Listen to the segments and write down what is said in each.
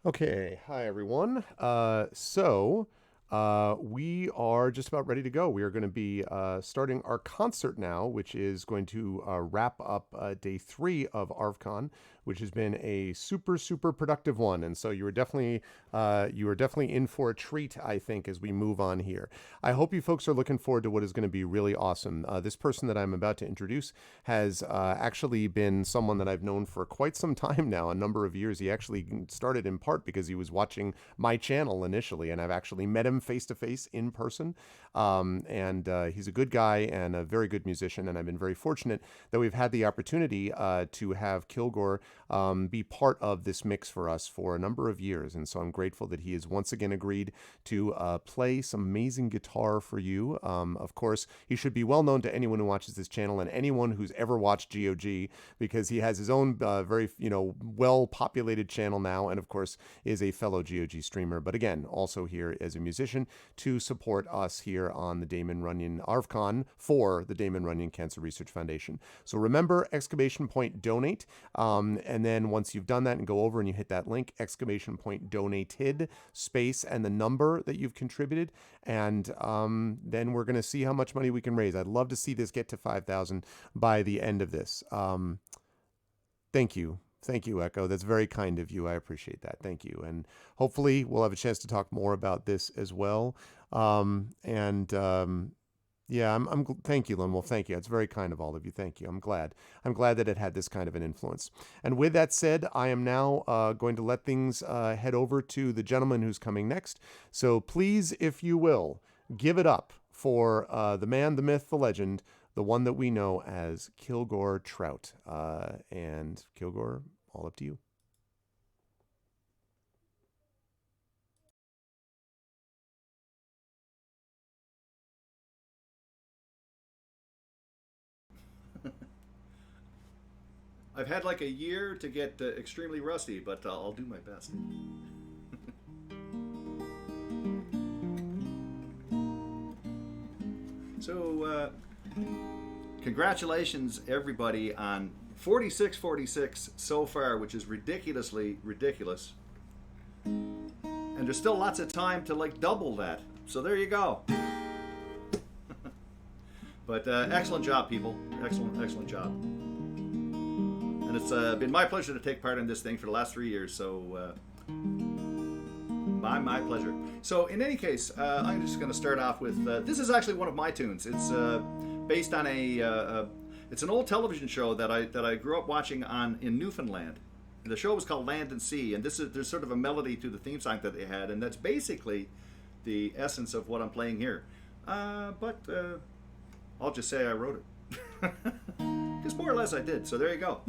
Okay, hi everyone. We are just about ready to go. We are going to be starting our concert now, which is going to wrap up day 3 of ArvCon, which has been a super productive one. And so you are definitely in for a treat, I think, as we move on here. I hope you folks are looking forward to what is going to be really awesome. This person that I'm about to introduce has actually been someone that I've known for quite some time now, a number of years. He actually started in part because he was watching my channel initially, and I've actually met him face to face in person. And He's a good guy and a very good musician, and I've been very fortunate that we've had the opportunity to have Kilgore be part of this mix for us for a number of years. And so I'm grateful that he has once again agreed to play some amazing guitar for you. Of course, he should be well known to anyone who watches this channel and anyone who's ever watched GOG, because he has his own very well populated channel now, and of course is a fellow GOG streamer. But again, also here as a musician to support us here on the Damon Runyon ArvCon for the Damon Runyon Cancer Research Foundation. So remember, exclamation point donate, and then once you've done that and go over and you hit that link, exclamation point donated space and the number that you've contributed, and then we're going to see how much money we can raise. I'd love to see this get to 5,000 by the end of this. Thank you. Thank you, Echo. That's very kind of you. I appreciate that. Thank you. And hopefully we'll have a chance to talk more about this as well. Yeah, thank you, Lynn. Well, thank you. It's very kind of all of you. Thank you. I'm glad. I'm glad that it had this kind of an influence. And with that said, I am now going to let things head over to the gentleman who's coming next. So please, if you will, give it up for the man, the myth, the legend, the one that we know as Kilgore Trout. And Kilgore, all up to you. I've had like a year to get extremely rusty, but I'll do my best. So, congratulations, everybody, on 4646 so far, which is ridiculously ridiculous. And there's still lots of time to like double that. So there you go. But excellent job, people. Excellent job. And it's been my pleasure to take part in this thing for the last 3 years. So my pleasure. So in any case, I'm just going to start off with this is actually one of my tunes. It's based on it's an old television show that I grew up watching in Newfoundland. The show was called Land and Sea, and there's sort of a melody to the theme song that they had, and that's basically the essence of what I'm playing here. But I'll just say I wrote it. Because more or less I did. So there you go.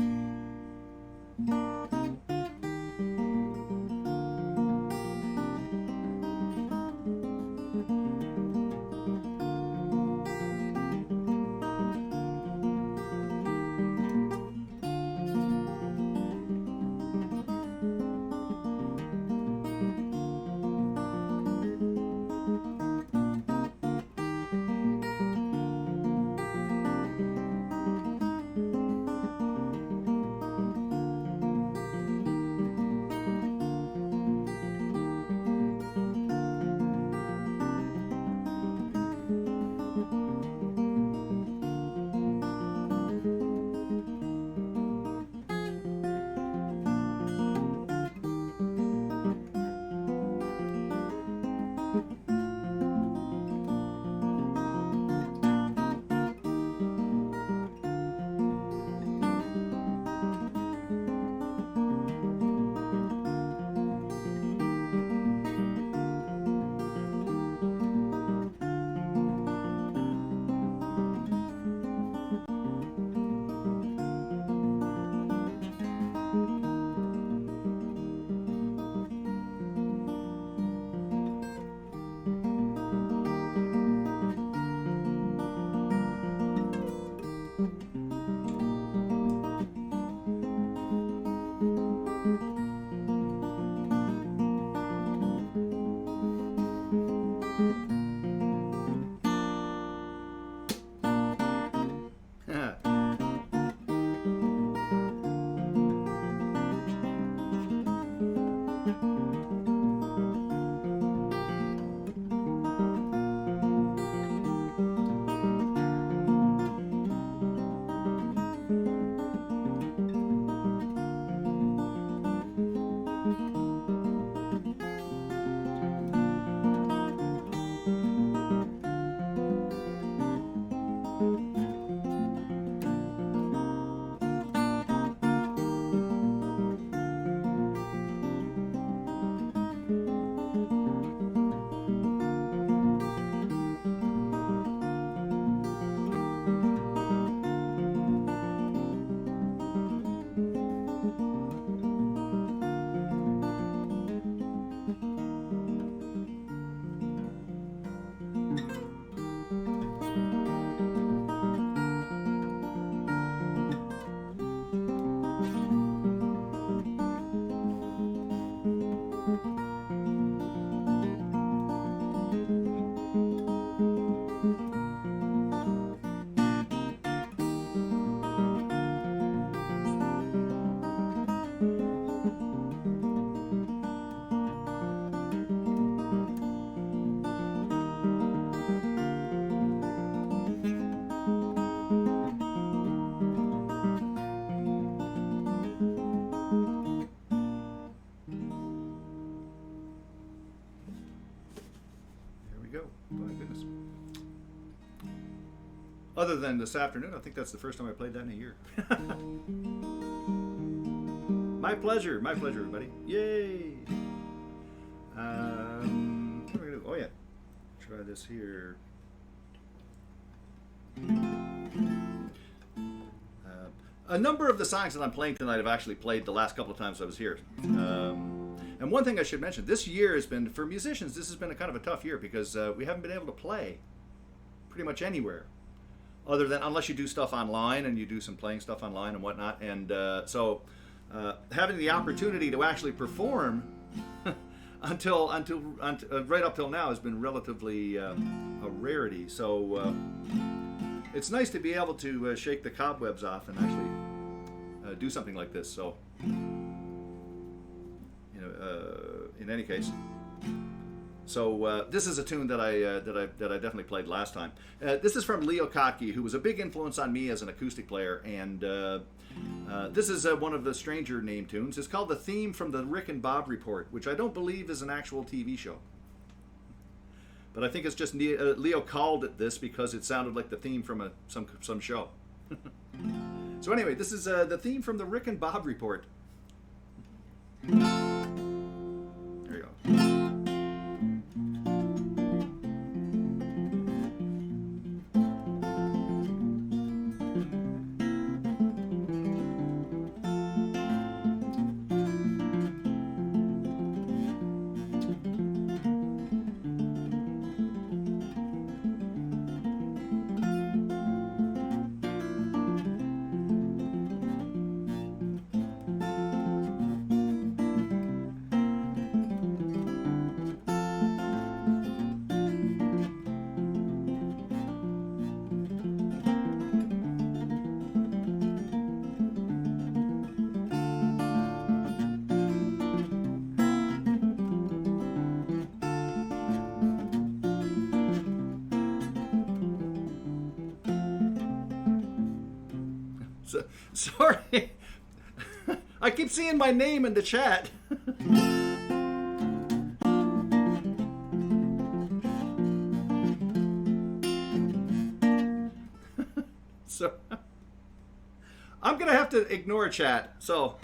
Other than this afternoon, I think that's the first time I played that in a year. My pleasure, everybody. Yay! What are we gonna do? Oh yeah, try this here. A number of the songs that I'm playing tonight I've actually played the last couple of times I was here. And one thing I should mention, this year has been, for musicians, this has been a kind of a tough year because we haven't been able to play pretty much anywhere. Other than, unless you do stuff online and you do some playing stuff online and whatnot. And so having the opportunity to actually perform until right up till now has been relatively a rarity. So it's nice to be able to shake the cobwebs off and actually do something like this. So, in any case, so this is a tune that I definitely played last time. This is from Leo Kottke, who was a big influence on me as an acoustic player, and this is one of the stranger name tunes. It's called the theme from the Rick and Bob Report, which I don't believe is an actual TV show. But I think it's just Leo called it this because it sounded like the theme from some show. So anyway, this is the theme from the Rick and Bob Report. There you go. Sorry, I keep seeing my name in the chat. So I'm gonna have to ignore chat. So.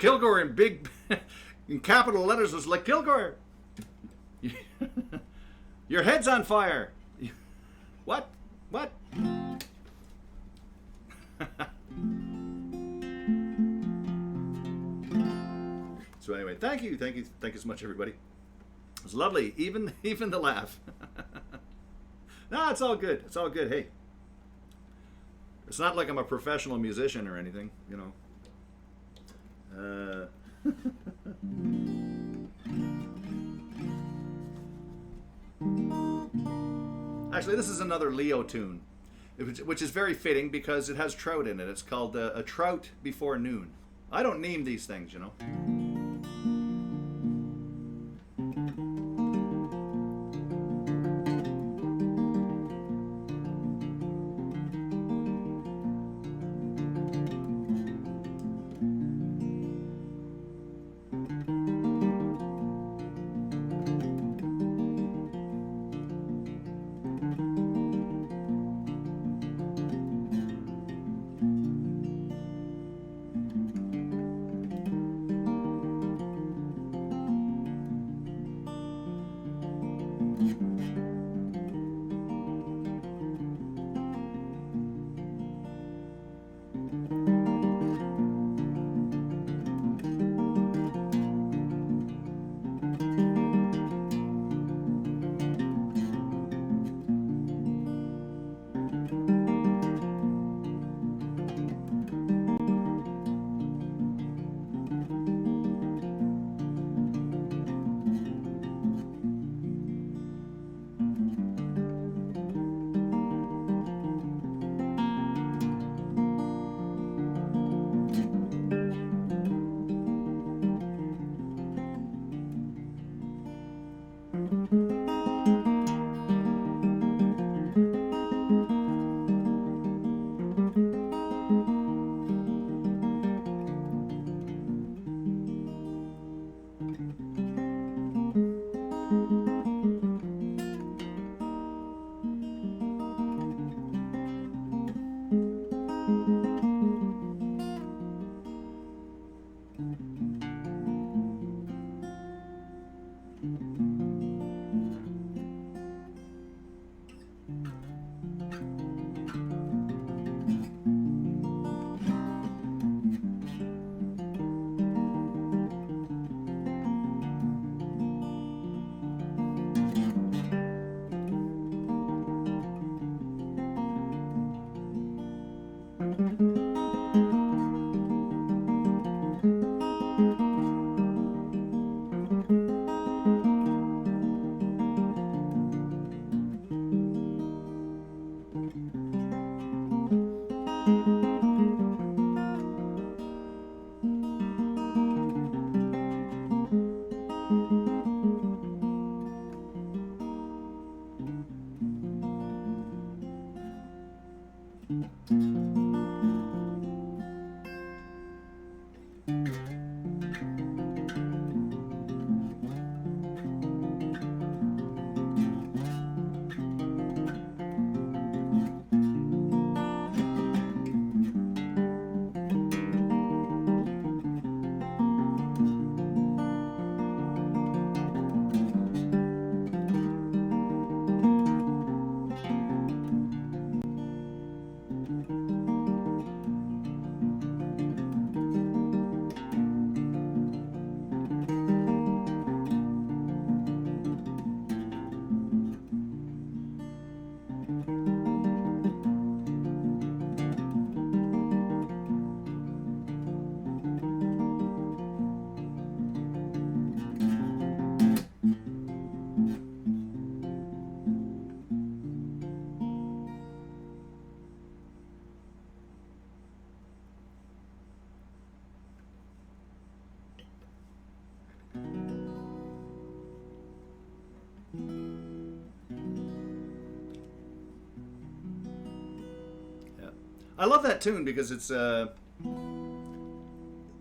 Kilgore in big, in capital letters was like, Kilgore, your head's on fire. What? What? So anyway, thank you so much, everybody. It was lovely, even the laugh. No, it's all good. It's all good. Hey, it's not like I'm a professional musician or anything, you know. Actually, this is another Leo tune, which is very fitting because it has trout in it. It's called A Trout Before Noon. I don't name these things, you know. I love that tune because it's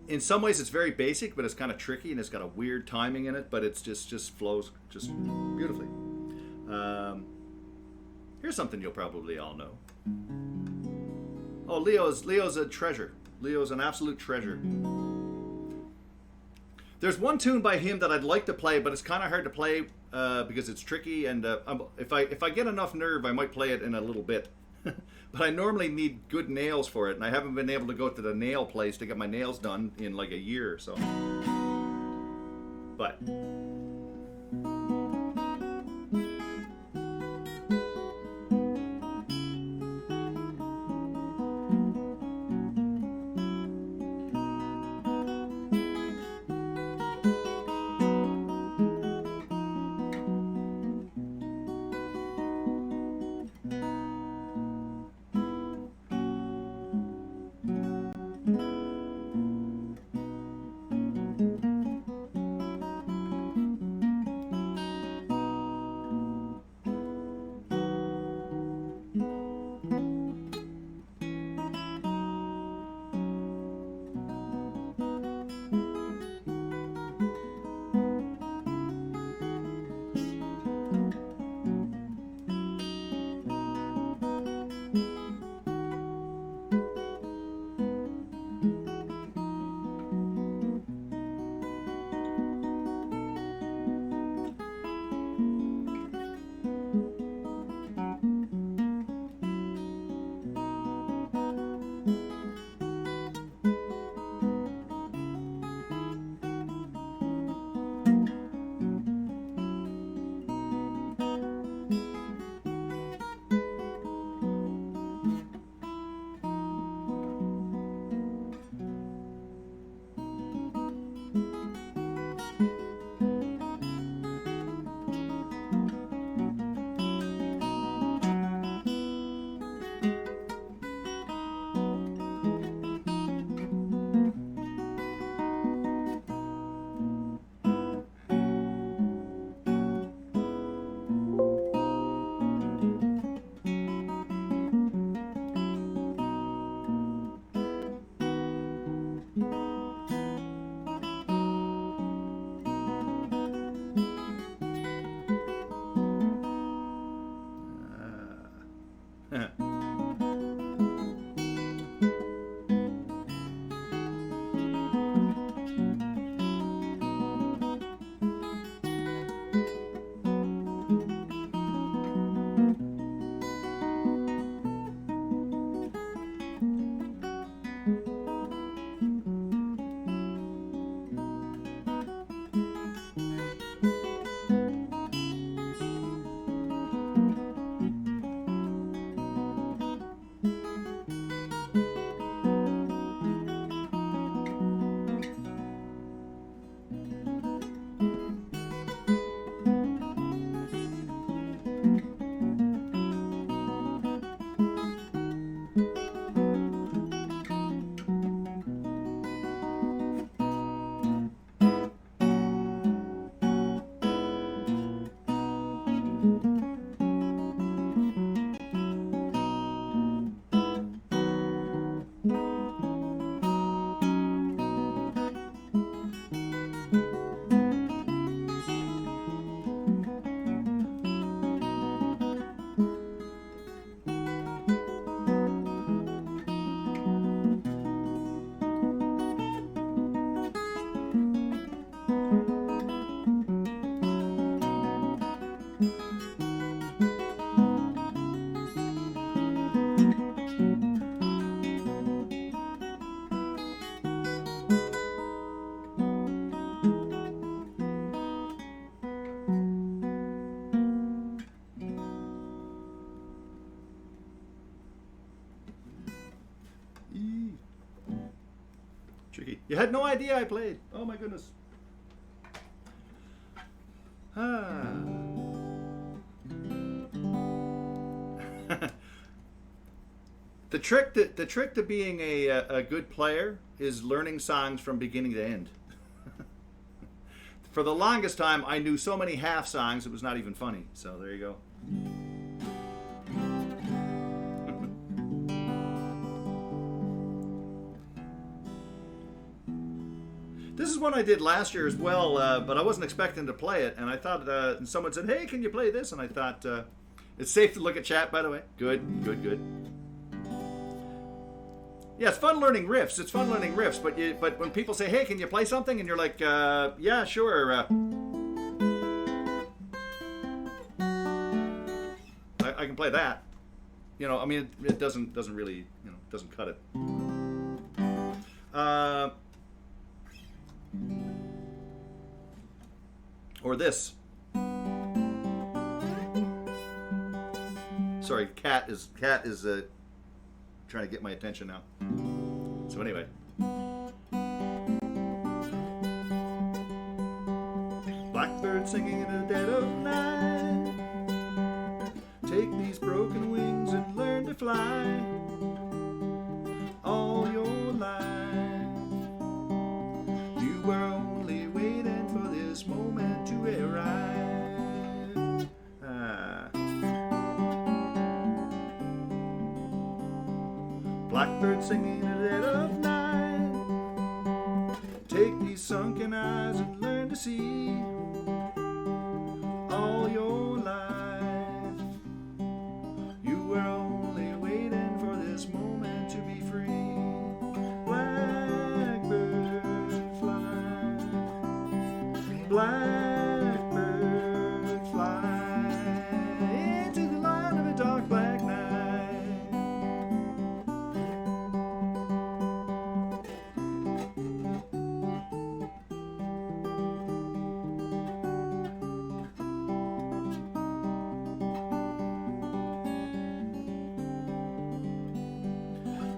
in some ways it's very basic, but it's kind of tricky and it's got a weird timing in it, but it's just flows just beautifully. Here's something you'll probably all know. Oh, Leo's a treasure. Leo's an absolute treasure. There's one tune by him that I'd like to play, but it's kind of hard to play because it's tricky. And if I get enough nerve, I might play it in a little bit. But I normally need good nails for it, and I haven't been able to go to the nail place to get my nails done in like a year or so. But tricky. You had no idea I played. Oh my goodness. The trick to being a good player is learning songs from beginning to end. For the longest time, I knew so many half songs it was not even funny. So there you go. This is one I did last year as well, but I wasn't expecting to play it, and I thought, and someone said, "Hey, can you play this?" And I thought, it's safe to look at chat, by the way. Good. Yeah, it's fun learning riffs. It's fun learning riffs, but when people say, "Hey, can you play something?" and you're like, "Yeah, sure." I can play that. You know, I mean, it doesn't really, you know, doesn't cut it. Or this. Sorry, cat is trying to get my attention now. So anyway. Blackbird singing in the dead of night. Take these broken wings and learn to fly. All your life, you were only waiting for this moment to arrive. Blackbird singing in the dead of night. Take these sunken eyes and learn to see. All your life, you were only waiting for this moment to be free. Blackbird fly, blackbird fly into the light of a dark black night.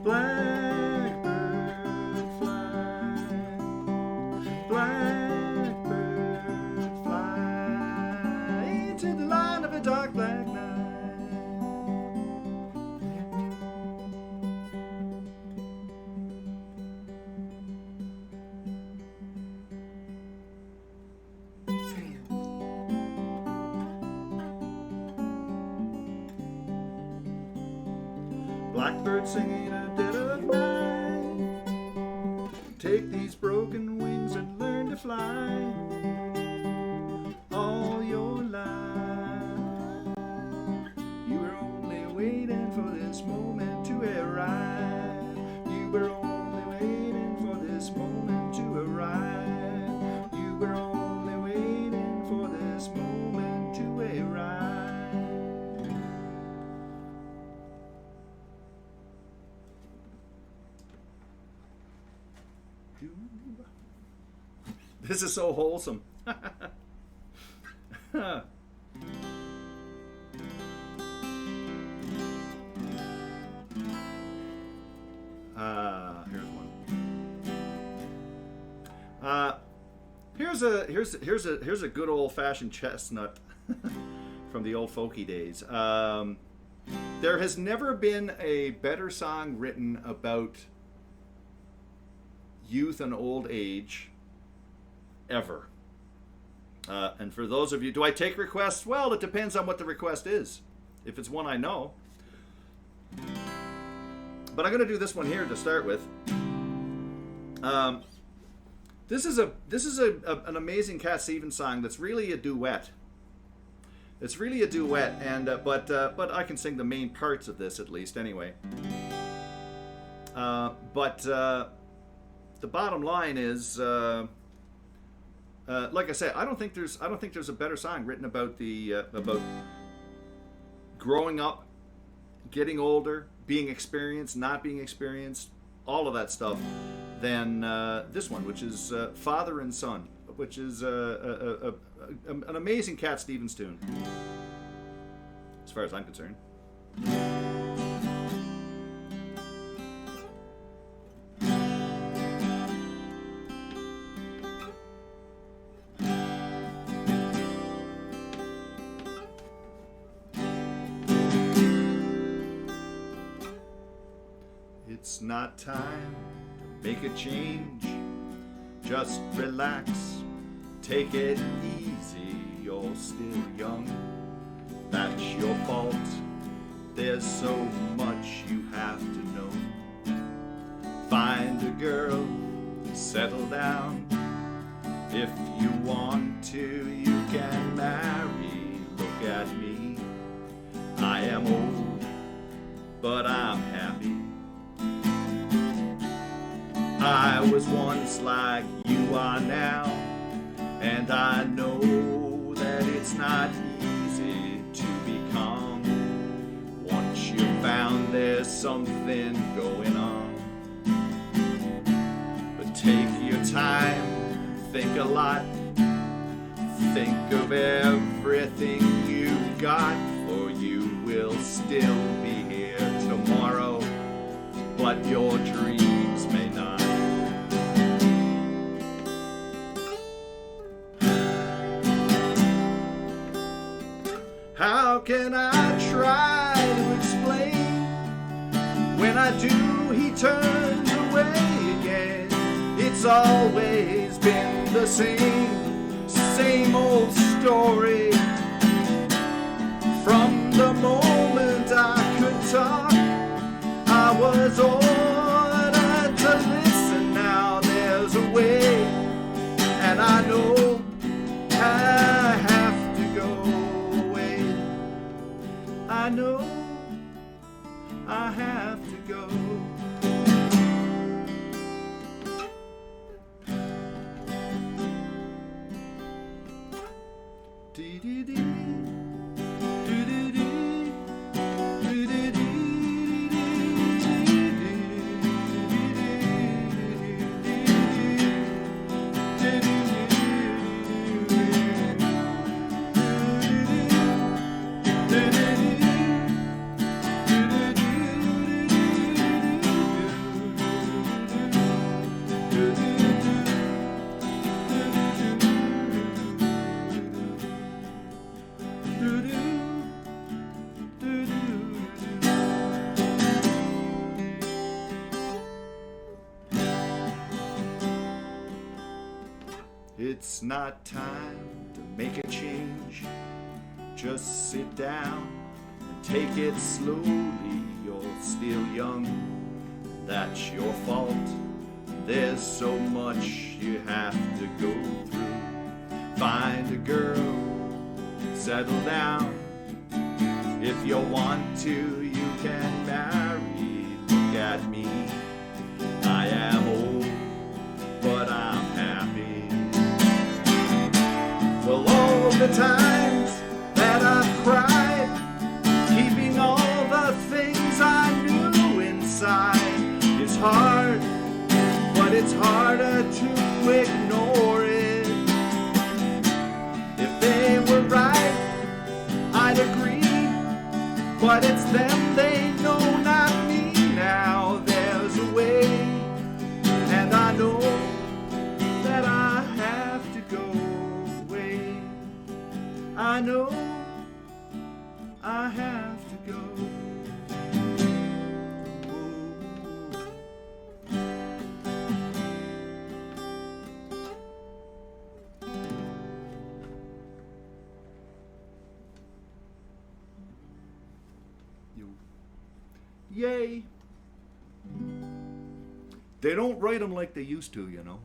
Blackbird fly, blackbird fly into the light of a dark black night. Blackbird singing at dead of night. Take these broken wings and learn to fly. All your life, you were only waiting for this moment to arrive. You were only waiting for this moment to arrive. You were only waiting for this moment to arrive. This is so wholesome. Here's one. Here's a good old-fashioned chestnut from the old folky days. There has never been a better song written about youth and old age ever. And for those of you, do I take requests? Well, it depends on what the request is. If it's one I know. But I'm going to do this one here to start with. This is an amazing Cat Stevens song that's really a duet. It's really a duet, and but I can sing the main parts of this at least anyway. But the bottom line is, like I said, I don't think there's a better song written about about growing up, getting older, being experienced, not being experienced, all of that stuff, than this one, which is Father and Son, which is an amazing Cat Stevens tune, as far as I'm concerned. It's not time to make a change. Just relax, take it easy. You're still young, that's your fault. There's so much you have to know. Find a girl, settle down. If you want to, you can marry. Look at me, I am old, but I'm happy. was once like you are now, and I know that it's not easy to become. Once you found there's something going on, but take your time, think a lot, think of everything you got, for you will still be here tomorrow, but your dreams may not. How can I try to explain? When I do, he turns away again. It's always been the same old story. From the moment I could talk, I was ordered to listen. Now there's a way, and I know I have to go away. I know I have to go. It's not time to make a change. Just sit down and take it slowly. You're still young, that's your fault. There's so much you have to go through. Find a girl, settle down. If you want to, you can marry. Look at me, I am old, but I'm happy. Well, all the times that I've cried, keeping all the things I knew inside, is hard, but it's harder to ignore it. If they were right, I'd agree, but it's them they know, not me. Now there's a way, and I know that I have to go away. I know I have to go. Yay. They don't write them like they used to, you know.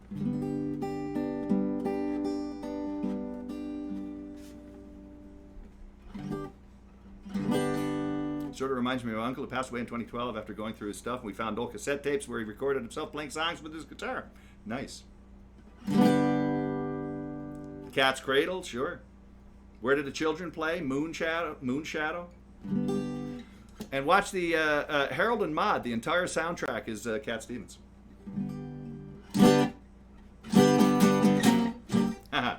Sort of reminds me of my uncle who passed away in 2012 after going through his stuff. We found old cassette tapes where he recorded himself playing songs with his guitar. Nice. Cat's Cradle, sure. Where Did the Children Play? Moon Shadow. And watch the Harold and Maude. The entire soundtrack is Cat Stevens. Haha.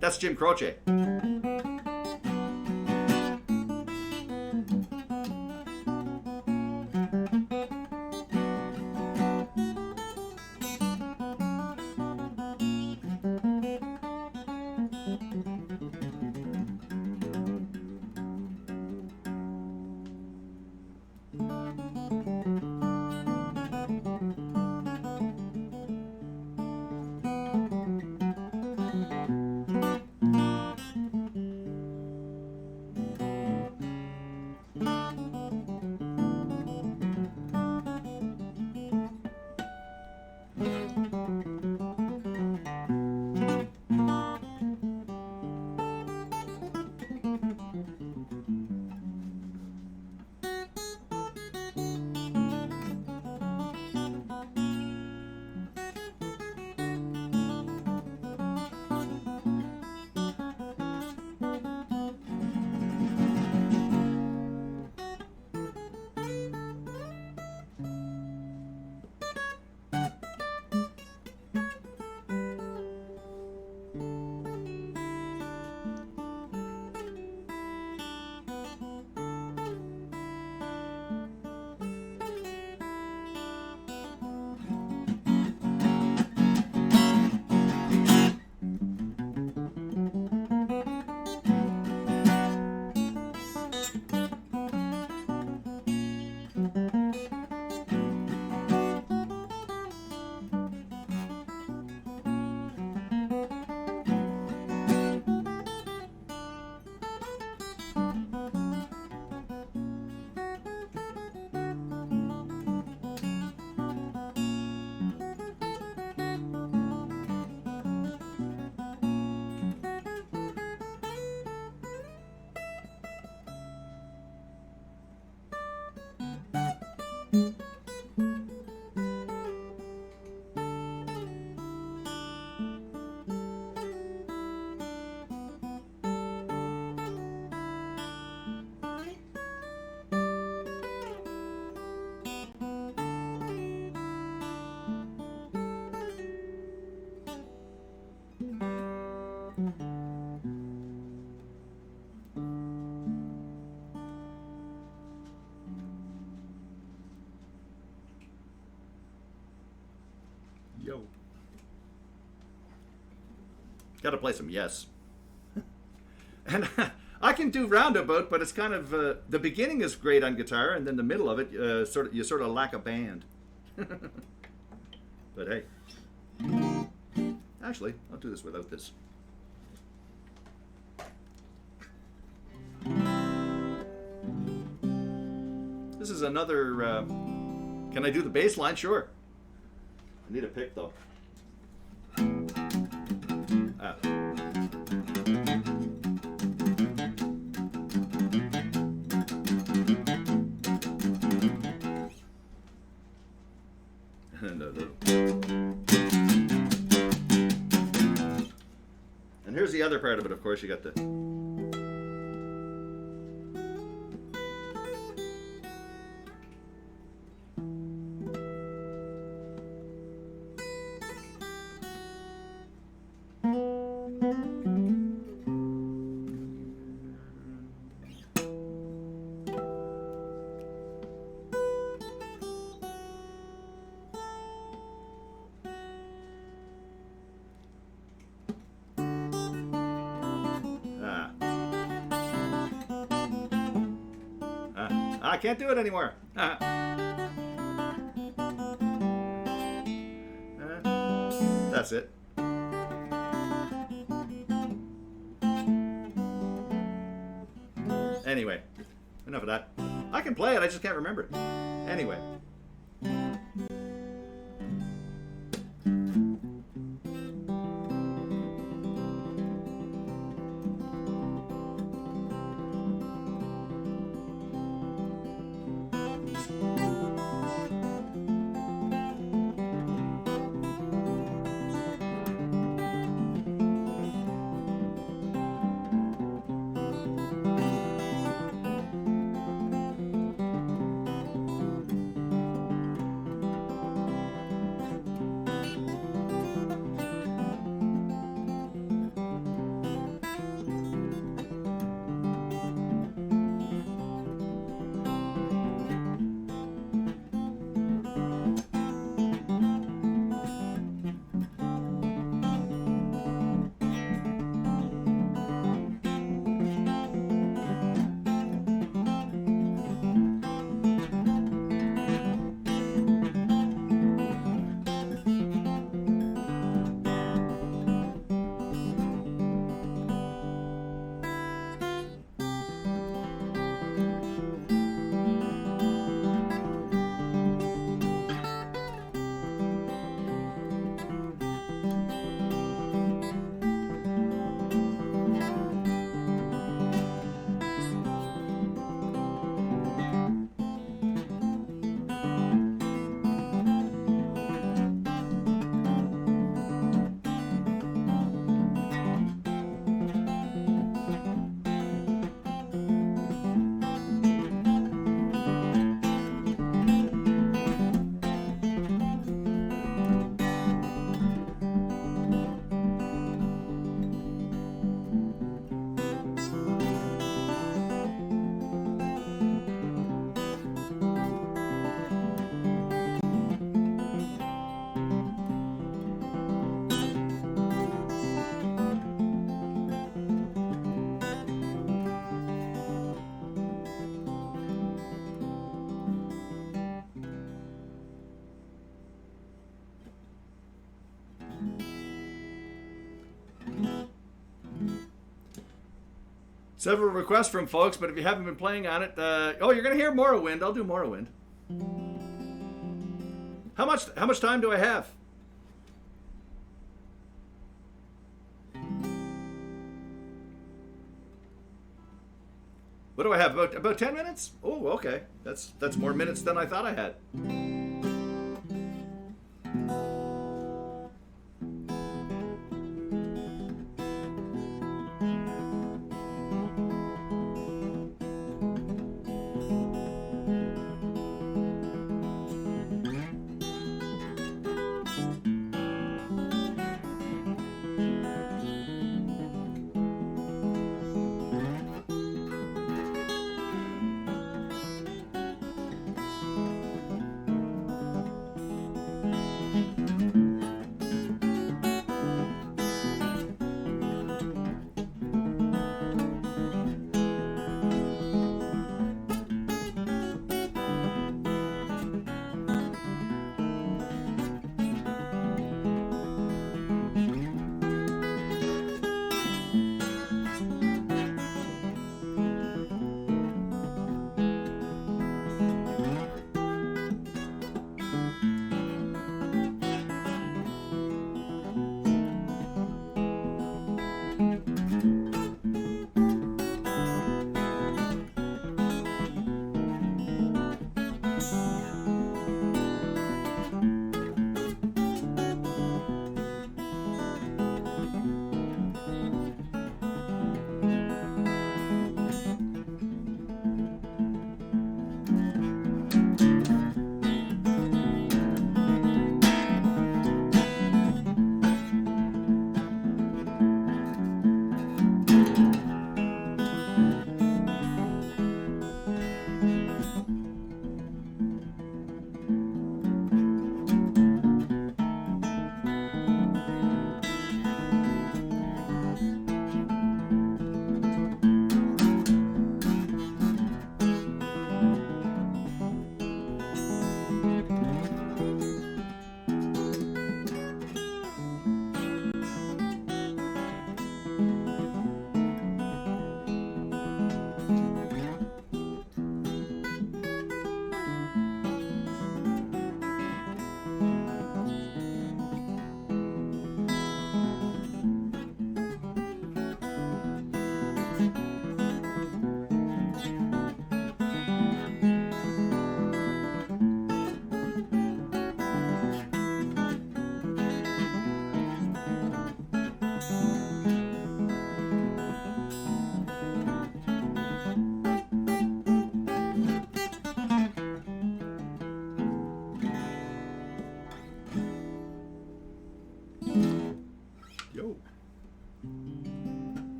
That's Jim Croce. go. Got to play some Yes. And I can do Roundabout, but it's kind of the beginning is great on guitar, and then the middle of it, you sort of lack a band. But hey, actually, I'll do this without this. This is another. Can I do the bass line? Sure. I need a pick though. Ah. And here's the other part of it, of course. You got the. I can't do it anymore. That's it. Anyway, enough of that. I can play it, I just can't remember it. Anyway. Several requests from folks, but if you haven't been playing on it, oh, you're going to hear Morrowind. I'll do Morrowind. How much time do I have? What do I have? About 10 minutes? Oh, okay. That's more minutes than I thought I had.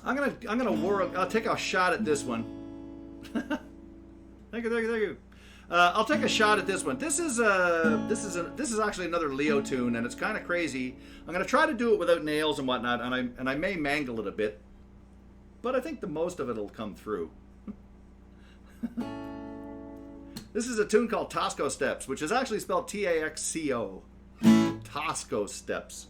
I'm gonna whirl. I'll take a shot at this one. Thank you. I'll take a shot at this one. This is actually another Leo tune, and it's kind of crazy. I'm gonna try to do it without nails and whatnot, and I may mangle it a bit, but I think the most of it'll come through. This is a tune called Tosco Steps, which is actually spelled Taxco. Tosco Steps.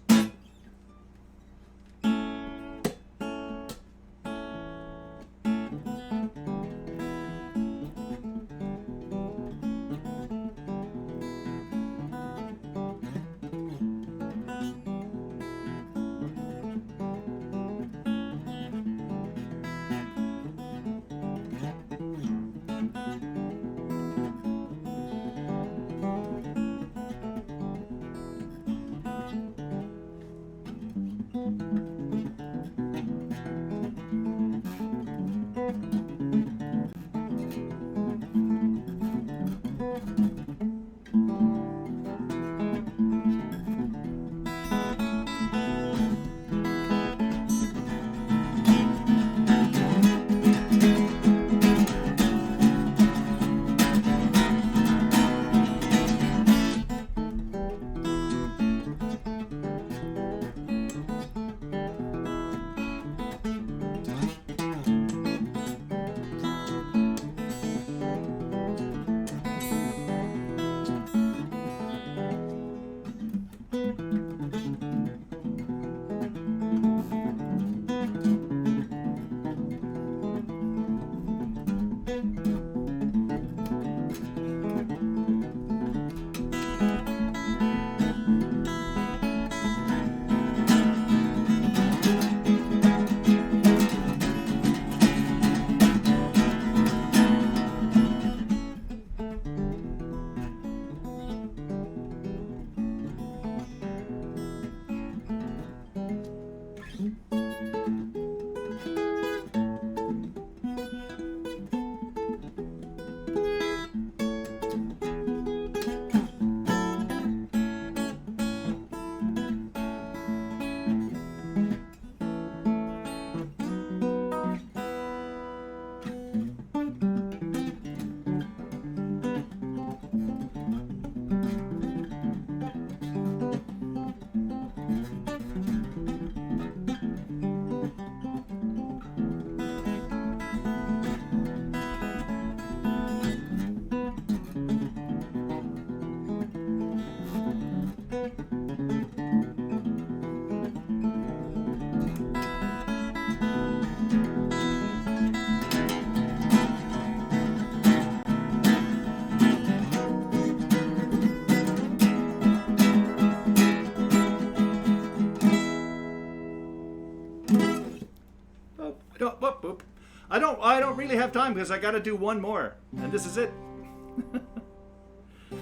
I don't really have time because I got to do one more, and this is it.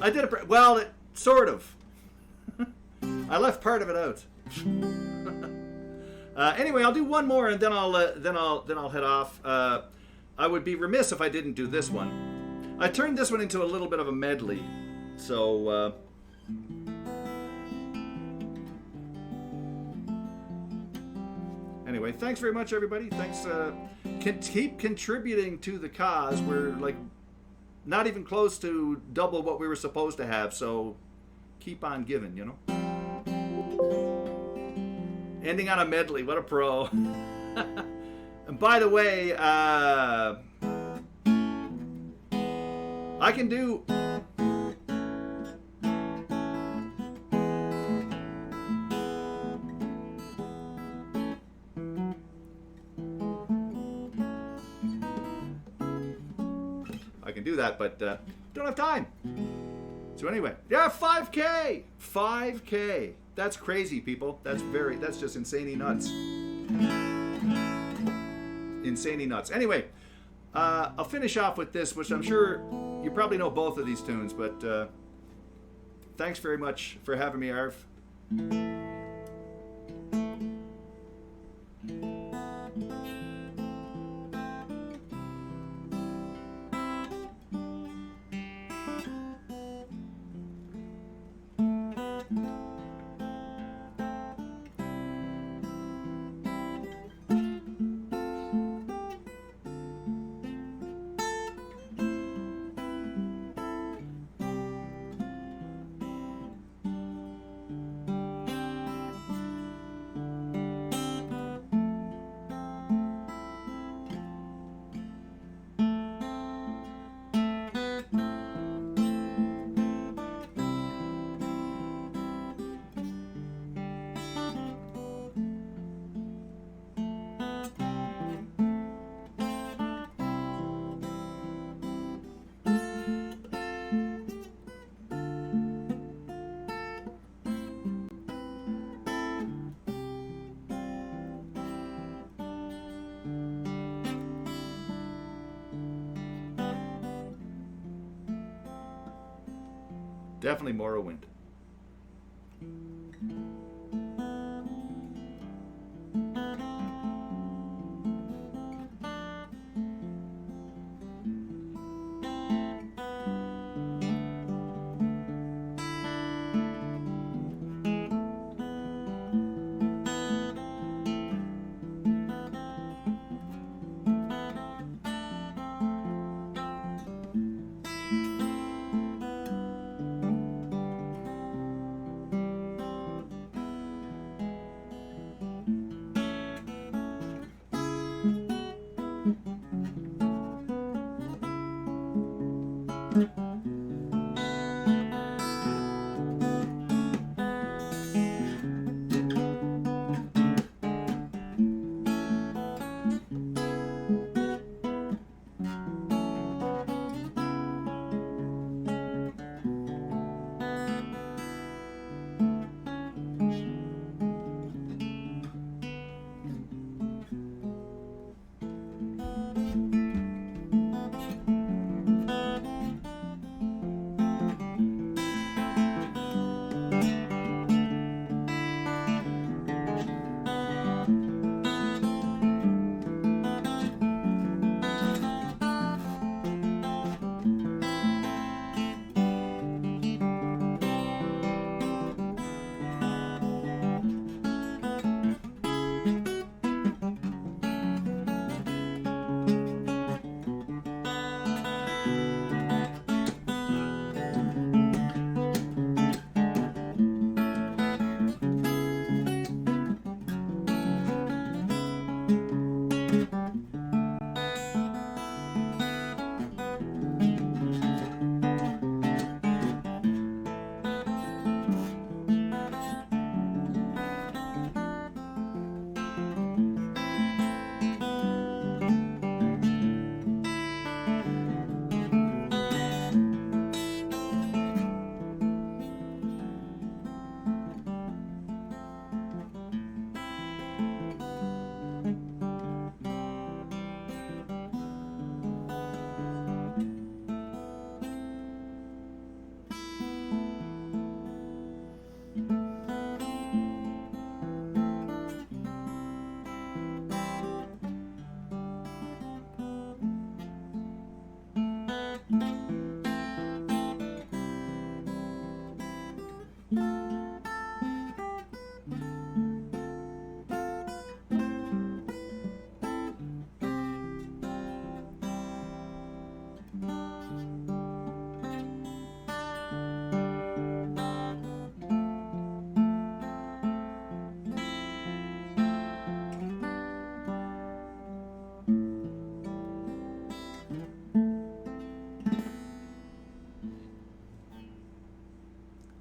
I did it well, sort of. I left part of it out. Anyway, I'll do one more, and then I'll head off. I would be remiss if I didn't do this one. I turned this one into a little bit of a medley, so. Anyway, thanks very much, everybody. Thanks. Keep contributing to the cause. We're like not even close to double what we were supposed to have, so keep on giving, you know. Ending on a medley. What a pro. And by the way, I can do... I can do that, but don't have time. So anyway, yeah, 5K! 5K. That's crazy, people. That's just insanely nuts. Insanely nuts. Anyway, I'll finish off with this, which I'm sure you probably know both of these tunes, but thanks very much for having me, Arv. Definitely Morrowind.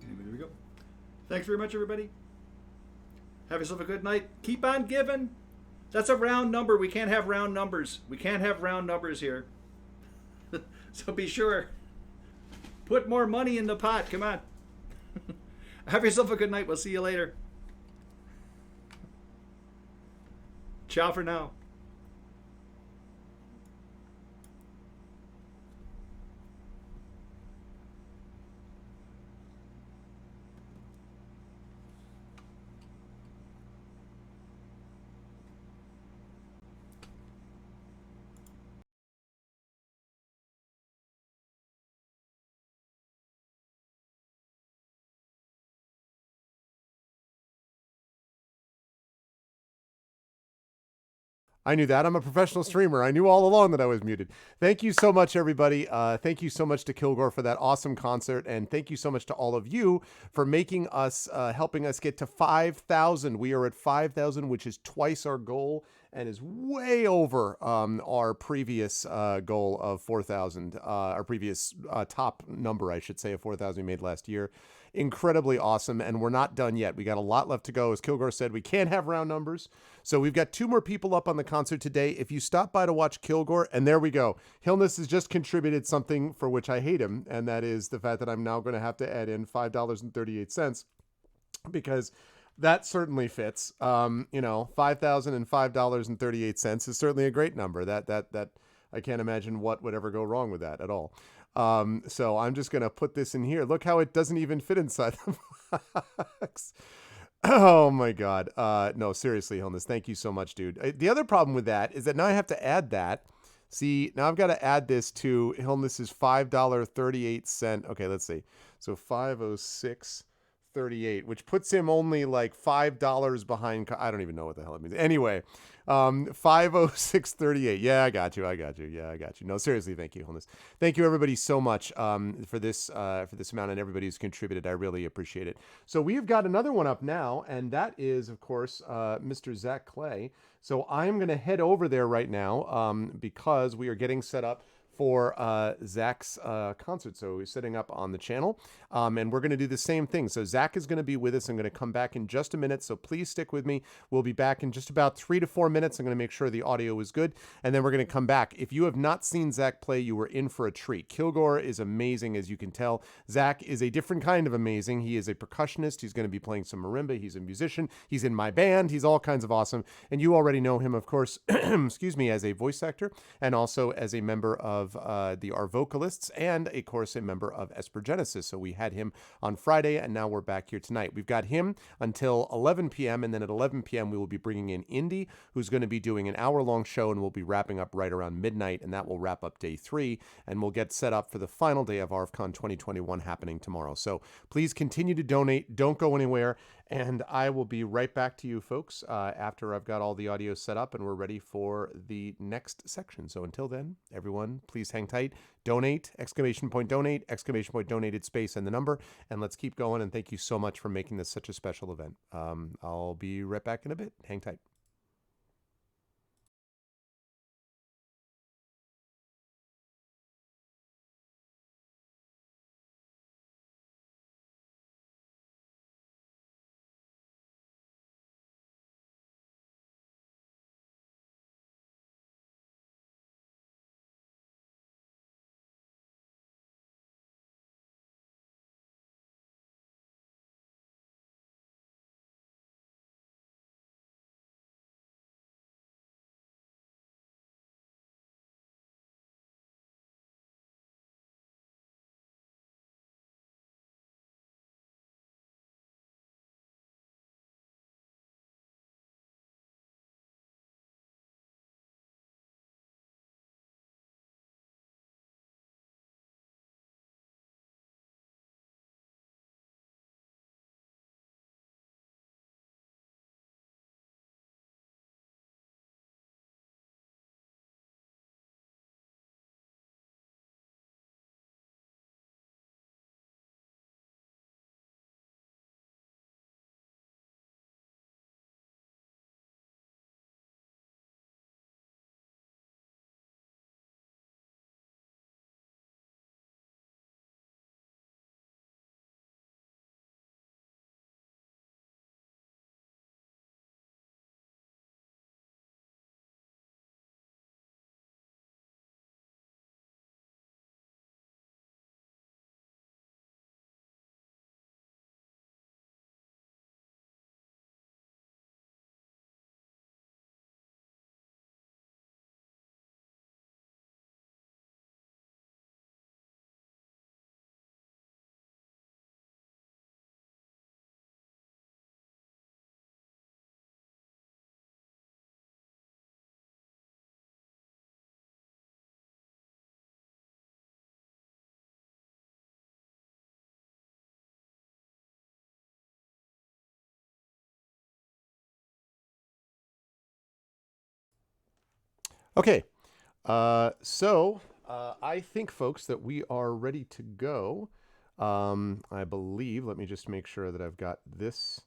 Anyway, there we go. Thanks very much, everybody. Have yourself a good night. Keep on giving. That's a round number. We can't have round numbers. We can't have round numbers here. So be sure. Put more money in the pot. Come on. Have yourself a good night. We'll see you later. Ciao for now. I knew that. I'm a professional streamer. I knew all along that I was muted. Thank you so much, everybody. Thank you so much to Kilgore for that awesome concert. And thank you so much to all of you for making us, helping us get to 5,000. We are at 5,000, which is twice our goal and is way over our previous goal of 4,000, our previous top number, I should say, of 4,000 we made last year. Incredibly awesome, and we're not done yet. We got a lot left to go. As Kilgore said, we can't have round numbers. So we've got 2 more people up on the concert today. If you stop by to watch Kilgore, and there we go. Hillness has just contributed something for which I hate him, and that is the fact that I'm now going to have to add in $5.38 because that certainly fits. $5,005.38 is certainly a great number. That I can't imagine what would ever go wrong with that at all. So I'm just going to put this in here. Look how it doesn't even fit inside the box. Oh my God. No, seriously, Hilnis, thank you so much, dude. The other problem with that is that now I have to add that. See, now I've got to add this to Hilnis's $5.38. Okay, let's see. So 506.38, which puts him only like $5 behind. I don't even know what the hell it means. Anyway, 506.38. Yeah, I got you. Yeah, I got you. No, seriously, thank you, Hilnis. Thank you, everybody, so much for this amount, and everybody who's contributed. I really appreciate it. So we've got another one up now, and that is, of course, Mr. Zac Clay. So I'm going to head over there right now because we are getting set up for Zach's concert. So he's setting up on the channel, and we're going to do the same thing. So Zach is going to be with us. I'm going to come back in just a minute, so please stick with me. We'll be back in just about 3 to 4 minutes. I'm going to make sure the audio is good, and then we're going to come back. If you have not seen Zach play, you were in for a treat. Kilgore is amazing, as you can tell. Zach is a different kind of amazing. He is a percussionist. He's going to be playing some marimba. He's a musician. He's in my band. He's all kinds of awesome, and you already know him, of course, excuse me, as a voice actor, and also as a member of the ArvCalists, and of course a member of Espergenesis. So we had him on Friday, and now we're back here tonight. We've got him until 11 p.m., and then at 11 p.m. we will be bringing in Indy, who's going to be doing an hour-long show, and we'll be wrapping up right around midnight, and that will wrap up day 3, and we'll get set up for the final day of ArvCon 2021 happening tomorrow. So please continue to donate. Don't go anywhere. And I will be right back to you folks after I've got all the audio set up and we're ready for the next section. So until then, everyone, please hang tight. Donate, donate, donated space and the number. And let's keep going. And thank you so much for making this such a special event. I'll be right back in a bit. Hang tight. Okay. I think, folks, that we are ready to go. I believe, let me just make sure that I've got this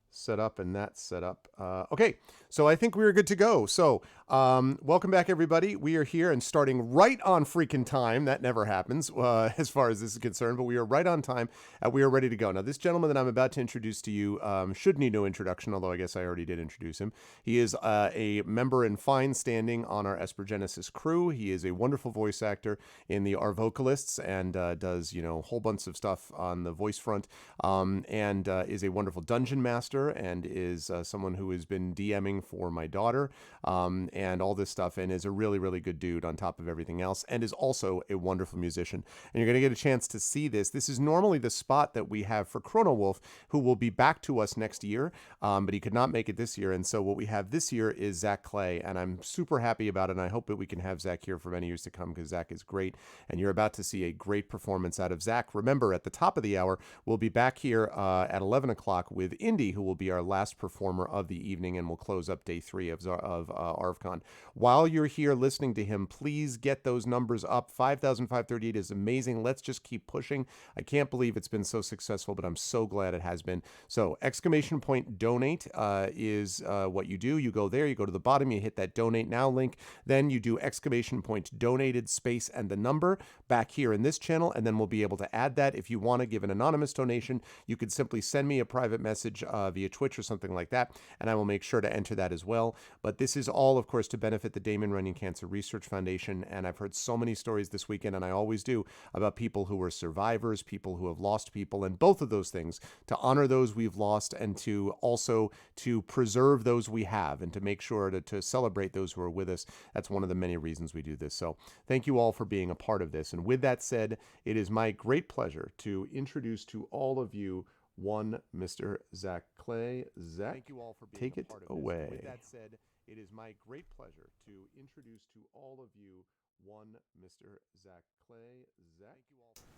set up and that set up. Okay, so I think we are good to go. So welcome back, everybody. We are here and starting right on freaking time. That never happens as far as this is concerned, but we are right on time and we are ready to go. Now, this gentleman that I'm about to introduce to you should need no introduction, although I guess I already did introduce him. He is a member in fine standing on our Espergenesis crew. He is a wonderful voice actor in the ArvCalists and does, a whole bunch of stuff on the voice front and is a wonderful dungeon master. sister and is someone who has been DMing for my daughter and all this stuff, and is a really, really good dude on top of everything else, and is also a wonderful musician. And you're going to get a chance to see this. This is normally the spot that we have for Chrono Wolf, who will be back to us next year, but he could not make it this year. And so what we have this year is Zac Clay, and I'm super happy about it. And I hope that we can have Zac here for many years to come, because Zac is great, and you're about to see a great performance out of Zac. Remember, at the top of the hour, we'll be back here at 11 o'clock with Indy, who will be our last performer of the evening, and we'll close up day 3 of ArvCon. While you're here listening to him, please get those numbers up. 5,538 is amazing. Let's just keep pushing. I can't believe it's been so successful, but I'm so glad it has been. So exclamation point donate is what you do. You go there, you go to the bottom, you hit that donate now link. Then you do exclamation point donated space and the number back here in this channel, and then we'll be able to add that. If you want to give an anonymous donation, you could simply send me a private message via Twitch or something like that, and I will make sure to enter that as well. But this is all, of course, to benefit the Damon Runyon Cancer Research Foundation, and I've heard so many stories this weekend, and I always do, about people who were survivors, people who have lost people, and both of those things, to honor those we've lost, and to also to preserve those we have, and to make sure to celebrate those who are with us. That's one of the many reasons we do this. So thank you all for being a part of this. And with that said, it is my great pleasure to introduce to all of you one Mr. Zac Clay. Zac, thank you all for being take it away. With that said, it is my great pleasure to introduce to all of you one Mr. Zac Clay. Zac,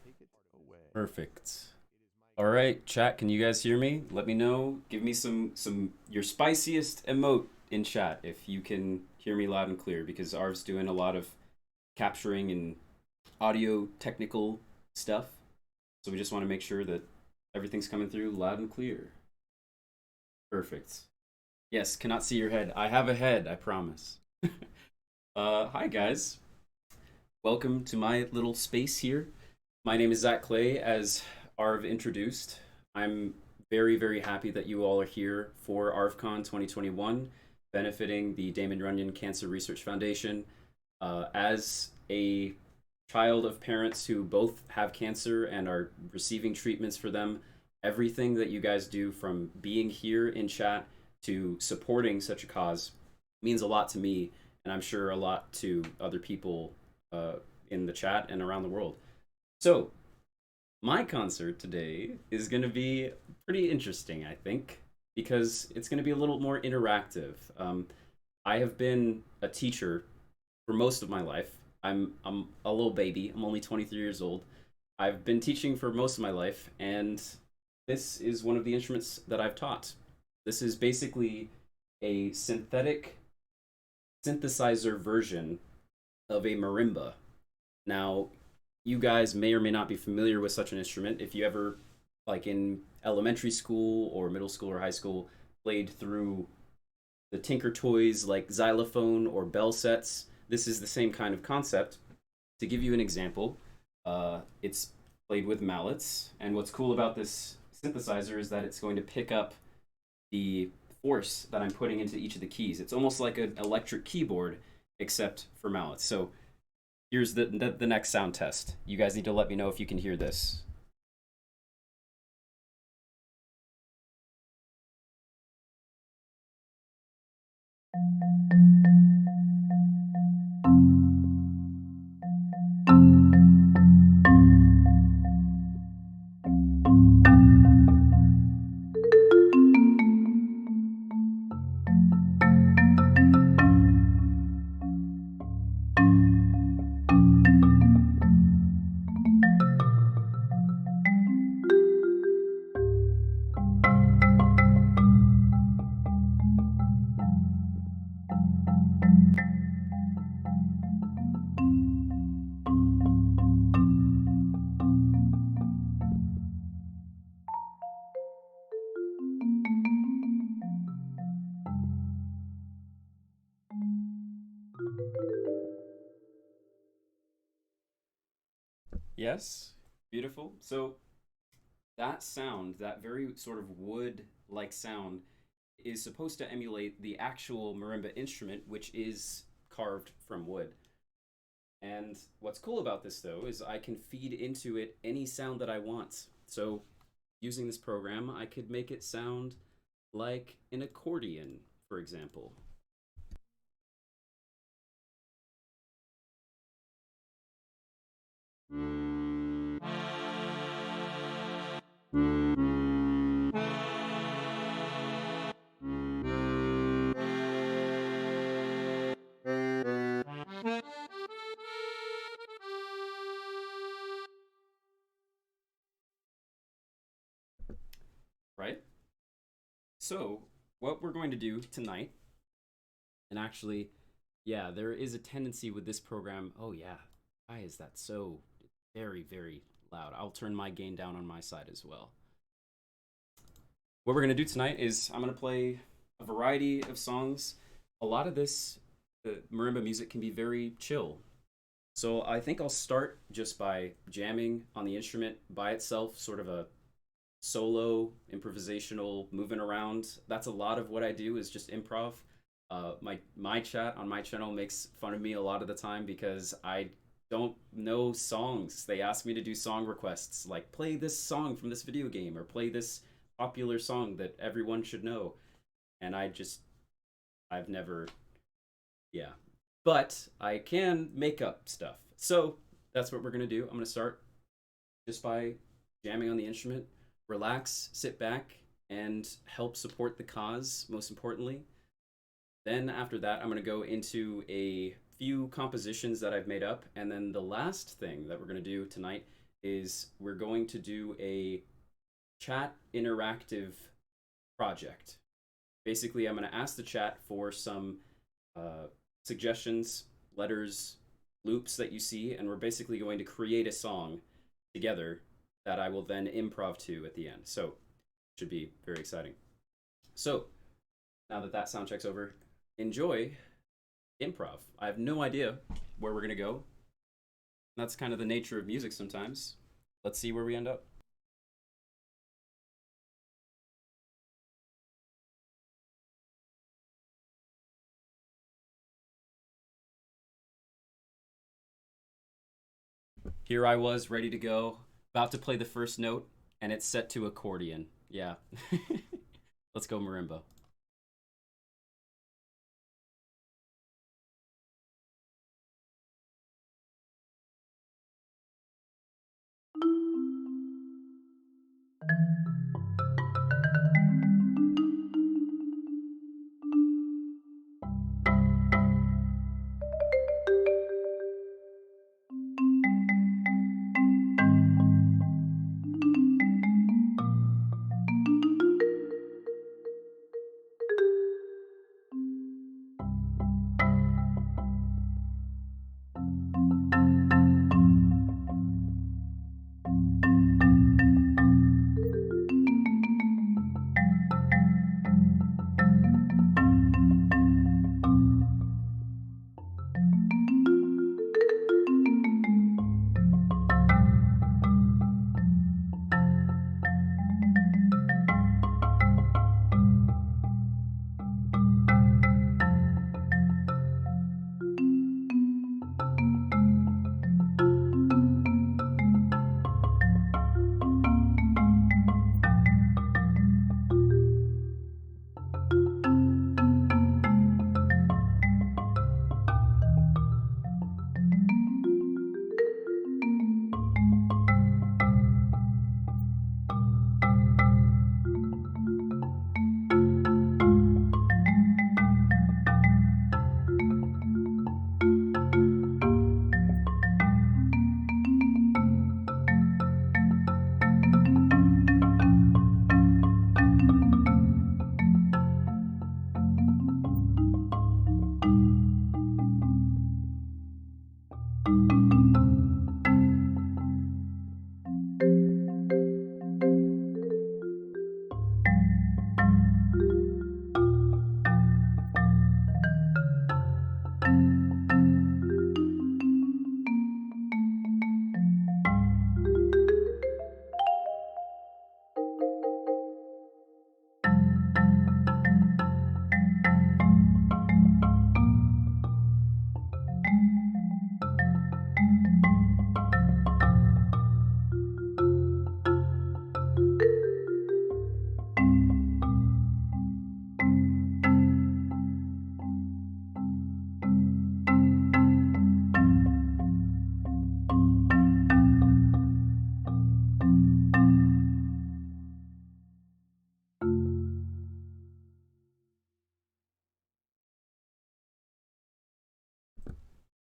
take it away. Perfect. All right, chat, can you guys hear me? Let me know. Give me some your spiciest emote in chat if you can hear me loud and clear, because Arv's doing a lot of capturing and audio technical stuff. So we just want to make sure that everything's coming through loud and clear. Perfect. Yes, cannot see your head. I have a head, I promise. Hi guys. Welcome to my little space here. My name is Zac Clay, as Arv introduced. I'm very, very happy that you all are here for ArvCon 2021, benefiting the Damon Runyon Cancer Research Foundation. As a child of parents who both have cancer and are receiving treatments for them, everything that you guys do, from being here in chat to supporting such a cause, means a lot to me, and I'm sure a lot to other people in the chat and around the world. So my concert today is going to be pretty interesting, I think, because it's going to be a little more interactive. I have been a teacher for most of my life. I'm a little baby. I'm only 23 years old. I've been teaching for most of my life, and this is one of the instruments that I've taught. This is basically a synthetic synthesizer version of a marimba. Now, you guys may or may not be familiar with such an instrument. If you ever, like in elementary school or middle school or high school, played through the Tinker Toys like xylophone or bell sets, this is the same kind of concept. To give you an example, it's played with mallets, and what's cool about this synthesizer is that it's going to pick up the force that I'm putting into each of the keys. It's almost like an electric keyboard, except for mallets. So here's the next sound test. You guys need to let me know if you can hear this. Yes, beautiful. So that sound, that very sort of wood-like sound, is supposed to emulate the actual marimba instrument, which is carved from wood. And what's cool about this, though, is I can feed into it any sound that I want. So using this program, I could make it sound like an accordion, for example. Right? So, what we're going to do tonight, and actually, yeah, there is a tendency with this program. Oh, yeah. Why is that so very, very loud? I'll turn my gain down on my side as well. What we're going to do tonight is I'm going to play a variety of songs. A lot of this marimba music can be very chill. So I think I'll start just by jamming on the instrument by itself, sort of a solo, improvisational, moving around. That's a lot of what I do is just improv. My chat on my channel makes fun of me a lot of the time because I don't know songs. They ask me to do song requests, like play this song from this video game or play this popular song that everyone should know. And I've never, yeah. But I can make up stuff. So that's what we're gonna do. I'm gonna start just by jamming on the instrument. Relax, sit back, and help support the cause, most importantly. Then after that, I'm going to go into a few compositions that I've made up. And then the last thing that we're going to do tonight is we're going to do a chat interactive project. Basically, I'm going to ask the chat for some suggestions, letters, loops that you see, and we're basically going to create a song together that I will then improv to at the end. So, should be very exciting. So, now that sound check's over, enjoy improv. I have no idea where we're going to go. That's kind of the nature of music sometimes. Let's see where we end up. Here I was, ready to go, about to play the first note, and it's set to accordion. Yeah. Let's go marimba.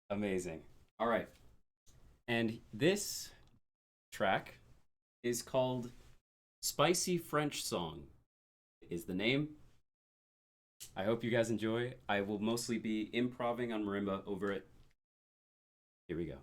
Amazing. All right. And this track is called Spicy French Song, is the name. I hope you guys enjoy. I will mostly be improving on marimba over it. Here we go.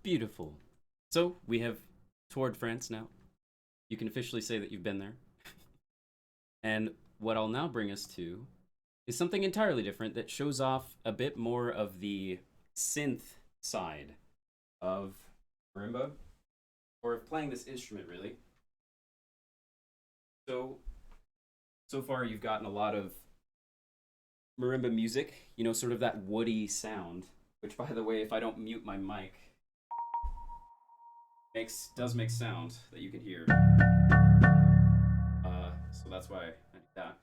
Beautiful. So we have toured France now. You can officially say that you've been there. And what I'll now bring us to is something entirely different that shows off a bit more of the synth side of marimba, or of playing this instrument, really. So so far you've gotten a lot of marimba music, you know, sort of that woody sound, which by the way, if I don't mute my mic, does make sound that you can hear. So that's why I did that.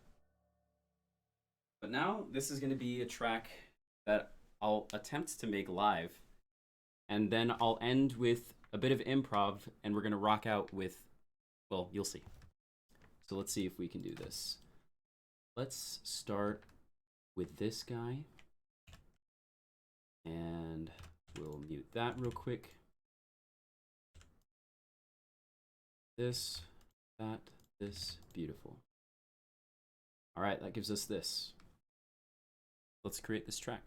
But now this is going to be a track that I'll attempt to make live, and then I'll end with a bit of improv, and we're going to rock out with, well, you'll see. So let's see if we can do this. Let's start with this guy, and we'll mute that real quick. This, that, this, beautiful. All right, that gives us this. Let's create this track.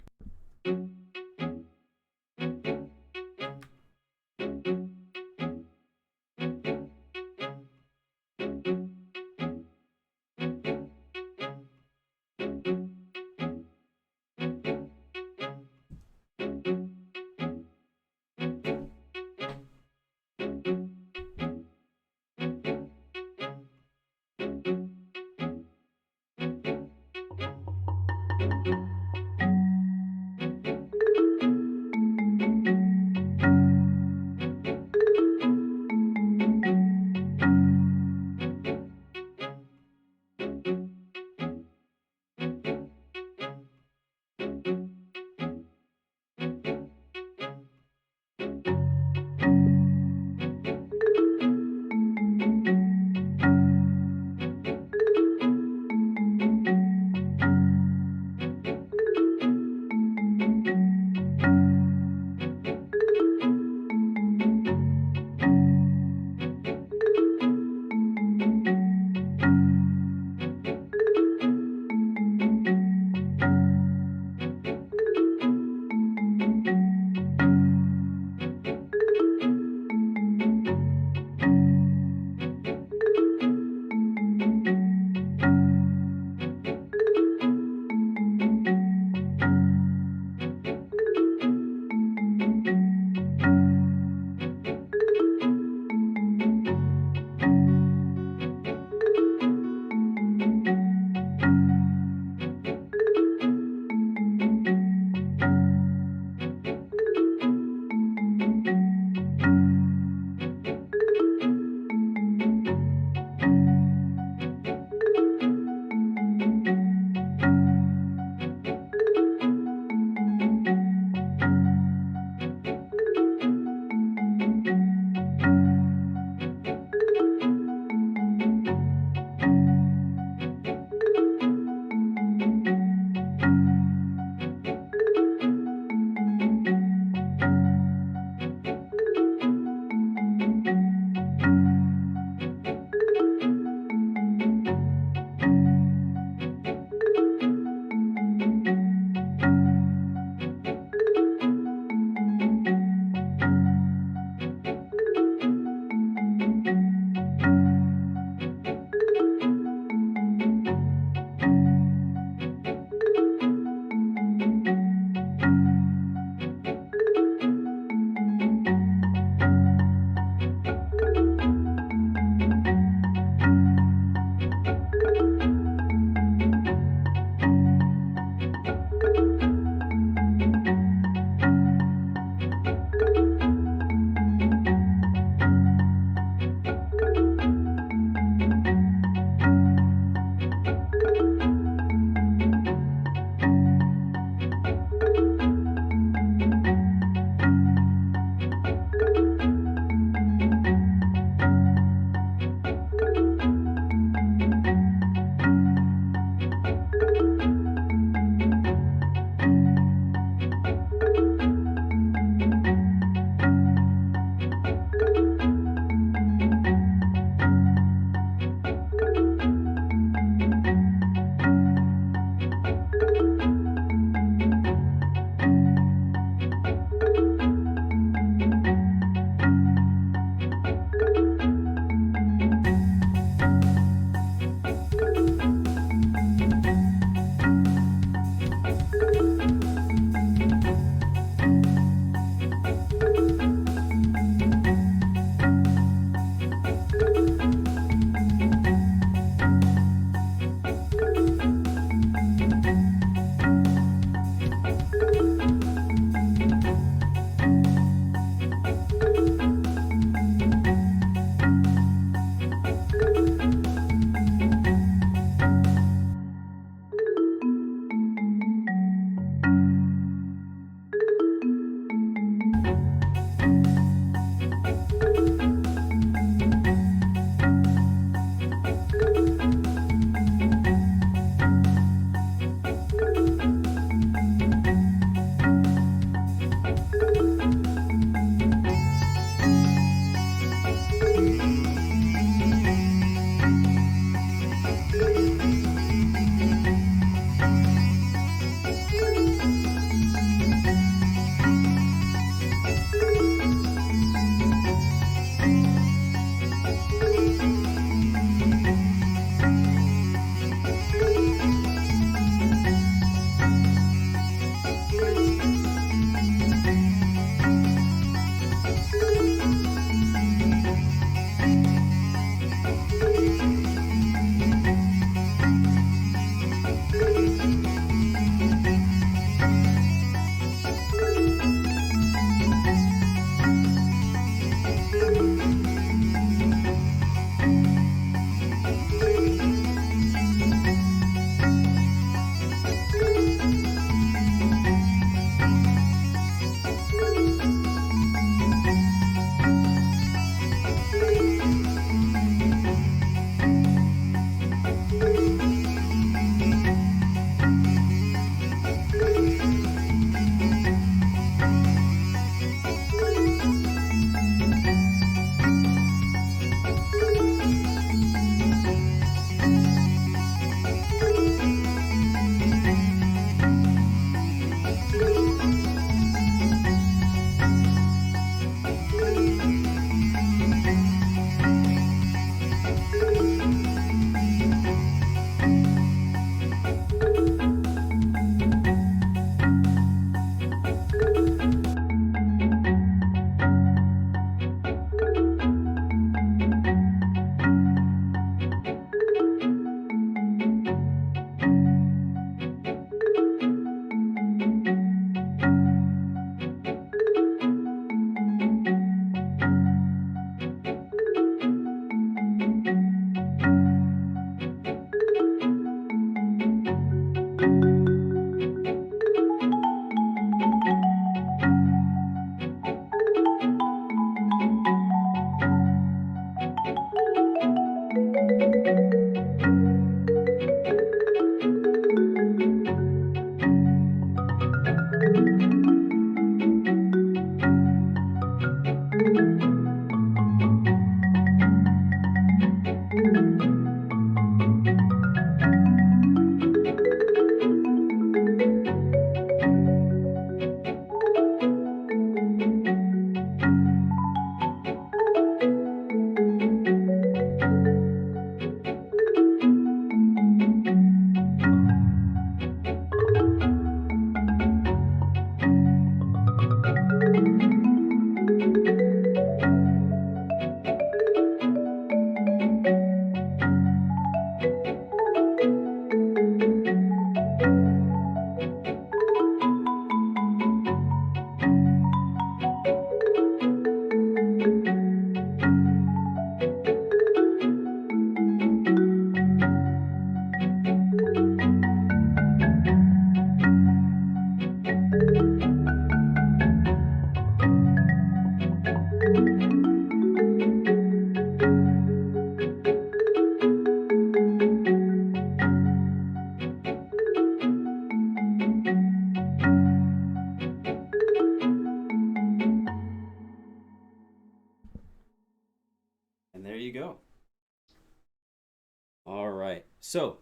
right, so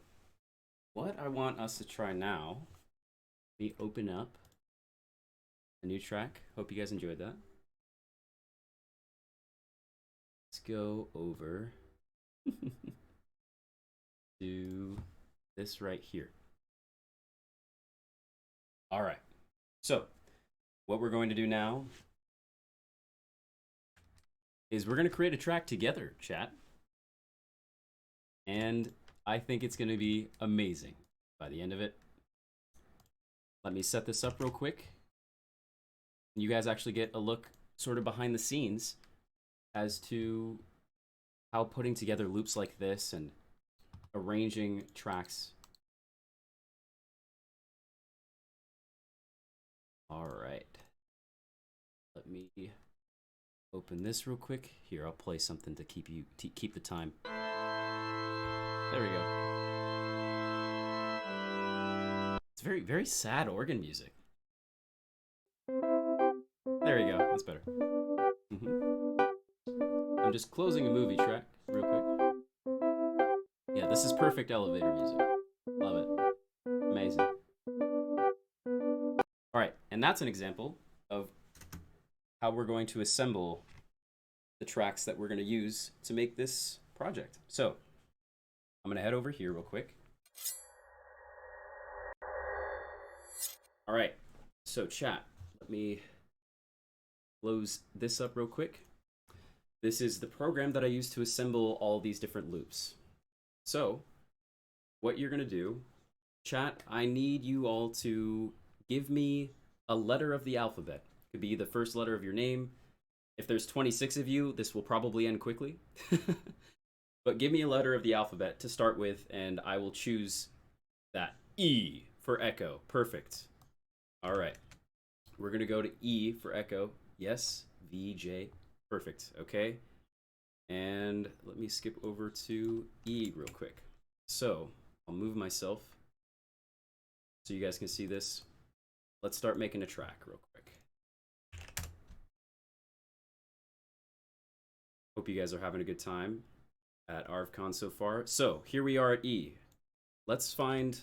what I want us to try now, let me open up a new track. Hope you guys enjoyed that. Let's go over to this right here. All right, so what we're going to do now is we're going to create a track together, chat. And I think it's going to be amazing by the end of it. Let me set this up real quick. You guys actually get a look sort of behind the scenes as to how putting together loops like this and arranging tracks. All right. Let me open this real quick. Here, I'll play something to keep the time. There we go. It's very, very sad organ music. There we go. That's better. I'm just closing a movie track real quick. Yeah, this is perfect elevator music. Love it. Amazing. All right, and that's an example of how we're going to assemble the tracks that we're going to use to make this project. So I'm going to head over here real quick. All right, so chat, let me close this up real quick. This is the program that I use to assemble all these different loops. So what you're going to do, chat, I need you all to give me a letter of the alphabet. It could be the first letter of your name. If there's 26 of you, this will probably end quickly. But give me a letter of the alphabet to start with, and I will choose that. E for echo. Perfect. All right. We're going to go to E for echo. Yes. V, J. Perfect. Okay. And let me skip over to E real quick. So I'll move myself so you guys can see this. Let's start making a track real quick. Hope you guys are having a good time at ArvCon so far. So here we are at E. Let's find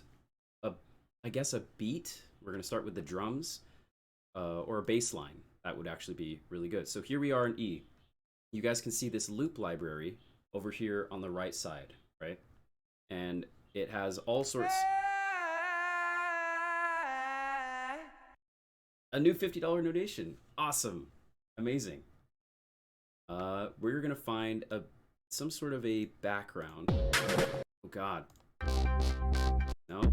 I guess a beat. We're going to start with the drums or a bass line. That would actually be really good. So here we are in E. You guys can see this loop library over here on the right side, right? And it has all sorts. A new $50 donation. Awesome. Amazing. We're going to find some sort of a background. Oh, God. No.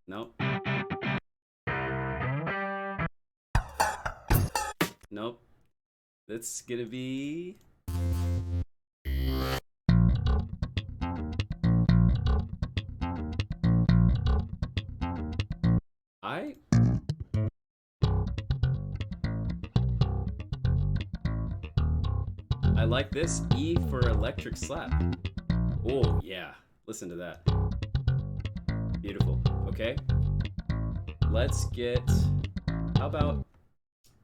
No. Nope. That's going to be... I like this. E for electric slap. Oh, yeah. Listen to that. Beautiful. Okay. Let's get... How about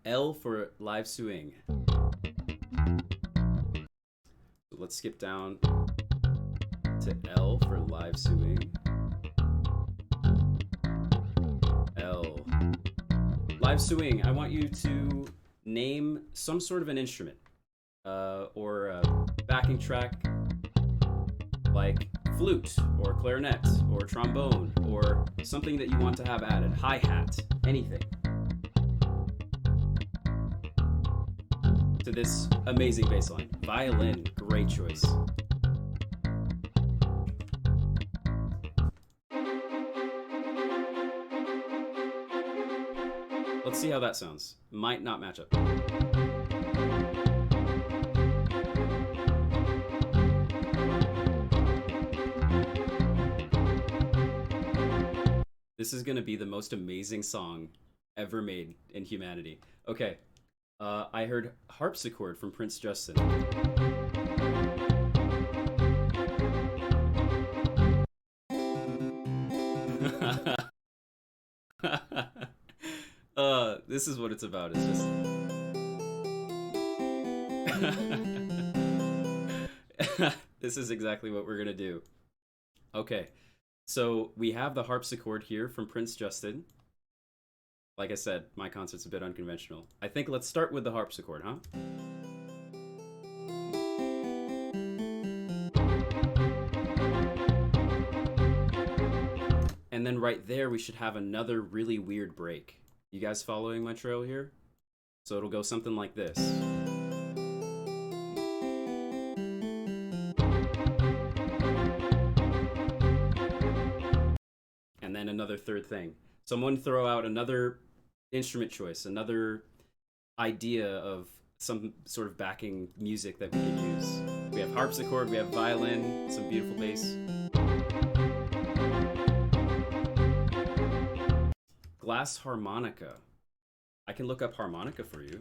L for live swing? So let's skip down to L for live swing. L. Live swing. I want you to name some sort of an instrument. Or a backing track like flute or clarinet or trombone or something that you want to have added. Hi-hat, anything. To this amazing bass line. Violin, great choice. Let's see how that sounds. Might not match up. This is going to be the most amazing song ever made in humanity. Okay, I heard Harpsichord from Prince Justin. This is what it's about. It's just... This is exactly what we're going to do. Okay, so we have the harpsichord here from Prince Justin. Like I said, my concert's a bit unconventional. I think let's start with the harpsichord, huh? And then right there, we should have another really weird break. You guys following my trail here? So it'll go something like this. And then another third thing. Someone throw out another instrument choice, another idea of some sort of backing music that we could use. We have harpsichord, we have violin, some beautiful bass. Glass harmonica. I can look up harmonica for you.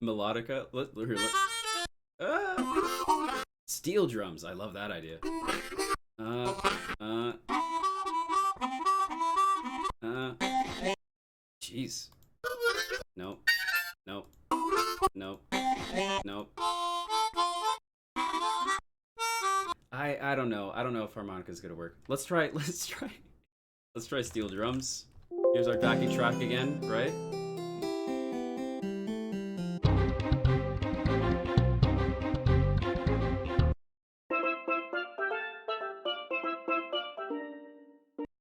Melodica. Steel drums. I love that idea. Jeez. Nope. Nope. Nope. Nope. I don't know. I don't know if harmonica's gonna work. Let's try steel drums. Here's our backing track again, right?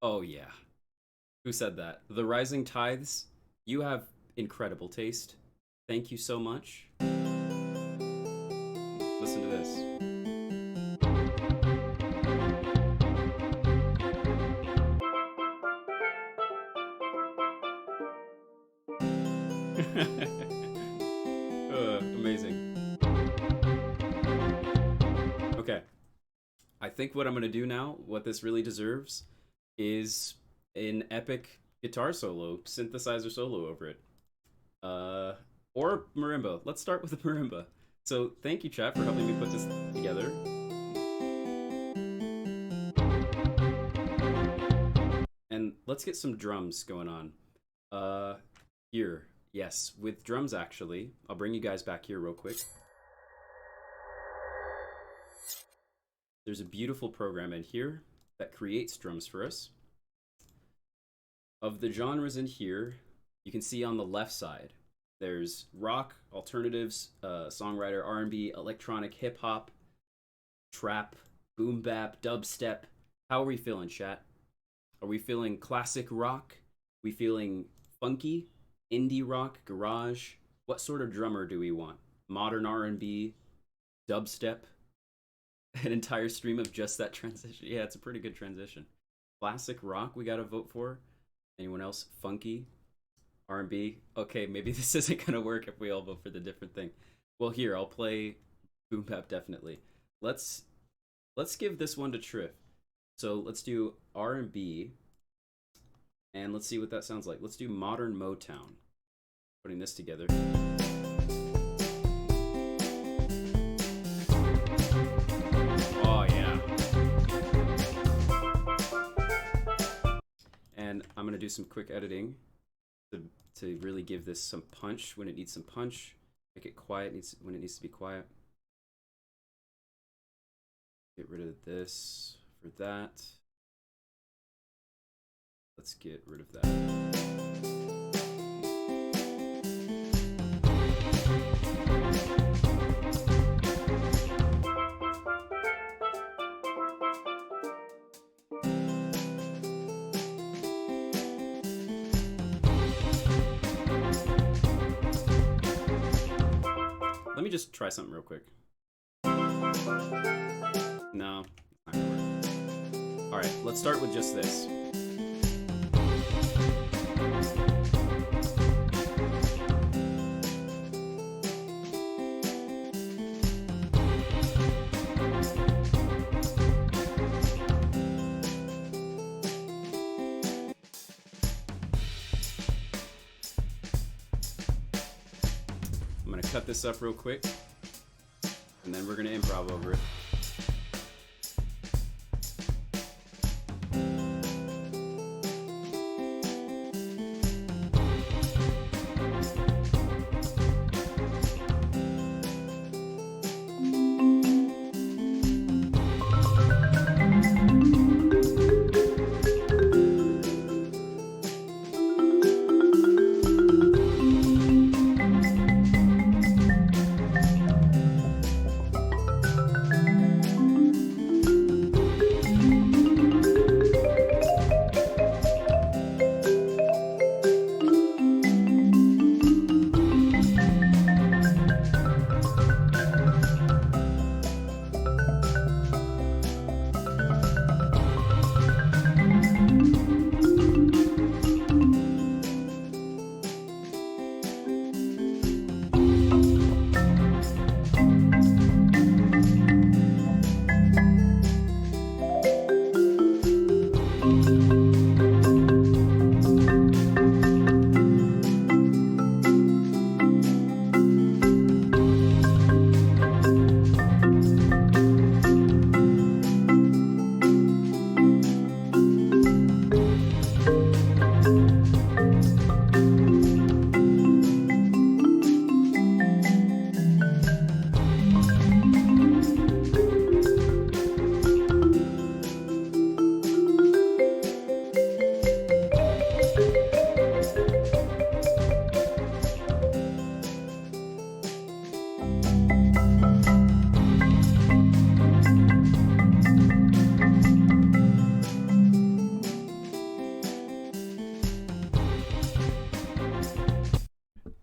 Oh yeah. Who said that? The Rising Tides, you have incredible taste. Thank you so much. Listen to this. Amazing. Okay. I think what I'm going to do now, what this really deserves, is an epic guitar solo, synthesizer solo over it. Or marimba. Let's start with the marimba. So thank you, chat, for helping me put this together. And let's get some drums going on. Here. Yes, with drums, actually. I'll bring you guys back here real quick. There's a beautiful program in here that creates drums for us. Of the genres in here, you can see on the left side, there's rock, alternatives, songwriter, R&B, electronic, hip-hop, trap, boom bap, dubstep. How are we feeling, chat? Are we feeling classic rock? We feeling funky? Indie rock, garage? What sort of drummer do we want? Modern R&B, dubstep, an entire stream of just that transition. Yeah, it's a pretty good transition. Classic rock we gotta vote for. Anyone else? Funky, R&B. Okay, maybe this isn't gonna work if we all vote for the different thing. Well, here I'll play boom bap definitely. Let's give this one to Triff. So let's do R&B. And let's see what that sounds like. Let's do modern Motown. Putting this together. Oh, yeah. And I'm going to do some quick editing to really give this some punch when it needs some punch. Make it quiet when it needs to be quiet. Get rid of this for that. Let's get rid of that. Let me just try something real quick. No, it's not gonna work. All right, let's start with just this. Cut this up real quick, and then we're gonna improv over it.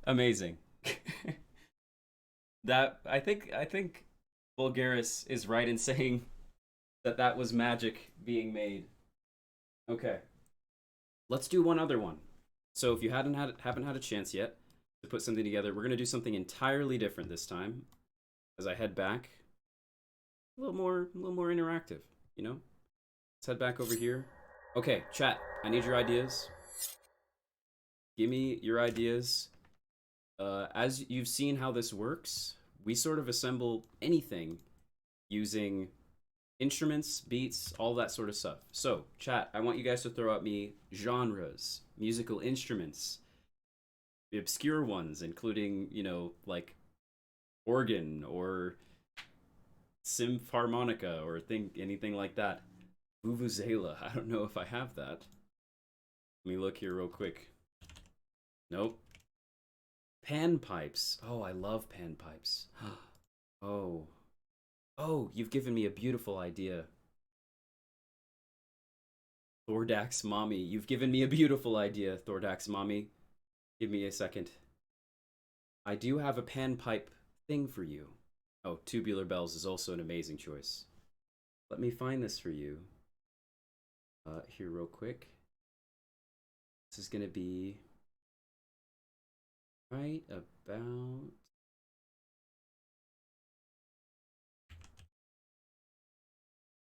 Amazing. That I think Bulgaris is right in saying that that was magic being made. Okay, let's do one other one. So if you haven't had a chance yet to put something together, we're gonna do something entirely different this time. As I head back, a little more interactive. You know, let's head back over here. Okay, chat. I need your ideas. Give me your ideas. As you've seen how this works, we sort of assemble anything using instruments, beats, all that sort of stuff. So, chat, I want you guys to throw at me genres, musical instruments, the obscure ones, including, you know, like organ or sympharmonica or anything like that. Vuvuzela. I don't know if I have that. Let me look here real quick. Nope. Panpipes. Oh, I love panpipes. Oh. Oh, you've given me a beautiful idea. Thordax Mommy. You've given me a beautiful idea, Thordax Mommy. Give me a second. I do have a panpipe thing for you. Oh, Tubular Bells is also an amazing choice. Let me find this for you. Here real quick. This is going to be right about...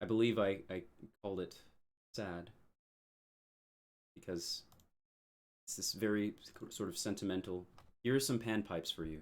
I believe I called it sad because it's this very sort of sentimental. Here are some panpipes for you.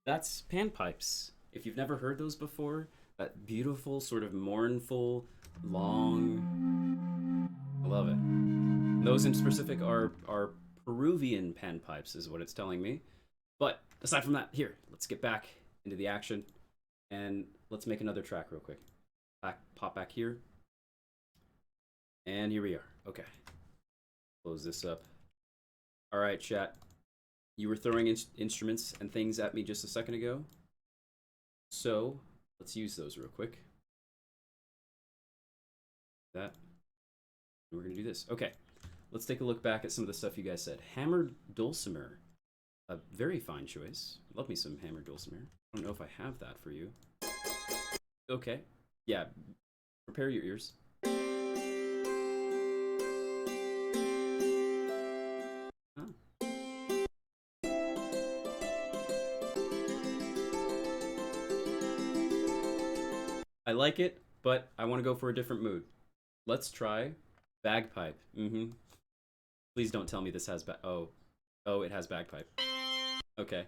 That's panpipes. If you've never heard those before, that beautiful, sort of mournful, long. I love it. Those in specific are Peruvian panpipes, is what it's telling me. But aside from that, here, let's get back into the action and let's make another track real quick. Pop back here. And here we are. Okay. Close this up. All right, chat. You were throwing instruments and things at me just a second ago. So let's use those real quick. That. And we're going to do this. Okay. Let's take a look back at some of the stuff you guys said. Hammered dulcimer. A very fine choice. Love me some hammered dulcimer. I don't know if I have that for you. Okay. Yeah. Prepare your ears. like it, but I want to go for a different mood. Let's try bagpipe. Please don't tell me this has oh, it has bagpipe. Okay.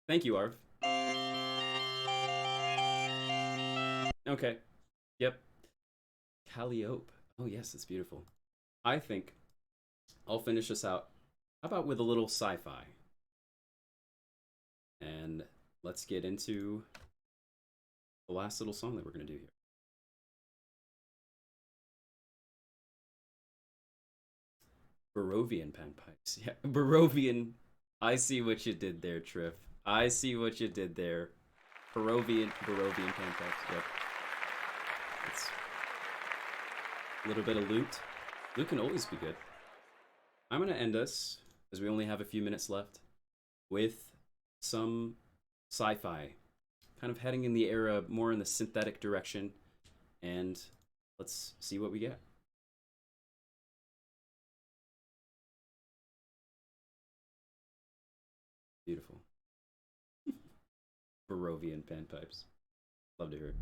Thank you, Arv. Okay. Yep. Calliope. Oh yes, it's beautiful. I think I'll finish this out. How about with a little sci-fi? And let's get into the last little song that we're going to do here. Barovian panpipes. Yeah, Barovian. I see what you did there, Triff. I see what you did there. Barovian panpipes. Yep. It's a little bit of lute. Lute can always be good. I'm going to end us, as we only have a few minutes left, with some sci-fi. Kind of heading in the era more in the synthetic direction. And let's see what we get. Beautiful. Barovian panpipes. Love to hear it.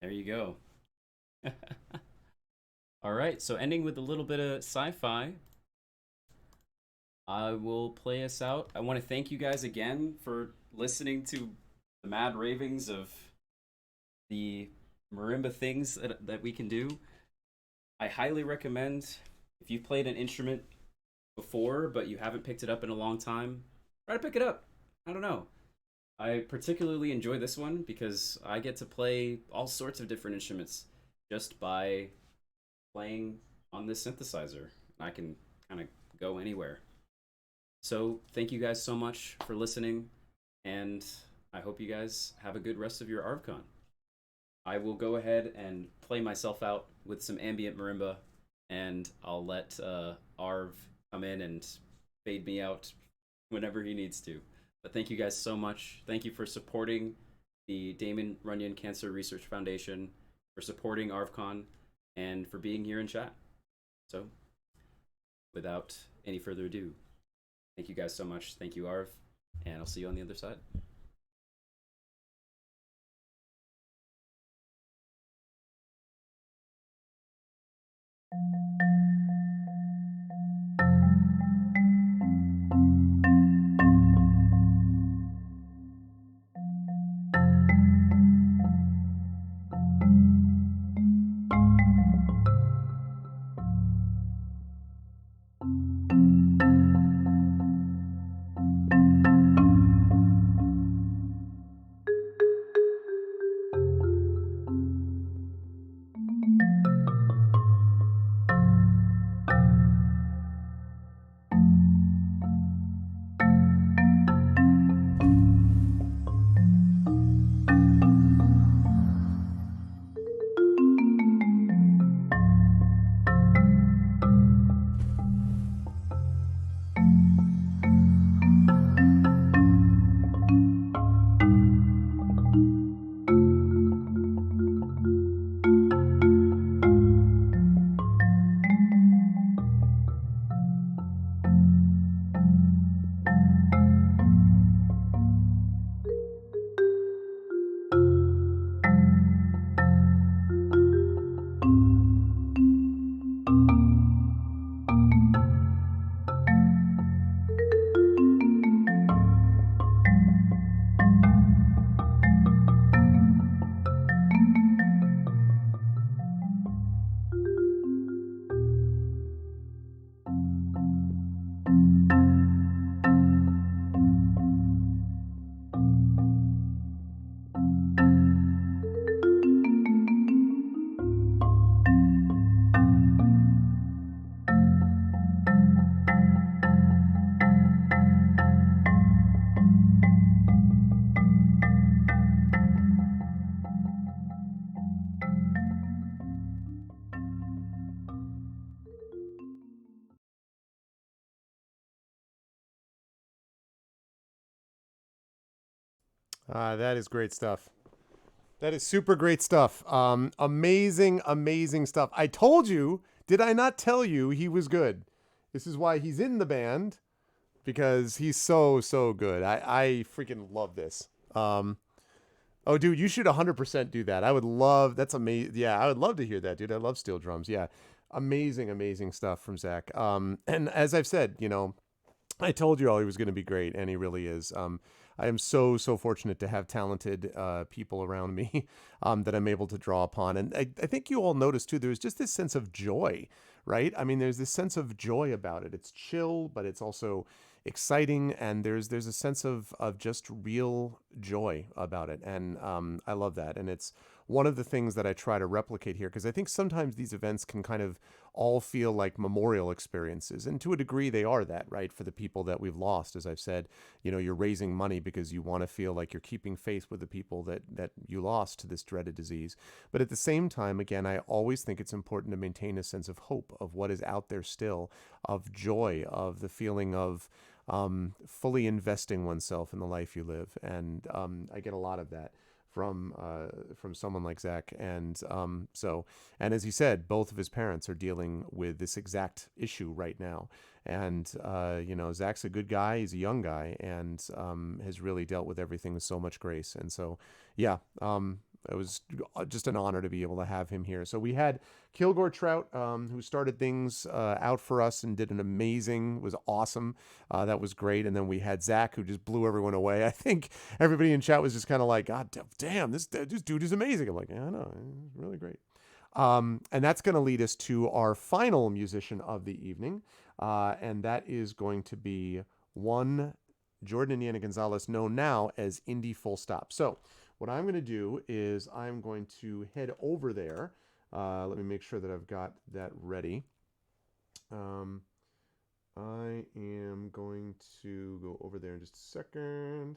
There you go. All right, so ending with a little bit of sci-fi, I will play us out. I want to thank you guys again for listening to the mad ravings of the marimba things that we can do. I highly recommend if you've played an instrument before but you haven't picked it up in a long time, try to pick it up. I don't know. I particularly enjoy this one because I get to play all sorts of different instruments just by playing on this synthesizer. I can kind of go anywhere. So, thank you guys so much for listening, and I hope you guys have a good rest of your ArvCon. I will go ahead and play myself out with some ambient marimba, and I'll let Arv come in and fade me out whenever he needs to. But thank you guys so much. Thank you for supporting the Damon Runyon Cancer Research Foundation, for supporting ArvCon, and for being here in chat. So, without any further ado, thank you guys so much. Thank you, Arv, and I'll see you on the other side. That is great stuff. That is super great stuff. Amazing, amazing stuff. I told you, did I not tell you he was good? This is why he's in the band, because he's so, so good. I freaking love this. Oh, dude, you should 100% do that. I would love, that's amazing. Yeah, I would love to hear that, dude. I love steel drums. Yeah. Amazing, amazing stuff from Zac. And as I've said, I told you all he was going to be great, and he really is. I am so, so fortunate to have talented people around me that I'm able to draw upon. And I think you all noticed too, there's just this sense of joy, right? I mean, there's this sense of joy about it. It's chill, but it's also exciting, and there's a sense of just real joy about it. And I love that. And it's one of the things that I try to replicate here, because I think sometimes these events can kind of all feel like memorial experiences. And to a degree, they are that, right? For the people that we've lost, as I've said, you're raising money because you want to feel like you're keeping faith with the people that you lost to this dreaded disease. But at the same time, again, I always think it's important to maintain a sense of hope, of what is out there still, of joy, of the feeling of fully investing oneself in the life you live. And I get a lot of that from someone like Zac. And and as he said, both of his parents are dealing with this exact issue right now. And Zac's a good guy. He's a young guy, and has really dealt with everything with so much grace. And so, yeah, it was just an honor to be able to have him here. So we had Kilgore Trout, who started things out for us and did an amazing, was awesome. That was great. And then we had Zach, who just blew everyone away. I think everybody in chat was just kind of like, God damn, this dude is amazing. I'm like, yeah, I know, it's really great. And that's going to lead us to our final musician of the evening. And that is going to be one Jordan Indiana Gonzalez, known now as Indy Full Stop. So what I'm going to do is I'm going to head over there. Let me make sure that I've got that ready. I am going to go over there in just a second.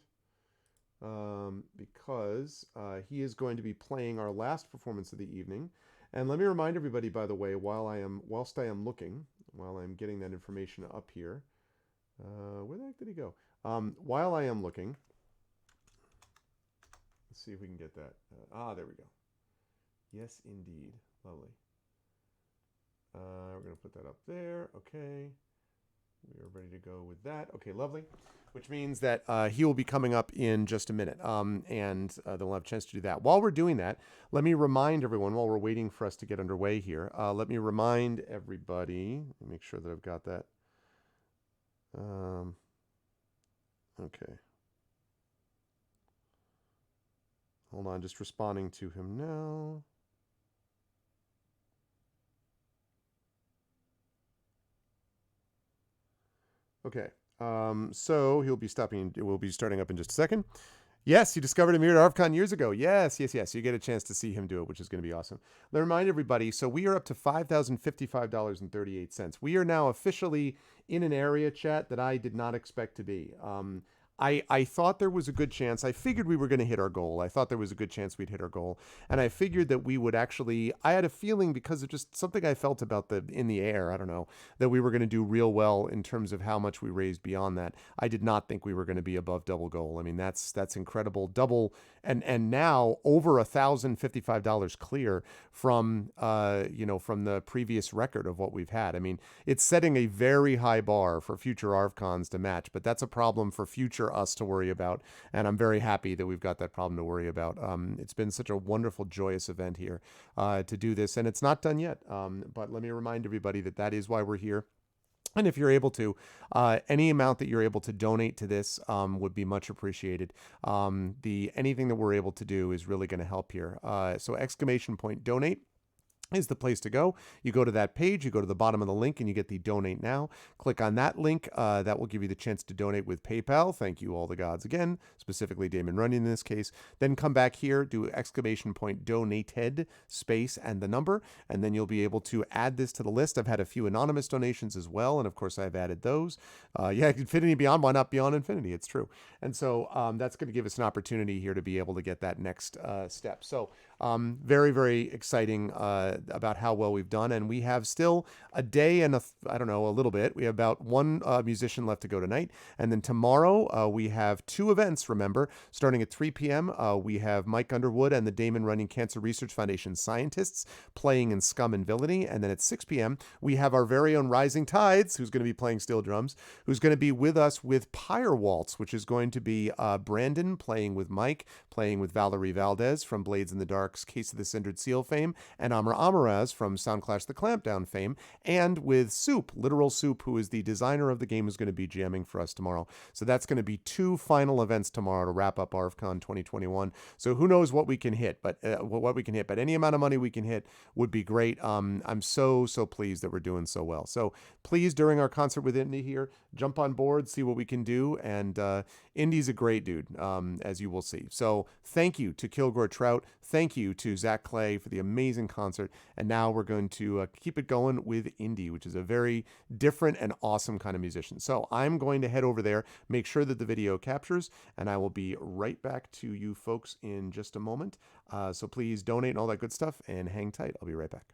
Because he is going to be playing our last performance of the evening. And let me remind everybody, by the way, whilst I am looking, while I'm getting that information up here, where the heck did he go? While I am looking, let's see if we can get that. There we go. Yes, indeed. Lovely. We're going to put that up there. Okay. We are ready to go with that. Okay, lovely. Which means that he will be coming up in just a minute, and then we'll have a chance to do that. While we're doing that, let me remind everyone, while we're waiting for us to get underway here, let me remind everybody, make sure that I've got that. Okay. Hold on, just responding to him now. Okay. So he'll be stopping. We'll be starting up in just a second. Yes, he discovered a mirror at ArvCon years ago. Yes. You get a chance to see him do it, which is going to be awesome. Let me remind everybody, so we are up to $5,055.38. We are now officially in an area, chat, that I did not expect to be. I thought there was a good chance. I figured we were going to hit our goal. I thought there was a good chance we'd hit our goal. And I figured that we would actually, I had a feeling, because of just something I felt about in the air, I don't know, that we were going to do real well in terms of how much we raised beyond that. I did not think we were going to be above double goal. I mean, that's incredible. Double, and now over $1,055 clear from, from the previous record of what we've had. I mean, it's setting a very high bar for future ArvCons to match, but that's a problem for future us to worry about, and I'm very happy that we've got that problem to worry about. It's been such a wonderful, joyous event here to do this, and it's not done yet, but let me remind everybody that is why we're here. And if you're able to, any amount that you're able to donate to this would be much appreciated. Anything that we're able to do is really going to help here. So !donate is the place to go. You go to that page, you go to the bottom of the link, and you get the donate now. Click on that link. That will give you the chance to donate with PayPal. Thank you, all the gods again, specifically Damon Runyon in this case. Then come back here, do !donated space and the number, and then you'll be able to add this to the list. I've had a few anonymous donations as well, and of course I've added those. Infinity Beyond, why not Beyond Infinity? It's true. And so that's going to give us an opportunity here to be able to get that next step. So very, very exciting about how well we've done. And we have still a day and a little bit. We have about one musician left to go tonight. And then tomorrow we have two events, remember, starting at 3 p.m. We have Mike Underwood and the Damon Runyon Cancer Research Foundation scientists playing in Scum and Villainy. And then at 6 p.m., we have our very own Rising Tides, who's going to be playing steel drums, who's going to be with us with Pyre Waltz, which is going to be Brandon playing with Mike, playing with Valerie Valdez from Blades in the Dark's Case of the Cindered Seal fame, and Amr Amaraz from Soundclash the Clampdown fame, and with Soup, Literal Soup, who is the designer of the game, who's going to be jamming for us tomorrow. So that's going to be two final events tomorrow to wrap up ArvCon 2021. So who knows what we can hit, but any amount of money we can hit would be great. I'm so pleased that we're doing so well. So please, during our concert with Indy here, jump on board, see what we can do. And Indy's a great dude, as you will see. So thank you to Kilgore Trout. Thank you to Zac Clay for the amazing concert. And now we're going to keep it going with Indy, which is a very different and awesome kind of musician. So I'm going to head over there, make sure that the video captures, and I will be right back to you folks in just a moment. So please donate and all that good stuff, and hang tight. I'll be right back.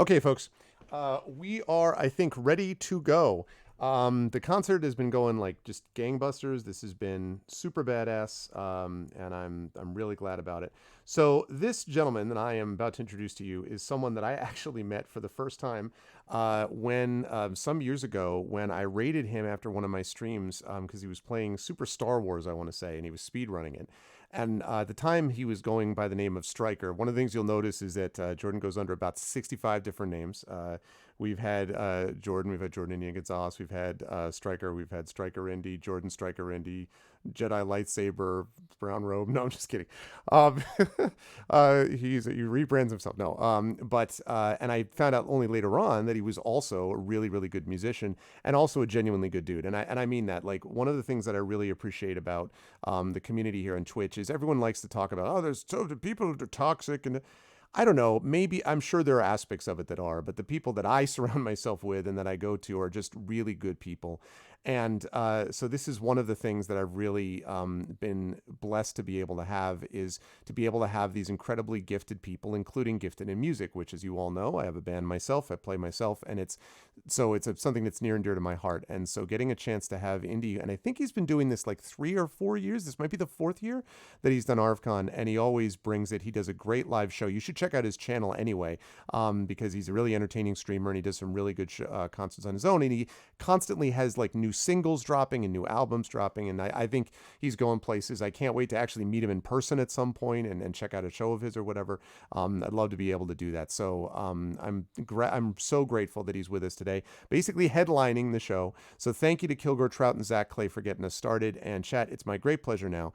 Okay, folks, we are, I think, ready to go. The concert has been going like just gangbusters. This has been super badass, and I'm really glad about it. So this gentleman that I am about to introduce to you is someone that I actually met for the first time when some years ago when I raided him after one of my streams because he was playing Super Star Wars, I want to say, and he was speed running it. And at the time, he was going by the name of Striker. One of the things you'll notice is that Jordan goes under about 65 different names. We've had Jordan, we've had Jordan Indian Gonzalez, we've had Striker, we've had Striker Indy, Jordan Striker Indy, Jedi Lightsaber, Brown Robe. No, I'm just kidding. Um, he rebrands himself. No, but and I found out only later on that he was also a really, really good musician and also a genuinely good dude. And I mean that. Like one of the things that I really appreciate about the community here on Twitch is everyone likes to talk about, oh, there's so the people that are toxic and I don't know, maybe I'm sure there are aspects of it that are, but the people that I surround myself with and that I go to are just really good people. And so this is one of the things that I've really been blessed to be able to have is to be able to have these incredibly gifted people, including gifted in music, which, as you all know, I have a band myself, I play myself, and it's something that's near and dear to my heart. And so getting a chance to have Indy, and I think he's been doing this like 3 or 4 years. This might be the fourth year that he's done ArvCon, and he always brings it. He does a great live show. You should check out his channel anyway, because he's a really entertaining streamer and he does some really good concerts on his own. And he constantly has like new singles dropping and new albums dropping. And I think he's going places. I can't wait to actually meet him in person at some point and check out a show of his or whatever. I'd love to be able to do that. So I'm so grateful that he's with us today, basically headlining the show. So thank you to Kilgore Trout and Zac Clay for getting us started. And chat, it's my great pleasure now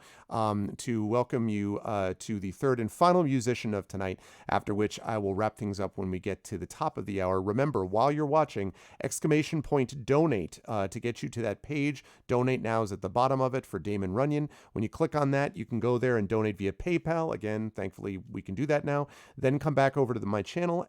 to welcome you to the third and final musician of tonight, after which I will wrap things up when we get to the top of the hour. Remember, while you're watching, !donate to get you to that page. Donate now is at the bottom of it for Damon Runyon. When you click on that, you can go there and donate via PayPal. Again, thankfully, we can do that now. Then come back over to my channel,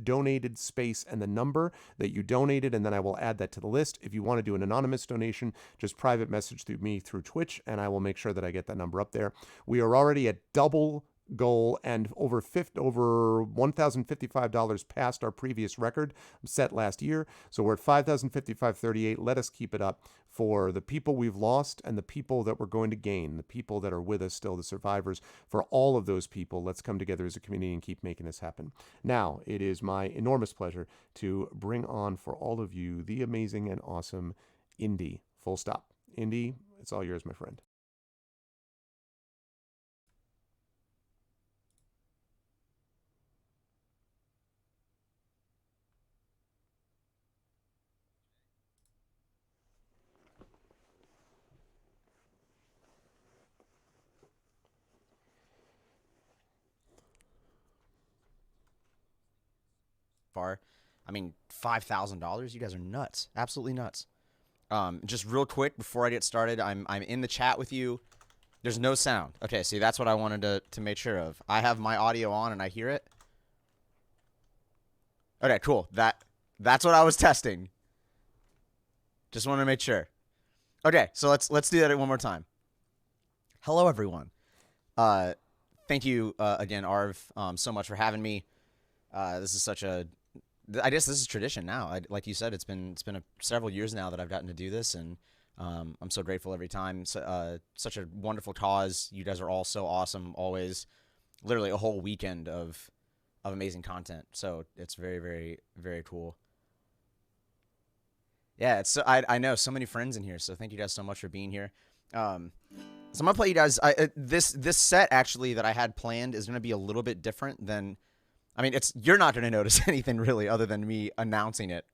!donated space and the number that you donated, and then I will add that to the list. If you want to do an anonymous donation, just private message through me through Twitch, and I will make sure that I get that number up there. We are already at double goal and over $1,055 past our previous record set last year. So we're at $5,055.38. Let us keep it up for the people we've lost and the people that we're going to gain, the people that are with us still, the survivors. For all of those people, let's come together as a community and keep making this happen. Now, it is my enormous pleasure to bring on for all of you the amazing and awesome Indy. Full stop. Indy, it's all yours, my friend. Far. I mean, $5,000. You guys are nuts. Absolutely nuts. Just real quick before I get started, I'm in the chat with you. There's no sound. Okay, see, that's what I wanted to make sure of. I have my audio on and I hear it. Okay, cool. That's what I was testing. Just wanted to make sure. Okay, so let's do that one more time. Hello, everyone. Thank you again, Arv, so much for having me. This is such a, I guess this is tradition now. Like you said, it's been several years now that I've gotten to do this, and I'm so grateful every time. So, such a wonderful cause. You guys are all so awesome. Always, literally a whole weekend of amazing content. So it's very, very, very cool. Yeah, it's I know so many friends in here. So thank you guys so much for being here. So I'm gonna play you guys. This set actually that I had planned is gonna be a little bit different than. I mean, you're not going to notice anything really other than me announcing it.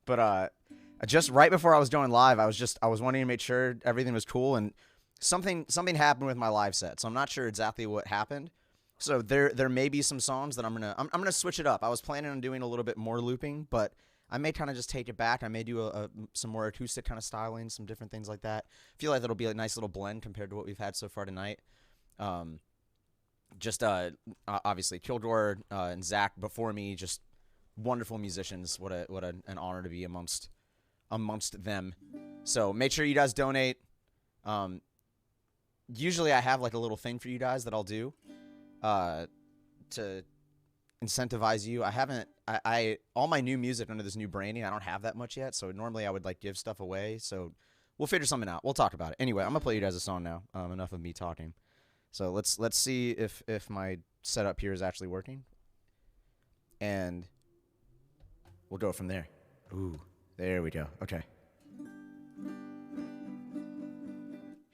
But just right before I was going live, I was wanting to make sure everything was cool, and something happened with my live set. So I'm not sure exactly what happened. So there may be some songs that I'm gonna switch it up. I was planning on doing a little bit more looping, but I may kind of just take it back. I may do some more acoustic kind of styling, some different things like that. I feel like that'll be a nice little blend compared to what we've had so far tonight. Just obviously Kilgore and Zac before me, just wonderful musicians. What an honor to be amongst them. So make sure you guys donate. Usually I have like a little thing for you guys that I'll do to incentivize you. I haven't. I all my new music under this new branding. I don't have that much yet. So normally I would like give stuff away. So we'll figure something out. We'll talk about it. Anyway, I'm gonna play you guys a song now. Enough of me talking. So let's see if my setup here is actually working, and we'll go from there. Ooh, there we go. Okay.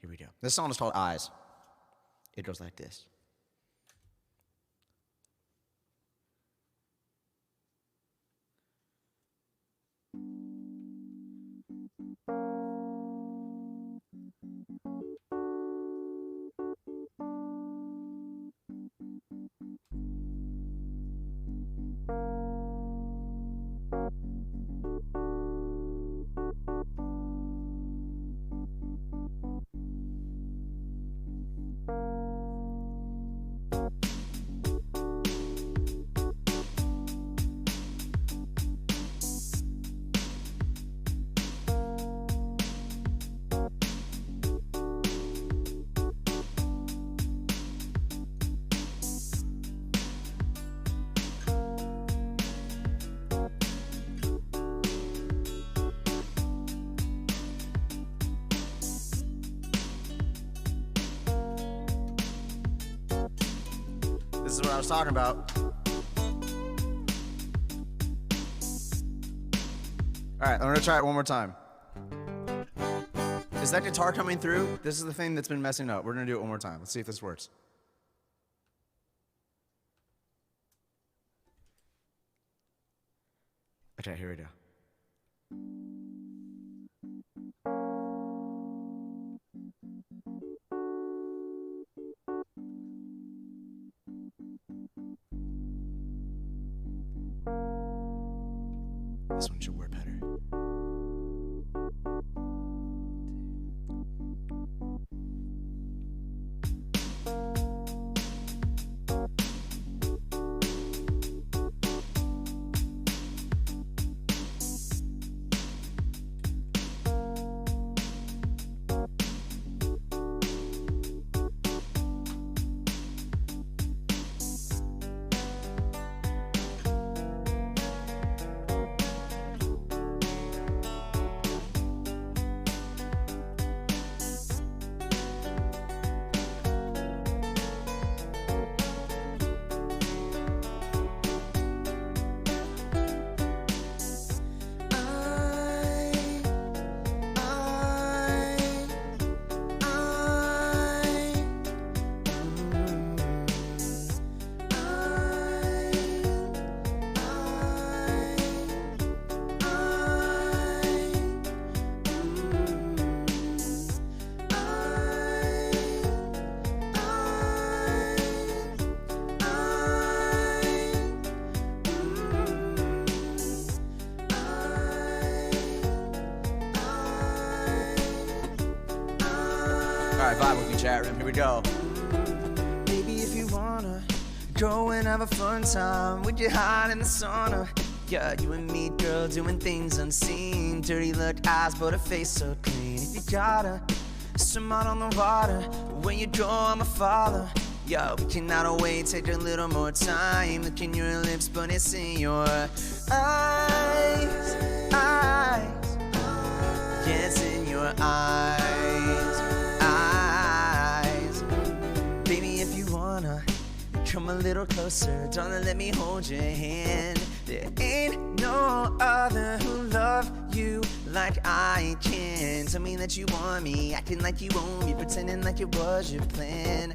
Here we go. This song is called Eyes. It goes like this. This is what I was talking about. All right, I'm gonna try it one more time. Is that guitar coming through? This is the thing that's been messing up. We're gonna do it one more time. Let's see if this works. Okay, here we go. This one should work better. All right, vibe with me, chat room. Here we go. Maybe if you wanna go and have a fun time, would you hide in the sauna? Yeah, you and me, girl, doing things unseen. Dirty look eyes, but a face so clean. If you gotta swim out on the water, when you go, I'm a follow. Yeah, we cannot wait, take a little more time. Look in your lips, but it's in your eyes, eyes. Yeah, it's in your eyes, eyes. Baby, if you wanna come a little closer, darling, let me hold your hand. There ain't no other who love you like I can. Tell me that you want me, acting like you own me, pretending like it was your plan.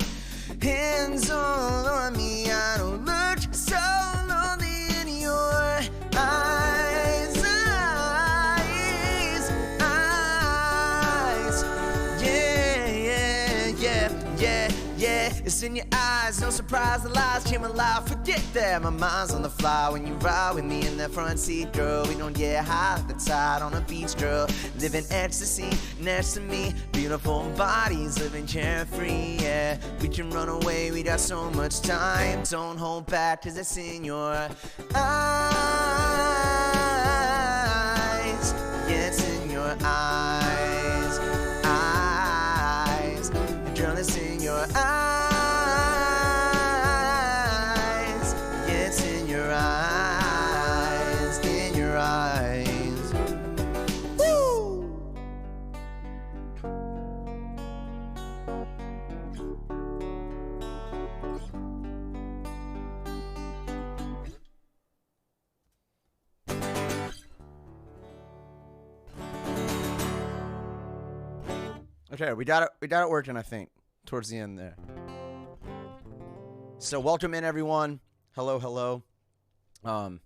Hands all on me, I don't look so lonely in your eyes, eyes, eyes. Yeah, yeah, yeah, yeah, yeah. It's in your eyes, no surprise the lies came alive. Forget that, my mind's on the fly when you ride with me in that front seat, girl. We don't get high at the tide on a beach, girl. Living ecstasy next to me, beautiful bodies living carefree, yeah. We can run away, we got so much time. Don't hold back, cause it's in your eyes. Yeah, it's in your eyes, eyes. Girl, it's in your eyes. Yeah, it's in Okay, we got it working, I think, towards the end there. So welcome in, everyone. Hello, hello. My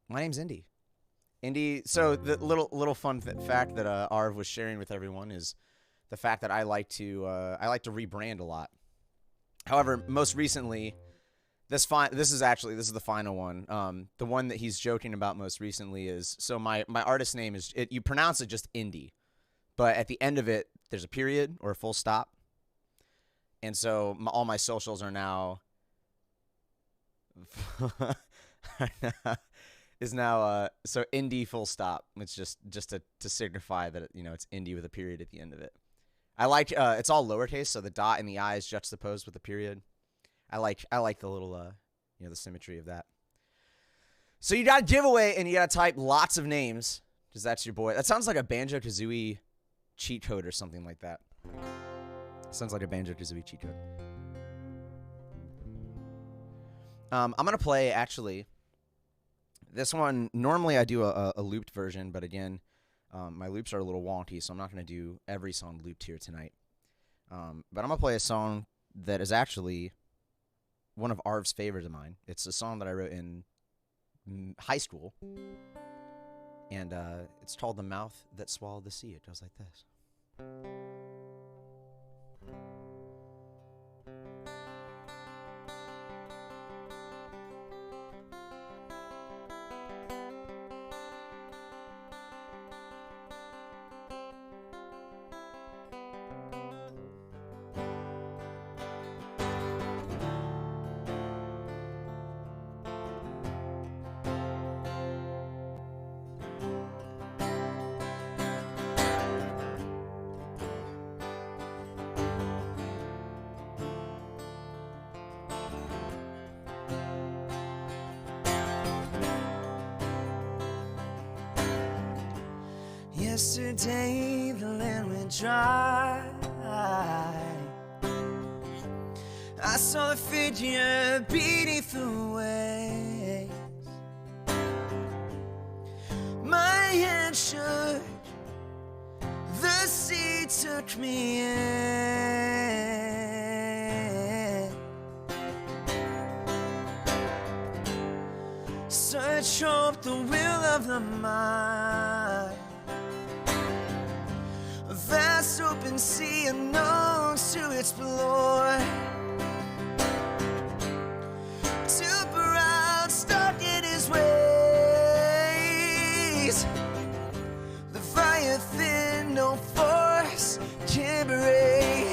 name's Indy. Indy. So the little fun fact that Arv was sharing with everyone is the fact that I like to rebrand a lot. However, most recently, this is the final one. The one that he's joking about most recently is, so my artist name is, you pronounce it just Indy, but at the end of it there's a period or a full stop, and so all my socials are now so Indy full stop. It's just to signify that it's Indy with a period at the end of it. I like it's all lowercase, so the dot and the I is juxtaposed with the period. I like the little the symmetry of that. So you got a giveaway and you got to type lots of names, because that's your boy. That sounds like a Banjo-Kazooie cheat code or something like that. Sounds like a Banjo-Kazooie cheat code. I'm gonna play, actually, this one. Normally I do a looped version, but again, my loops are a little wonky, so I'm not gonna do every song looped here tonight. But I'm gonna play a song that is actually one of Arv's favorites of mine. It's a song that I wrote in high school, and it's called "The Mouth That Swallowed the Sea." It goes like this. Yesterday the land went dry. I saw the figure beneath the waves. My hand shook, the sea took me in. Search hope, the will of the mind. A vast open sea unknown to explore. Too proud, stuck in his ways. The fire thin, no force can break.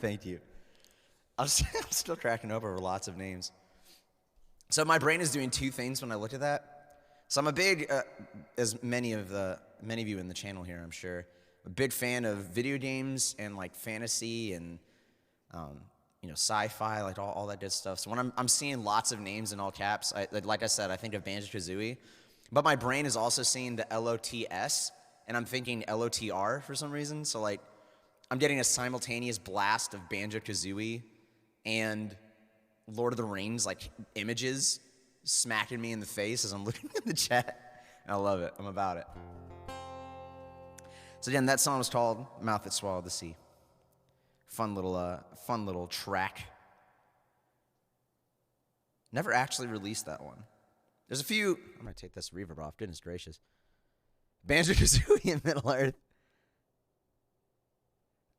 Thank you. I'm still cracking over lots of names. So my brain is doing two things when I look at that. So I'm a big, as many of you in the channel here, I'm sure, a big fan of video games and like fantasy and sci-fi, like all that good stuff. So when I'm seeing lots of names in all caps, like I said, I think of Banjo-Kazooie, but my brain is also seeing the LOTS, and I'm thinking LOTR for some reason. So like, I'm getting a simultaneous blast of Banjo-Kazooie and Lord of the Rings like images smacking me in the face as I'm looking at the chat. I love it. I'm about it. So again, that song was called "Mouth That Swallowed the Sea." Fun little track. Never actually released that one. There's a few. I'm gonna take this reverb off. Goodness gracious. Banjo-Kazooie and Middle-earth.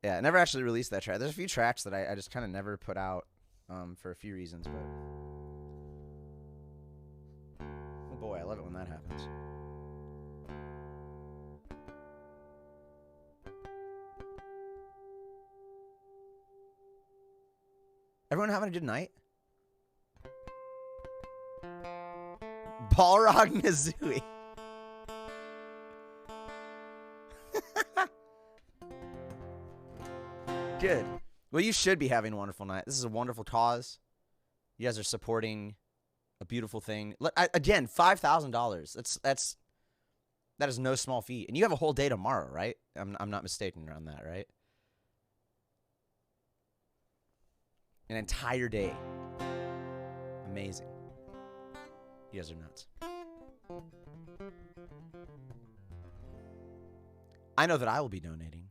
Yeah, I never actually released that track. There's a few tracks that I just kind of never put out for a few reasons, but oh boy, I love it when that happens. Everyone having a good night? Balrog Kazooie. Good. Well, you should be having a wonderful night. This is a wonderful cause. You guys are supporting a beautiful thing. Again, $5,000. That is no small feat. And you have a whole day tomorrow, right? I'm not mistaken around that, right? An entire day. Amazing. You guys are nuts. I know that I will be donating.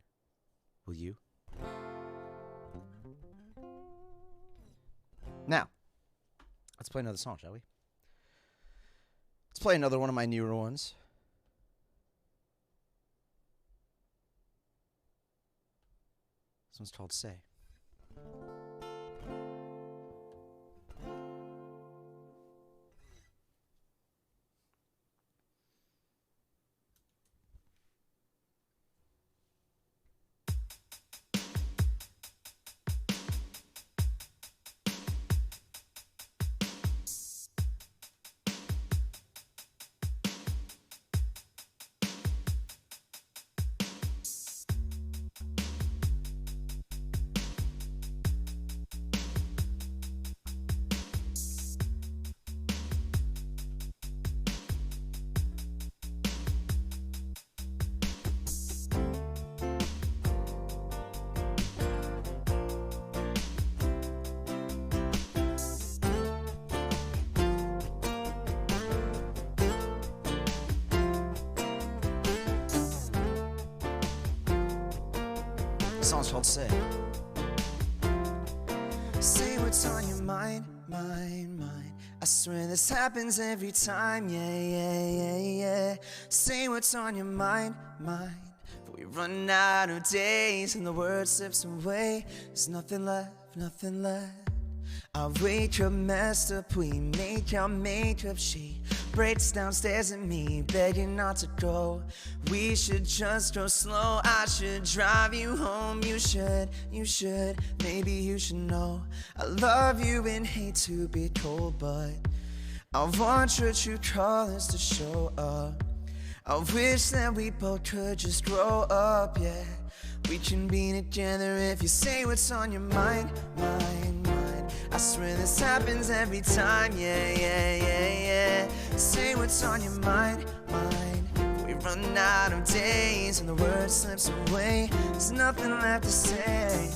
Will you? Now, let's play another song, shall we? Let's play another one of my newer ones. This one's called Say. This song's called Say. Say what's on your mind, mind, mind. I swear this happens every time, yeah. Say what's on your mind, mind. But we run out of days and the word slips away. There's nothing left, nothing left. I wake up messed up, we make our makeup. She breaks downstairs at me, begging not to go. We should just go slow, I should drive you home. You should, maybe you should know I love you and hate to be cold, but I want your true colors to show up. I wish that we both could just grow up, yeah. We can be together if you say what's on your mind, mind, mind. I swear this happens every time, yeah. Say what's on your mind, mind. We run out of days and the word slips away. There's nothing left to say.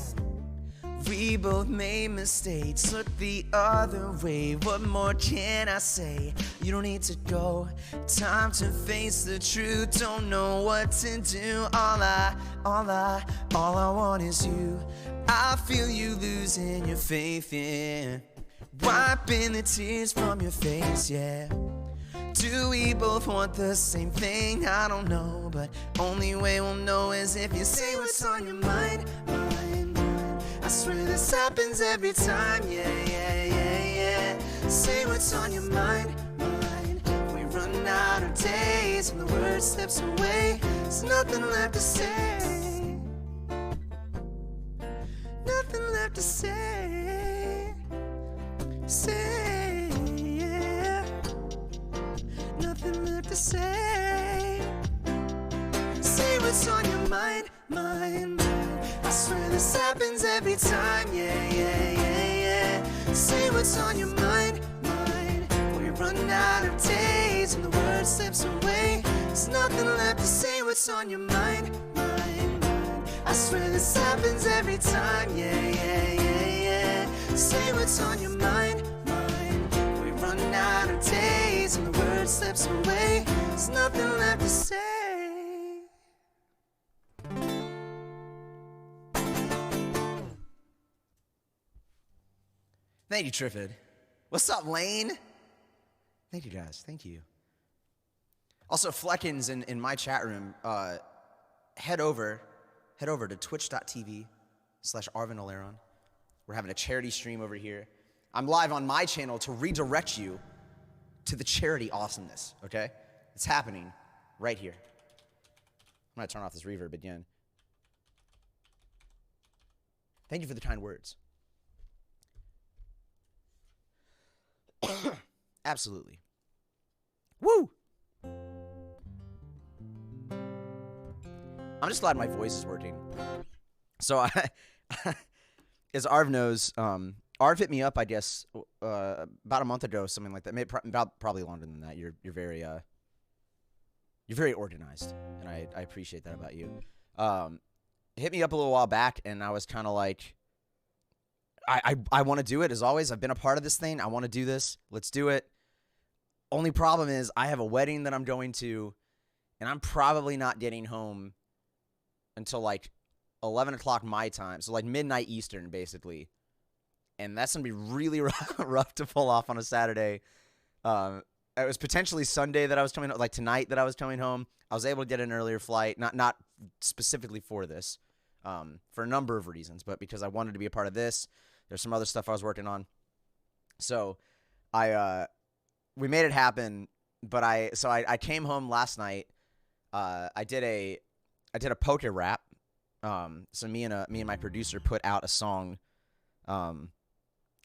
We both made mistakes, look the other way. What more can I say? You don't need to go. Time to face the truth, don't know what to do. All I want is you. I feel you losing your faith, yeah. Wiping the tears from your face, yeah. Do we both want the same thing? I don't know, but only way we'll know is if you say what's on your mind, mind, mind. I swear this happens every time, yeah. Say what's on your mind, mind. We run out of days and the word slips away. There's nothing left to say. Nothing left to say. Say, yeah. what's on your mind, mind. I swear this happens every time, yeah. Say what's on your mind, mind. We're running out of days and the word slips away. There's nothing left to say what's on your mind, mind. I swear this happens every time, yeah. Say what's on your mind, mind. We're running out of days and the word slips away. There's nothing left to say. Thank you, Triffid. What's up, Lane? Thank you, guys. Thank you. Also, Fleckins in my chat room, head over to twitch.tv/ArvinAleron. We're having a charity stream over here. I'm live on my channel to redirect you to the charity awesomeness, okay? It's happening right here. I'm going to turn off this reverb again. Thank you for the kind words. Absolutely. Woo! I'm just glad my voice is working. So, as Arv knows, Arv hit me up, I guess, about a month ago, something like that. Maybe probably longer than that. You're very organized, and I appreciate that about you. Hit me up a little while back, and I was kind of like, I want to do it, as always. I've been a part of this thing. I want to do this. Let's do it. Only problem is I have a wedding that I'm going to, and I'm probably not getting home until like 11 o'clock my time. So like midnight Eastern, basically. And that's going to be really rough to pull off on a Saturday. It was potentially Sunday that I was coming, like tonight that I was coming home. I was able to get an earlier flight, not specifically for this, for a number of reasons, but because I wanted to be a part of this. There's some other stuff I was working on. So we made it happen, but I came home last night. I did a poker rap. So me and my producer put out a song. I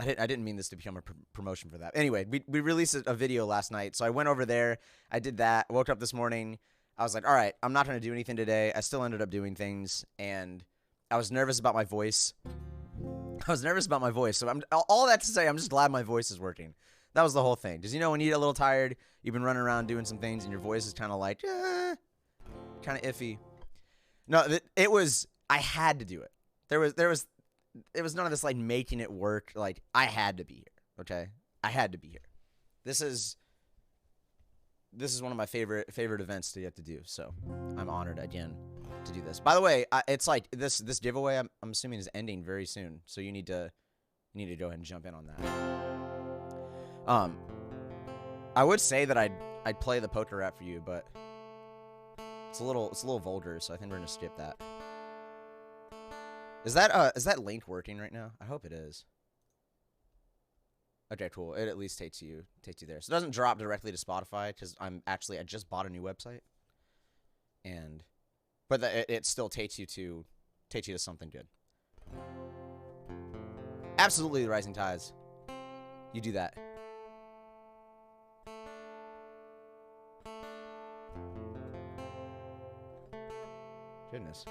didn't mean this to become a promotion for that. Anyway, we released a video last night. So I went over there. I did that. Woke up this morning. I was like, all right, I'm not going to do anything today. I still ended up doing things, and I was nervous about my voice. So all that to say, I'm just glad my voice is working. That was the whole thing. Because, when you get a little tired, you've been running around doing some things, and your voice is kind of like, kind of iffy. No, I had to do it. It was none of this, like, making it work. Like, I had to be here, okay? I had to be here. This is one of my favorite events to get to do, so I'm honored again to do this. By the way, it's like this giveaway I'm assuming is ending very soon, so you need to go ahead and jump in on that. I would say that I'd play the poker rap for you, but it's a little vulgar, so I think we're gonna skip that. Is that link working right now? I hope it is. Okay, cool. It at least takes you there. So it doesn't drop directly to Spotify because I just bought a new website, but it still takes you to something good. Absolutely, the Rising Tides. You do that. Goodness.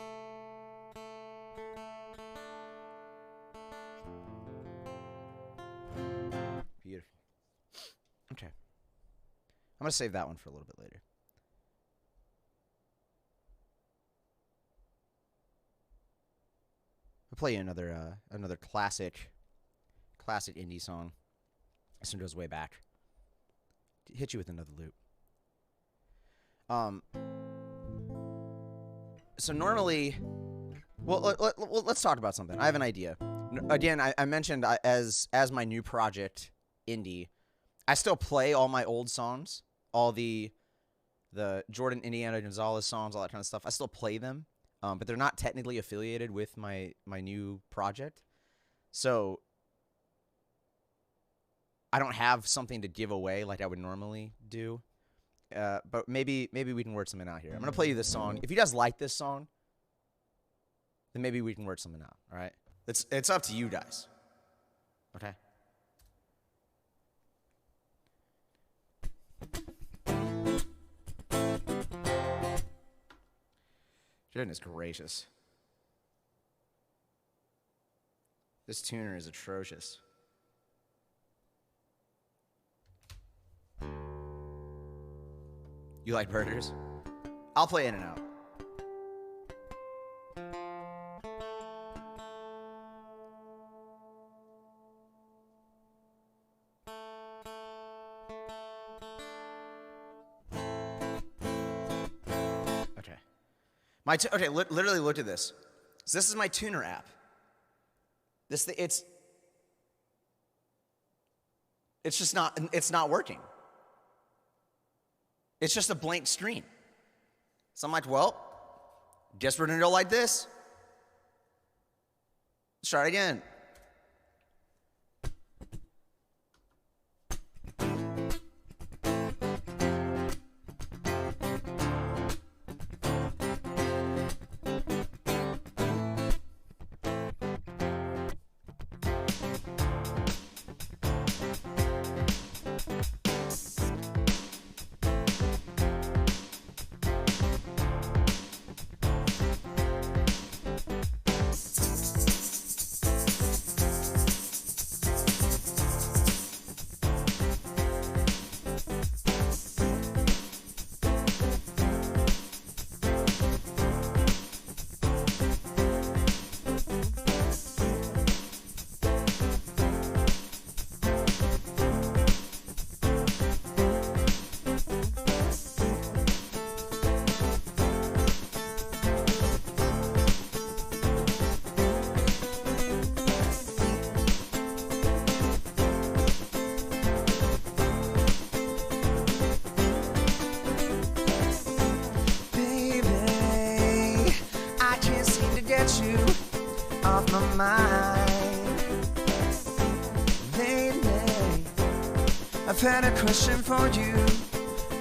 Beautiful. Okay. I'm going to save that one for a little bit later. I'll play you another classic indie song. This one goes way back. Hit you with another loop. So normally, well, let's talk about something. I have an idea. Again, I mentioned as my new project, Indy, I still play all my old songs, all the Jordan Indiana Gonzalez songs, all that kind of stuff. I still play them, but they're not technically affiliated with my new project. So I don't have something to give away like I would normally do. But maybe we can work something out here. I'm gonna play you this song. If you guys like this song, then maybe we can work something out. All right? It's up to you guys. Okay? Goodness gracious. This tuner is atrocious. You like burgers? I'll play in and out. Okay. Literally looked at this. So this is my tuner app. It's just not working. It's just a blank screen. So I'm like, well, guess we're gonna go like this. Let's try it again. You off my mind lately. I've had a question for you.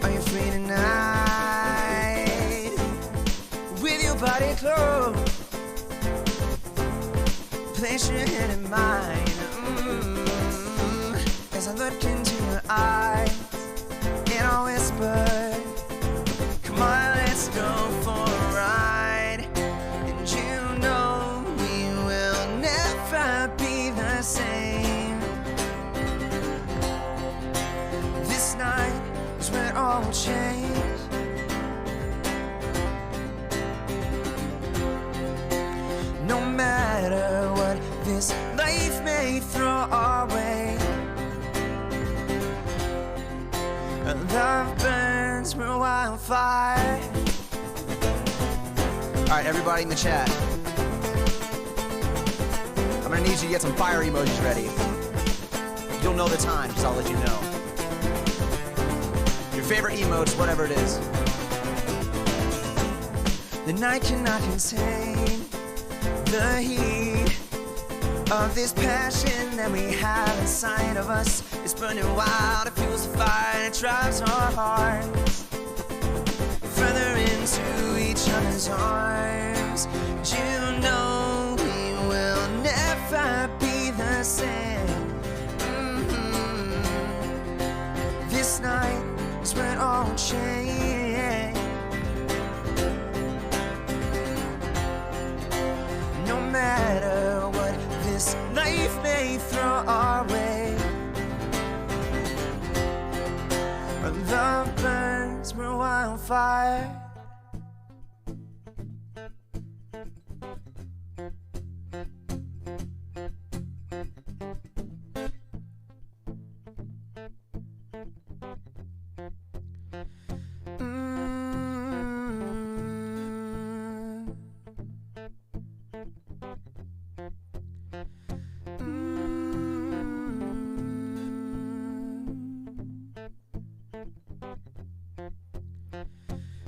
Are you free tonight? With your body close, place your head in mine. As I look into your eyes, and I whisper, come on, let's go for a ride. Same. This night is when all will change. No matter what this life may throw our way, love burns, we're a wildfire. Alright, everybody in the chat, I'm gonna need you to get some fire emojis ready. You'll know the time, so I'll let you know. Your favorite emotes, whatever it is. The night cannot contain the heat of this passion that we have inside of us. It's burning wild, it fuels the fire, and it drives our hearts further into each other's arms. You know we will never be the same. This night is when all will change. No matter what this life may throw our way, our love burns, we're a wildfire.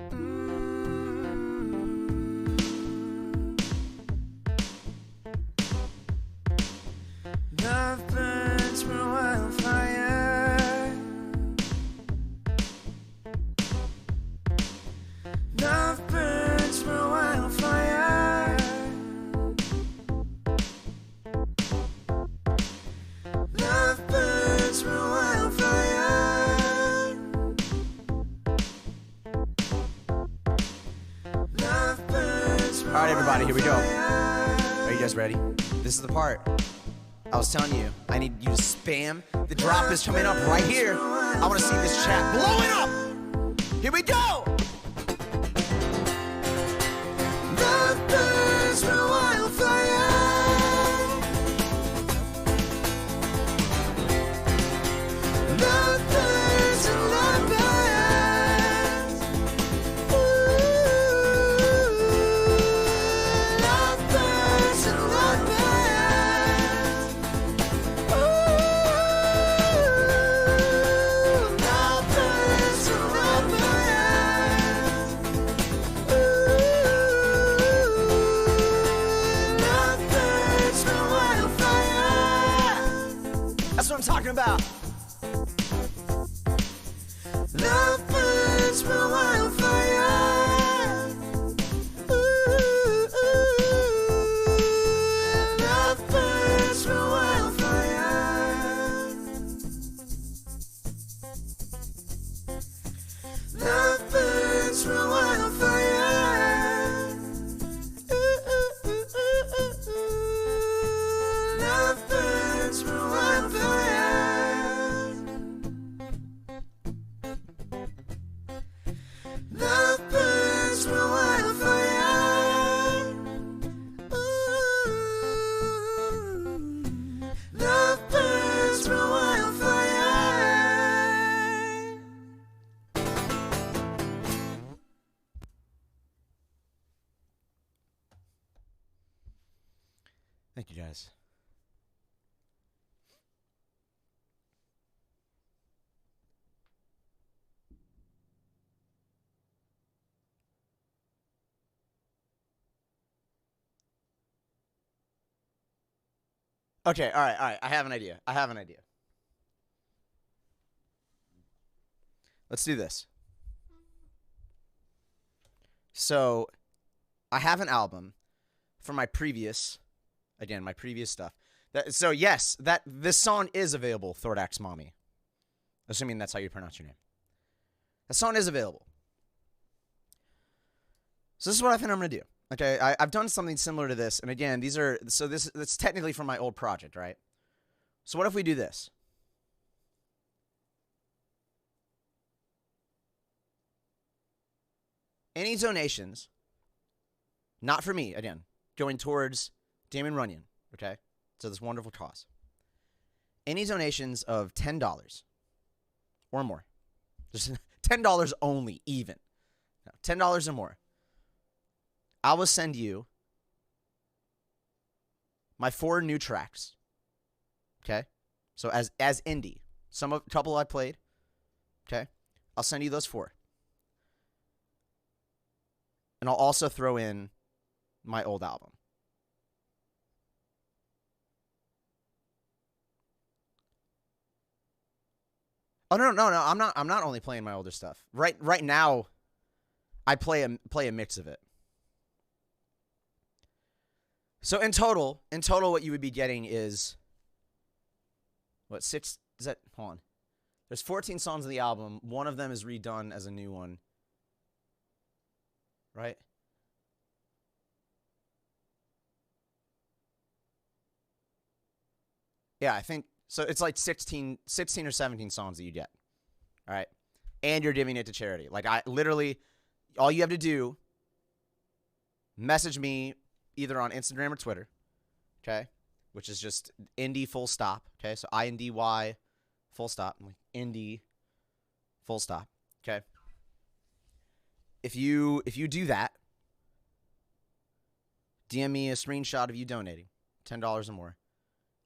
Mm-hmm. All right, everybody, here we go. Are you guys ready? This is the part. I was telling you, I need you to spam. The drop is coming up right here. I want to see this chat blowing up. Here we go. Love burns for wildfire. Love burns and love burns. Ooh, love burns and love burns. Ooh, love burns and love burns. Ooh, love burns for wildfire. That's what I'm talking about. Love burns for wildfire. Ooh, love burns for wildfire. Love burns for wildfire. Love burns for wildfire. Love burns for wildfire. Ooh, love burns for wildfire. Thank you, guys. Okay, all right. I have an idea. Let's do this. So, I have an album from my previous stuff. So yes, this song is available, Thordax Mommy. Assuming that's how you pronounce your name. The song is available. So this is what I think I'm going to do. Okay, I've done something similar to this, and again, that's technically from my old project, right? So what if we do this? Any donations, not for me, again, going towards Damon Runyon, okay? So this wonderful cause. Any donations of $10 or more, just $10 only, even. No, $10 or more. I will send you my 4 new tracks. Okay? So as indie. A couple I played. Okay? I'll send you those 4. And I'll also throw in my old album. Oh no. I'm not only playing my older stuff. Right now I play a mix of it. So in total, what you would be getting is what, 6? Is that? Hold on. There's 14 songs on the album. One of them is redone as a new one. Right? Yeah, I think so. It's like 16 or 17 songs that you get. All right, and you're giving it to charity. Like I literally, all you have to do, message me either on Instagram or Twitter, okay, which is just indy full stop, okay, so INDY full stop, like indy full stop, okay. If you do that, DM me a screenshot of you donating $10 or more.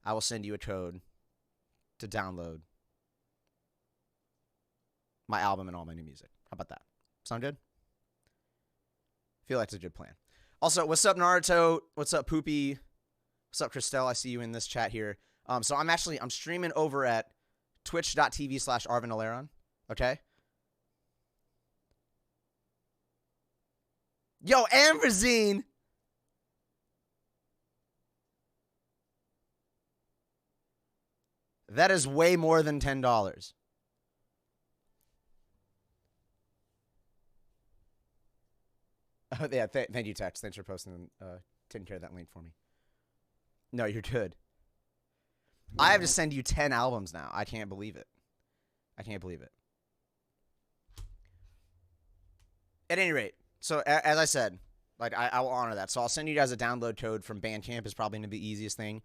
I will send you a code to download my album and all my new music. How about that? Sound good? Feel like it's a good plan. Also, what's up, Naruto? What's up, Poopy? What's up, Christelle? I see you in this chat here. So I'm streaming over at twitch.tv/ArvinAleron. Okay? Yo, Amberzine! That is way more than $10. Oh, yeah, thank you, Tex. Thanks for posting, taking care of that link for me. No, you're good. I have to send you 10 albums now. I can't believe it. I can't believe it. At any rate, so as I said, like I will honor that. So I'll send you guys a download code from Bandcamp. Is probably going to be the easiest thing.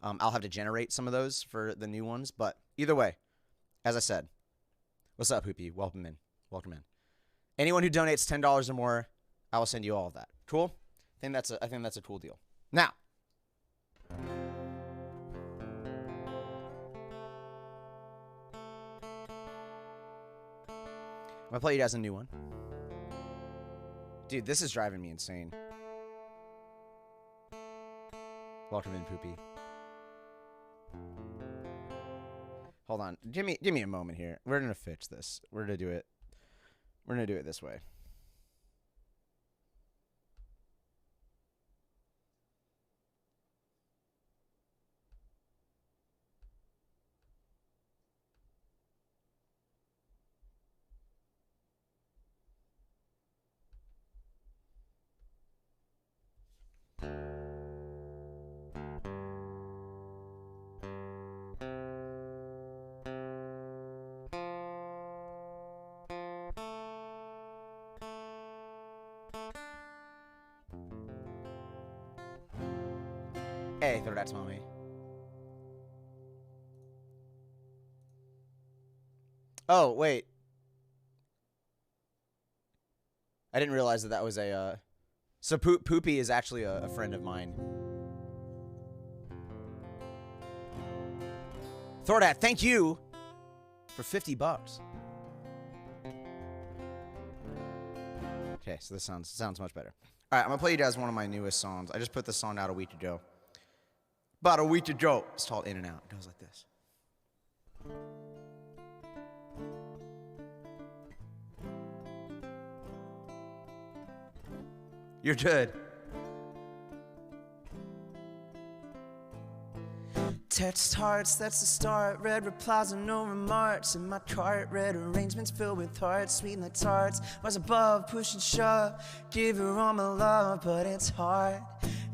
I'll have to generate some of those for the new ones, but either way, as I said, what's up, Hoopy? Welcome in. Welcome in. Anyone who donates $10 or more, I will send you all of that. Cool? I think that's a cool deal. Now, I'm gonna play you guys a new one. Dude, this is driving me insane. Welcome in, Poopy. Hold on. Give me a moment here. We're gonna fix this. We're gonna do it. We're gonna do it this way. Hey, throw that to mommy. Oh, wait. I didn't realize that was a, So Poopy is actually a friend of mine. Thordat, thank you for $50. Okay, so this sounds much better. All right, I'm gonna play you guys one of my newest songs. I just put this song out a week ago. About a week ago. It's called In and Out. It goes like this. You're good. Text hearts, that's the start. Red replies and no remarks. In my cart, red arrangements filled with hearts, sweet like tarts. Was above, push and shove. Give her all my love, but it's hard.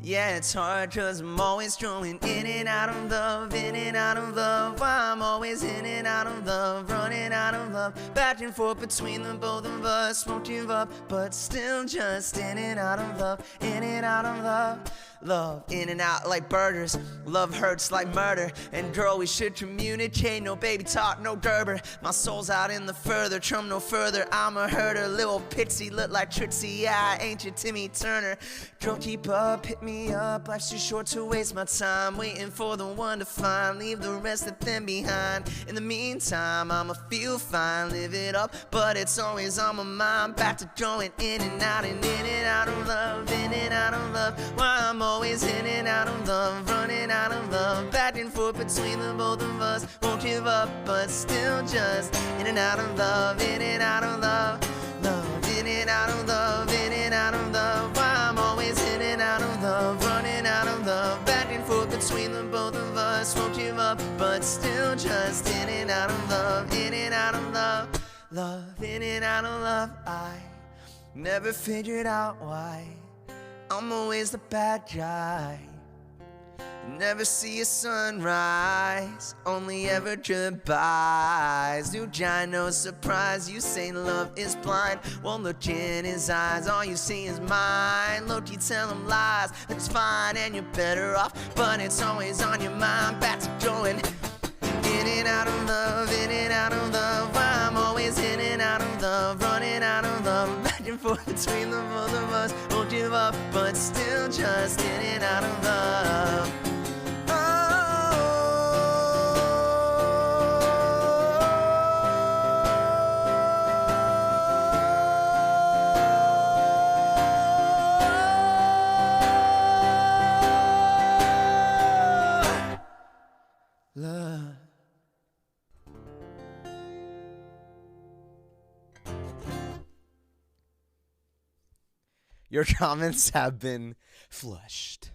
Yeah, it's hard, cause I'm always strolling in and out of love, in and out of love. I'm always in and out of love, running out of love. Back and forth between the both of us. Won't give up, but still just in and out of love, in and out of love. Love, in and out like burgers. Love hurts like murder. And girl, we should communicate. No baby talk, no Gerber. My soul's out in the further, trum no further. I'm a herder, little pitsy, look like Trixie. Yeah, ain't you Timmy Turner? Girl, keep up, hit me up. Life's too short to waste my time waiting for the one to find. Leave the rest of them behind. In the meantime, I'ma feel fine, live it up, but it's always on my mind. Back to going in and out and in and out of love, in and out of love. Why I'm always in and out of love, running out of love. Back and forth between the both of us. Won't give up, but still just in and out of love, in and out of love. Love, in and out of love, in and out of love. Why I'm always in and out of love, running out of love. Back and forth between the both of us. Won't give up, but still just in and out of love, in and out of love. Love, in and out of love. I never figured out why I'm always the bad guy. Never see a sunrise, only ever goodbyes. New guy, no surprise. You say love is blind. Won't look in his eyes, all you see is mine. Look, you tell him lies, that's fine and you're better off, but it's always on your mind. Back to going in and out of love, in and out of love. I'm always in and out of love, running out of love. Back and forth between the both of us. Won't give up, but still just in and out of love. Love. Your comments have been flushed.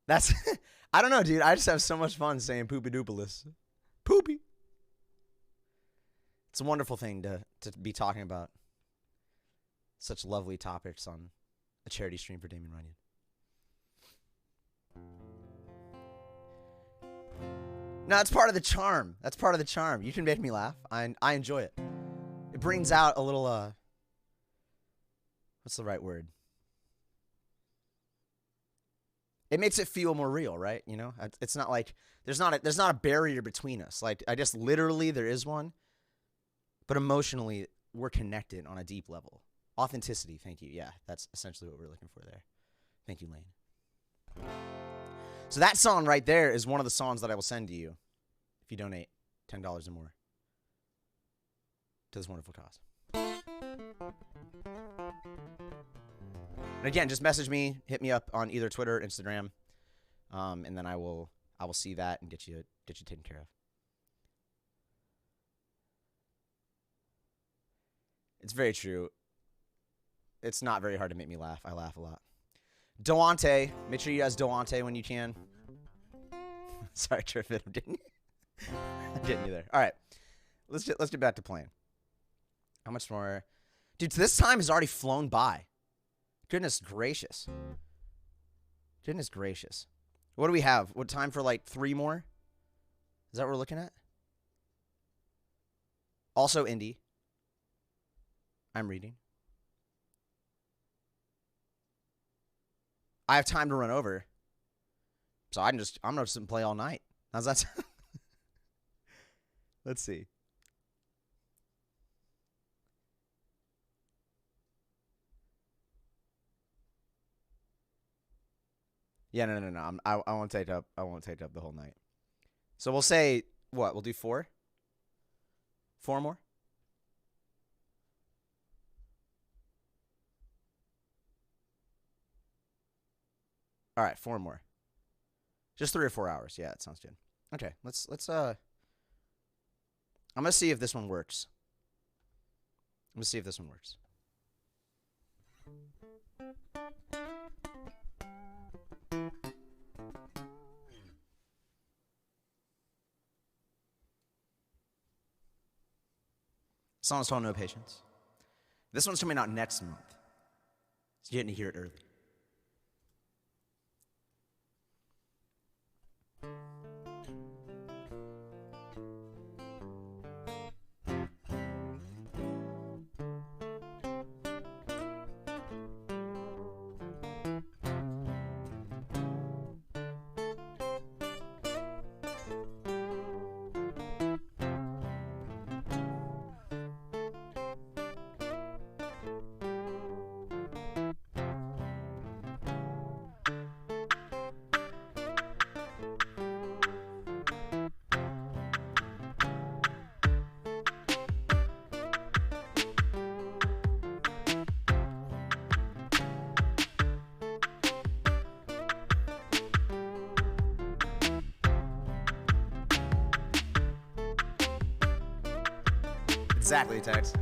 That's I don't know, dude. I just have so much fun saying poopy doopalus. Poopy. It's a wonderful thing to be talking about such lovely topics on a charity stream for Damien Runyon. No, it's part of the charm. That's part of the charm. You can make me laugh. I enjoy it. It brings out a little, what's the right word? It makes it feel more real, right? You know, it's not like there's not a barrier between us. Like, I just literally, there is one, but emotionally we're connected on a deep level. Authenticity. Thank you. Yeah, that's essentially what we're looking for there. Thank you, Lane. So that song right there is one of the songs that I will send to you if you donate $10 or more to this wonderful cause. And again, just message me, hit me up on either Twitter or Instagram, and then I will see that and get you taken care of. It's very true. It's not very hard to make me laugh. I laugh a lot. Doante, make sure you guys Doante when you can. Sorry, Triffid, I'm getting you there. All right, let's get back to playing. How much more? Dude, this time has already flown by. Goodness gracious. Goodness gracious. What do we have? What, time for like 3 more? Is that what we're looking at? Also Indy. I'm reading. I have time to run over. So I'm gonna just play all night. How's that sound? Let's see. Yeah, no. I won't take up the whole night. So we'll say what? We'll do 4? 4 more? All right, 4 more. Just 3 or 4 hours. Yeah, that sounds good. Okay, let's I'm gonna see if this one works. Song's called No Patience. This one's coming out next month. So you're getting to hear it early. Exactly, Tex.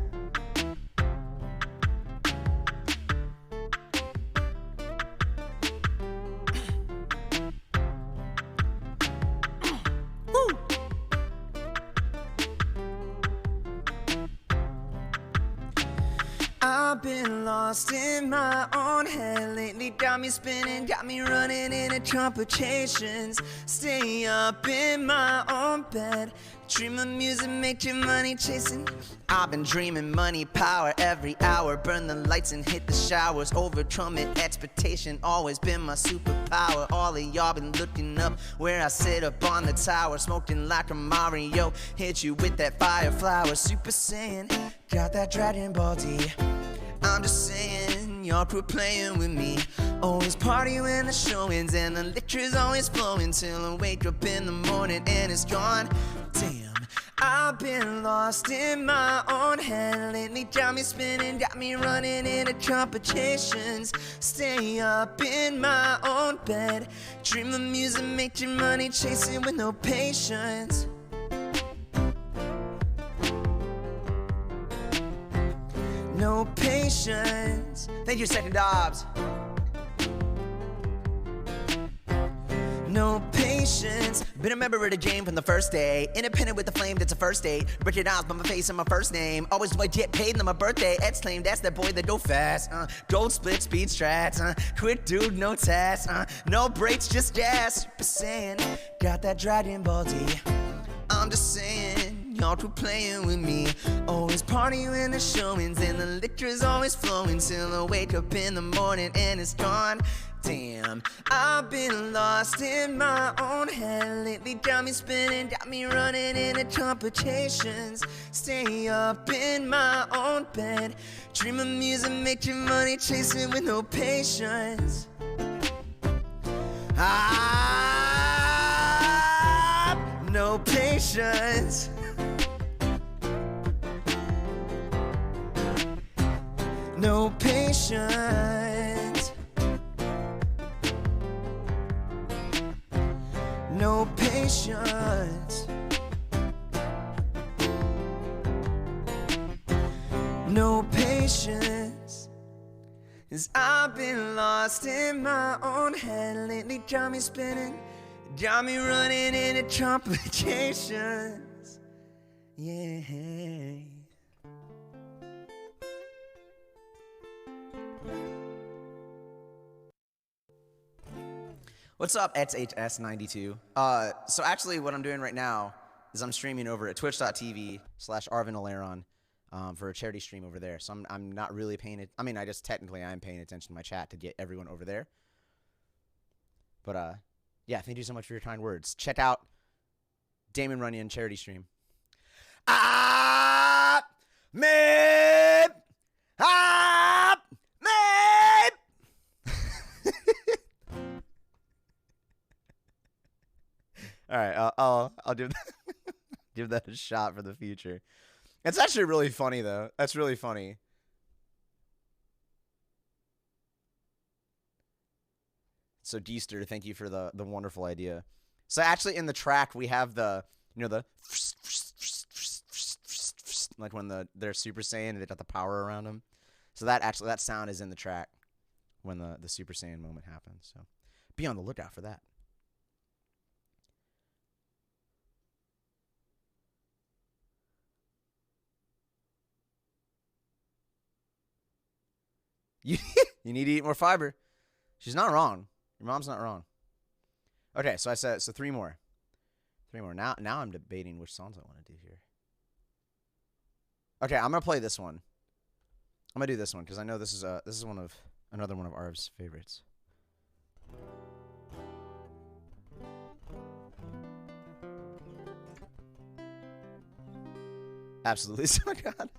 I've been lost in my own head lately, got me spinning, got me running into complications. Stay up in my own bed, dream of music, make your money chasing. I've been dreaming money, power every hour, burn the lights and hit the showers, overcoming expectation, always been my superpower. All of y'all been looking up where I sit up on the tower, smoking like a Mario, hit you with that fire flower, Super Saiyan, got that Dragon Ball D. I'm just saying, y'all quit playing with me. Always party when the show ends and the liquor's always flowing till I wake up in the morning and it's gone. Damn, I've been lost in my own head lately, got me spinning, got me running into complications. Stay up in my own bed, dream of music, make your money, chasing with no patience. No patience. Thank you, Second Dobbs. No patience. Been a member of the game from the first day. Independent with the flame, that's a first date. Richard Eyes by my face and my first name. Always do I get paid on my birthday. Exclaim, that's that boy that go fast. Gold split, speed strats. Quick dude, no task. No brakes, just gas. Super Saiyan, got that Dragon Ball D. I'm just saying, y'all quit playing with me. Always party when the showings and the liquor's always flowing till I wake up in the morning and it's gone. Damn, I've been lost in my own head lately. Got me spinning, got me running into complications. Stay up in my own bed, dream of music, making money, chasing with no patience. No patience. No patience. No patience. No patience. 'Cause I've been lost in my own head lately, got me spinning, got me running into complications. Yeah. What's up, XHS92? So actually what I'm doing right now is I'm streaming over at twitch.tv/ArvinAleron for a charity stream over there. So I'm not really paying it. I mean, I am paying attention to my chat to get everyone over there. But yeah, thank you so much for your kind words. Check out Damon Runyon charity stream. Man! All right, I'll give give that a shot for the future. It's actually really funny though. That's really funny. So Deester, thank you for the wonderful idea. So actually in the track we have the the like when they're Super Saiyan and they got the power around them. So that sound is in the track when the Super Saiyan moment happens. So be on the lookout for that. You need to eat more fiber. She's not wrong. Your mom's not wrong. Okay, so three more. Now I'm debating which songs I want to do here. Okay, I'm gonna play this one. I'm gonna do this one because I know this is another one of Arv's favorites. Absolutely, oh God.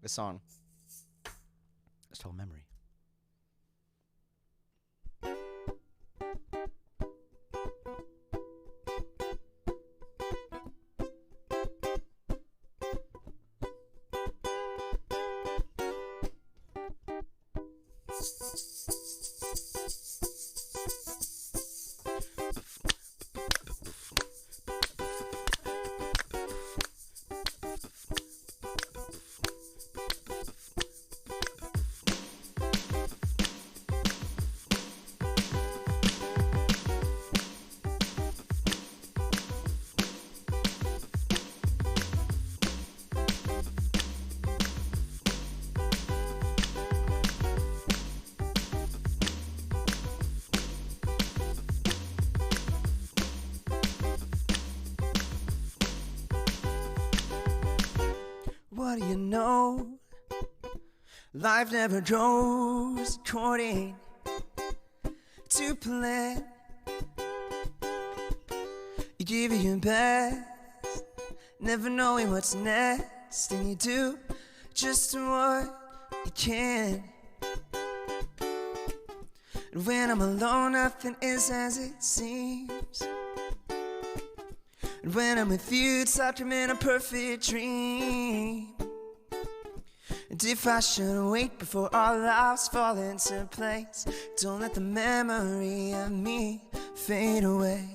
This song is called Memory. What do you know? Life never goes according to plan. You give it your best, never knowing what's next, and you do just what you can. And when I'm alone, nothing is as it seems. And when I'm with you, it's like I'm in a perfect dream. And if I should wait before our lives fall into place, don't let the memory of me fade away.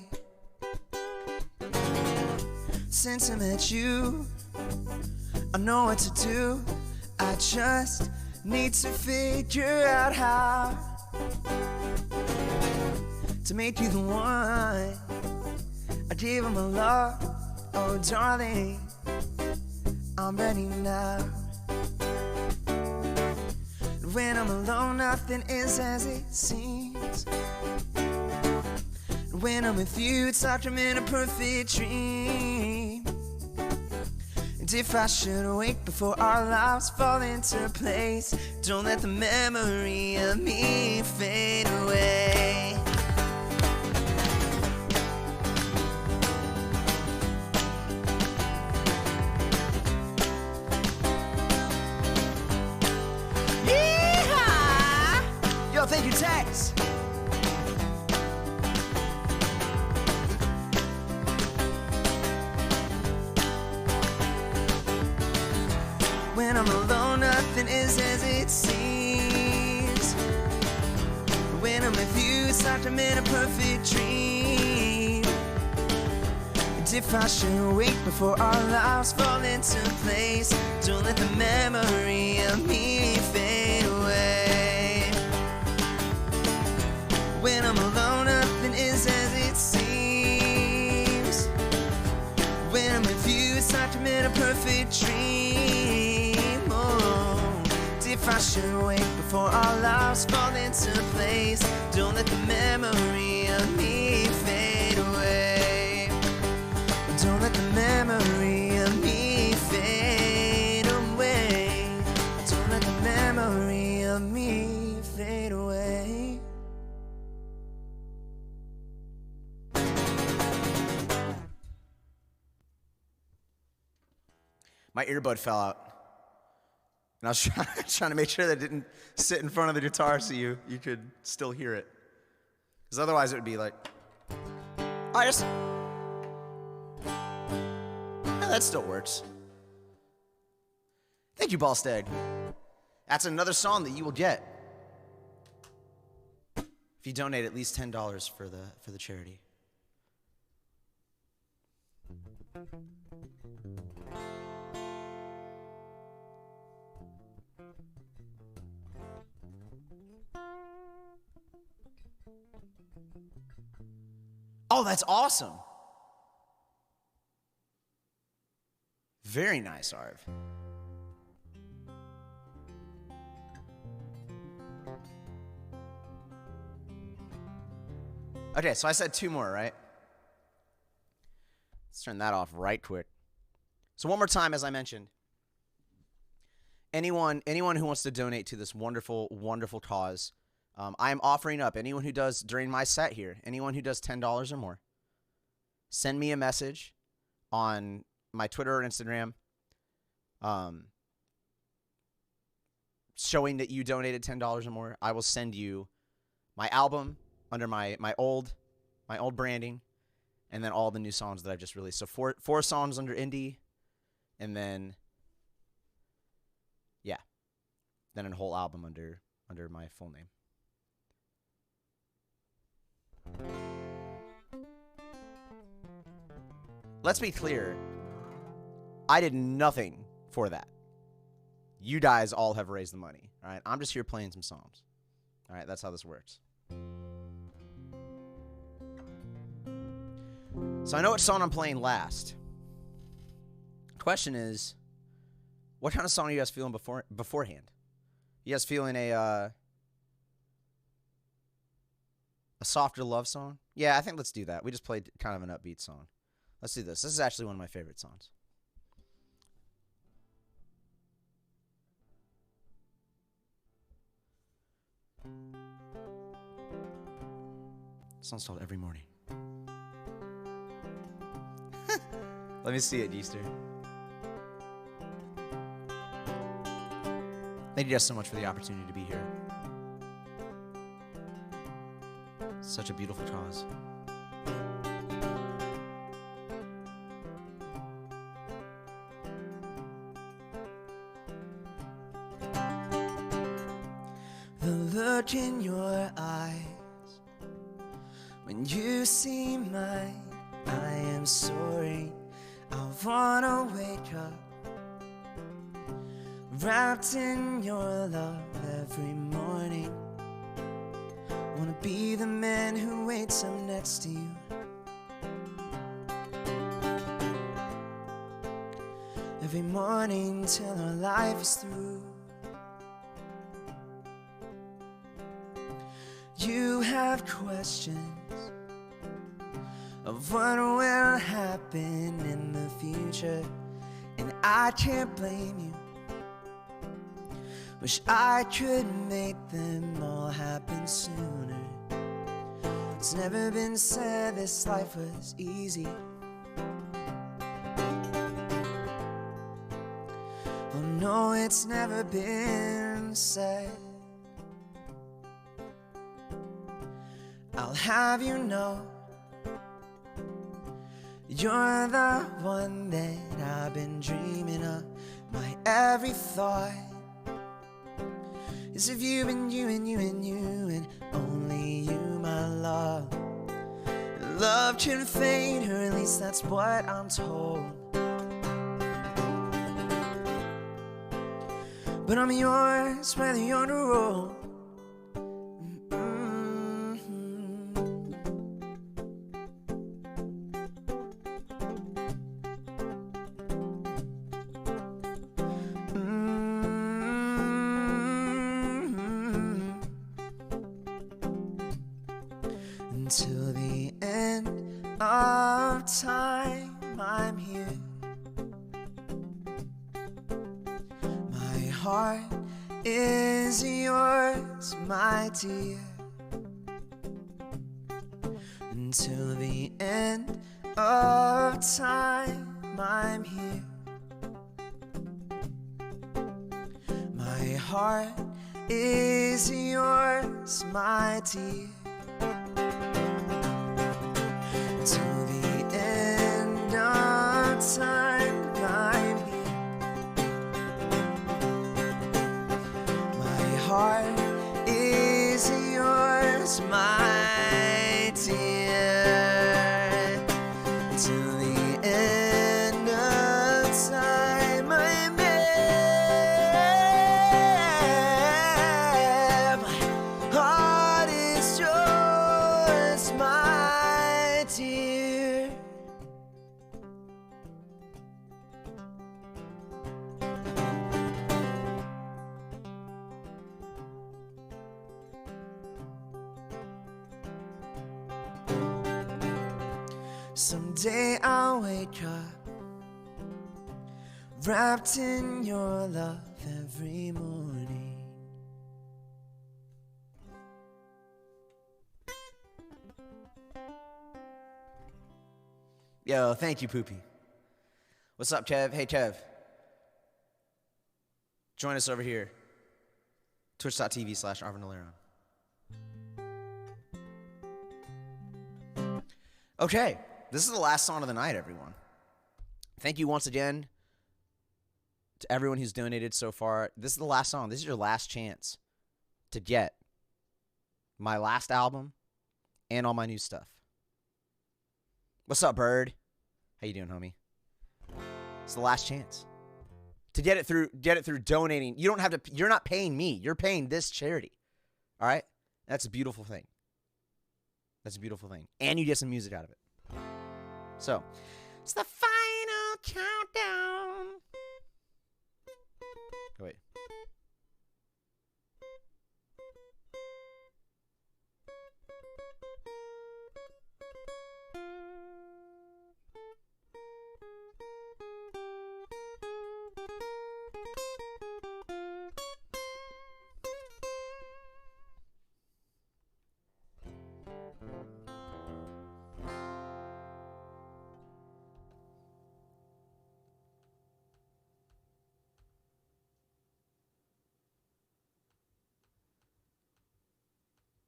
Since I met you, I know what to do. I just need to figure out how to make you the one I give him a love. Oh darling, I'm ready now. When I'm alone, nothing is as it seems. When I'm with you, it's like I'm in a perfect dream. And if I should wake before our lives fall into place, don't let the memory of me fade away. Yeehaw! Yo, thank you, Tex. When I'm alone, nothing is as it seems. When I'm with you, it's like I'm in a perfect dream. And if I should wake before our lives fall into place, don't let the memory of me fade away. When I'm alone, nothing is as it seems. When I'm with you, it's like I'm in a perfect dream. If I should wake before our lives fall into place, don't let the memory of me fade away. Don't let the memory of me fade away. Don't let the memory of me fade away. My earbud fell out. And I was trying to make sure that it didn't sit in front of the guitar so you could still hear it. Because otherwise it would be like, I just... Yeah, that still works. Thank you, Ballstag. That's another song that you will get if you donate at least $10 for the charity. Oh, that's awesome. Very nice, Arv. Okay, so I said 2 more, right? Let's turn that off right quick. So one more time, as I mentioned, anyone who wants to donate to this wonderful, wonderful cause, I am offering up anyone who does during my set here, anyone who does $10 or more, send me a message on my Twitter or Instagram showing that you donated $10 or more. I will send you my album under my old branding, and then all the new songs that I've just released. So four songs under indie, and then a whole album under my full name. Let's be clear. I did nothing for that. You guys all have raised the money. All right, I'm just here playing some songs. All right, that's how this works. So I know what song I'm playing last. Question is, what kind of song are you guys feeling beforehand? You guys feeling a softer love song? Yeah, I think let's do that. We just played kind of an upbeat song. Let's do this. This is actually one of my favorite songs. This song's called Every Morning. Let me see it, Easter. Thank you guys so much for the opportunity to be here. Such a beautiful cause. The look in your eyes when you see mine, I am sorry. I wanna wake up wrapped in your love every morning. Wanna be the man who waits up next to you. Every morning till our life is through. You have questions of what will happen in the future, and I can't blame you. Wish I could make them all happen sooner. It's never been said this life was easy. Oh no, it's never been said. I'll have you know, you're the one that I've been dreaming of. My every thought is of you and you and you and you and only you, my love. Love can fade, or at least that's what I'm told. But I'm yours whether you're on the road. Until the end of time, I'm here. My heart is yours, my dear. Until the end of time, I'm here. My heart is yours, my dear. Till the end of time, I'm here. My heart is yours, my dear. Till the end of time, I'm here. My heart is yours, my dear. Someday I'll wake up wrapped in your love every morning. Yo, thank you, Poopy. What's up, Kev? Hey, Kev. Join us over here. Twitch.tv/ArvCon. Okay, this is the last song of the night, everyone. Thank you once again to everyone who's donated so far. This is the last song. This is your last chance to get my last album and all my new stuff. What's up, Bird? How you doing, homie? It's the last chance to get it through donating. You don't have to. You're not paying me. You're paying this charity. All right, that's a beautiful thing. That's a beautiful thing, and you get some music out of it. So, it's the final countdown. Oh, wait.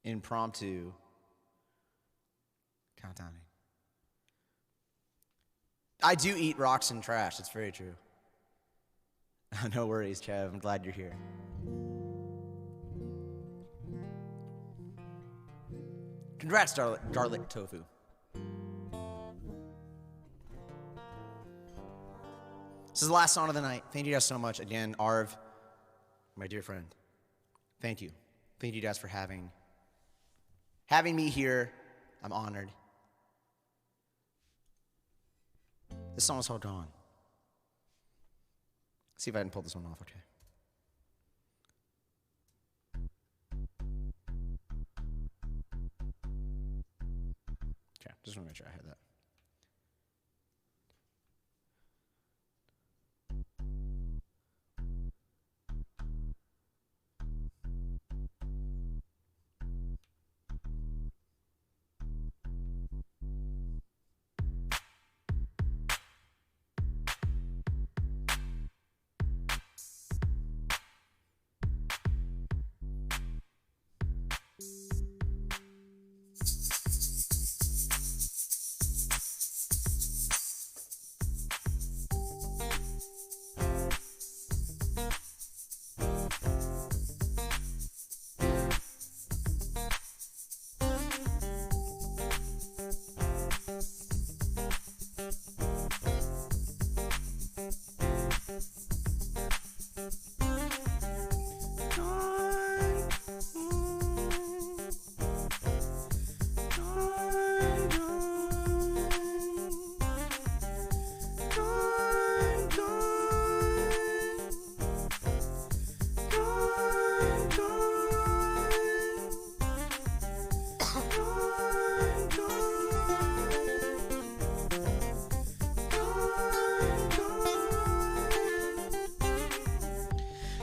Impromptu countdowning. I do eat rocks and trash. It's very true. No worries, Kev. I'm glad you're here. Congrats, Garlic Tofu. This is the last song of the night. Thank you guys so much. Again, Arv, my dear friend, thank you. Thank you guys for having me here. I'm honored. This song is all gone. See if I can pull this one off, okay. Okay, just want to make sure I had that.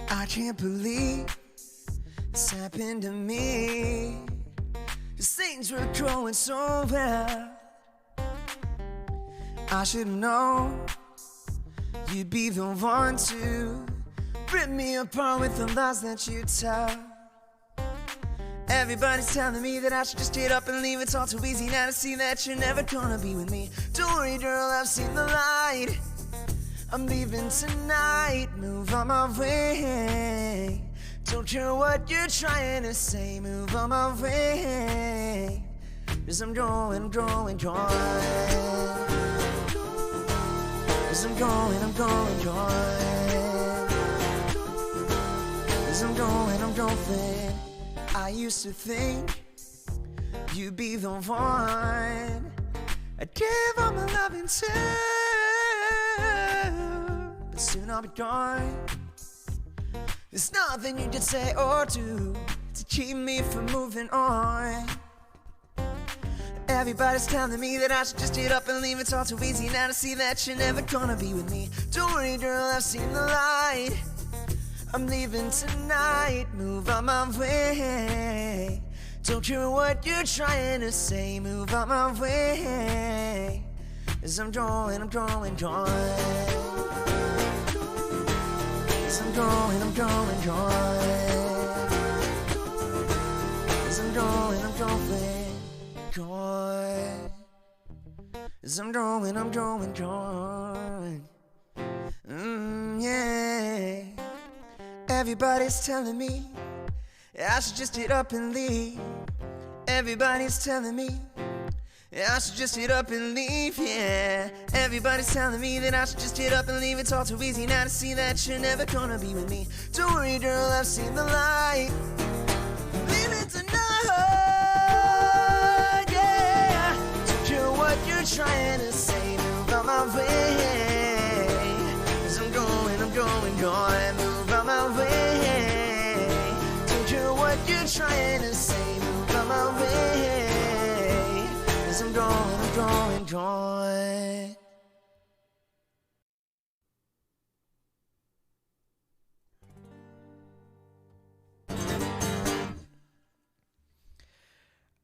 I can't believe this happened to me. 'Cause things were growing so well. I should've known you'd be the one to rip me apart with the lies that you tell. Everybody's telling me that I should just get up and leave. It's all too easy now to see that you're never gonna be with me. Don't worry, girl, I've seen the light. I'm leaving tonight, move on my way. Don't care what you're trying to say, move on my way. 'Cause I'm going. 'Cause I'm going. 'Cause I'm going. I used to think you'd be the one I'd give all my loving to. But soon I'll be gone. There's nothing you can say or do to keep me from moving on. Everybody's telling me that I should just get up and leave. It's all too easy now to see that you're never gonna be with me. Don't worry, girl, I've seen the light. I'm leaving tonight, move on my way. Don't care what you're trying to say, move on my way. 'Cause I'm going. 'Cause I'm going. 'Cause I'm going. 'Cause I'm going. Yeah. Everybody's telling me I should just get up and leave. Everybody's telling me I should just get up and leave, yeah. Everybody's telling me that I should just get up and leave. It's all too easy now to see that you're never gonna be with me. Don't worry, girl, I've seen the light. Leaving tonight, yeah. Don't care what you're trying to say, move on my way. 'Cause I'm going. Move on my way. Don't care what you're trying to say, move on my way. 'Cause I'm going.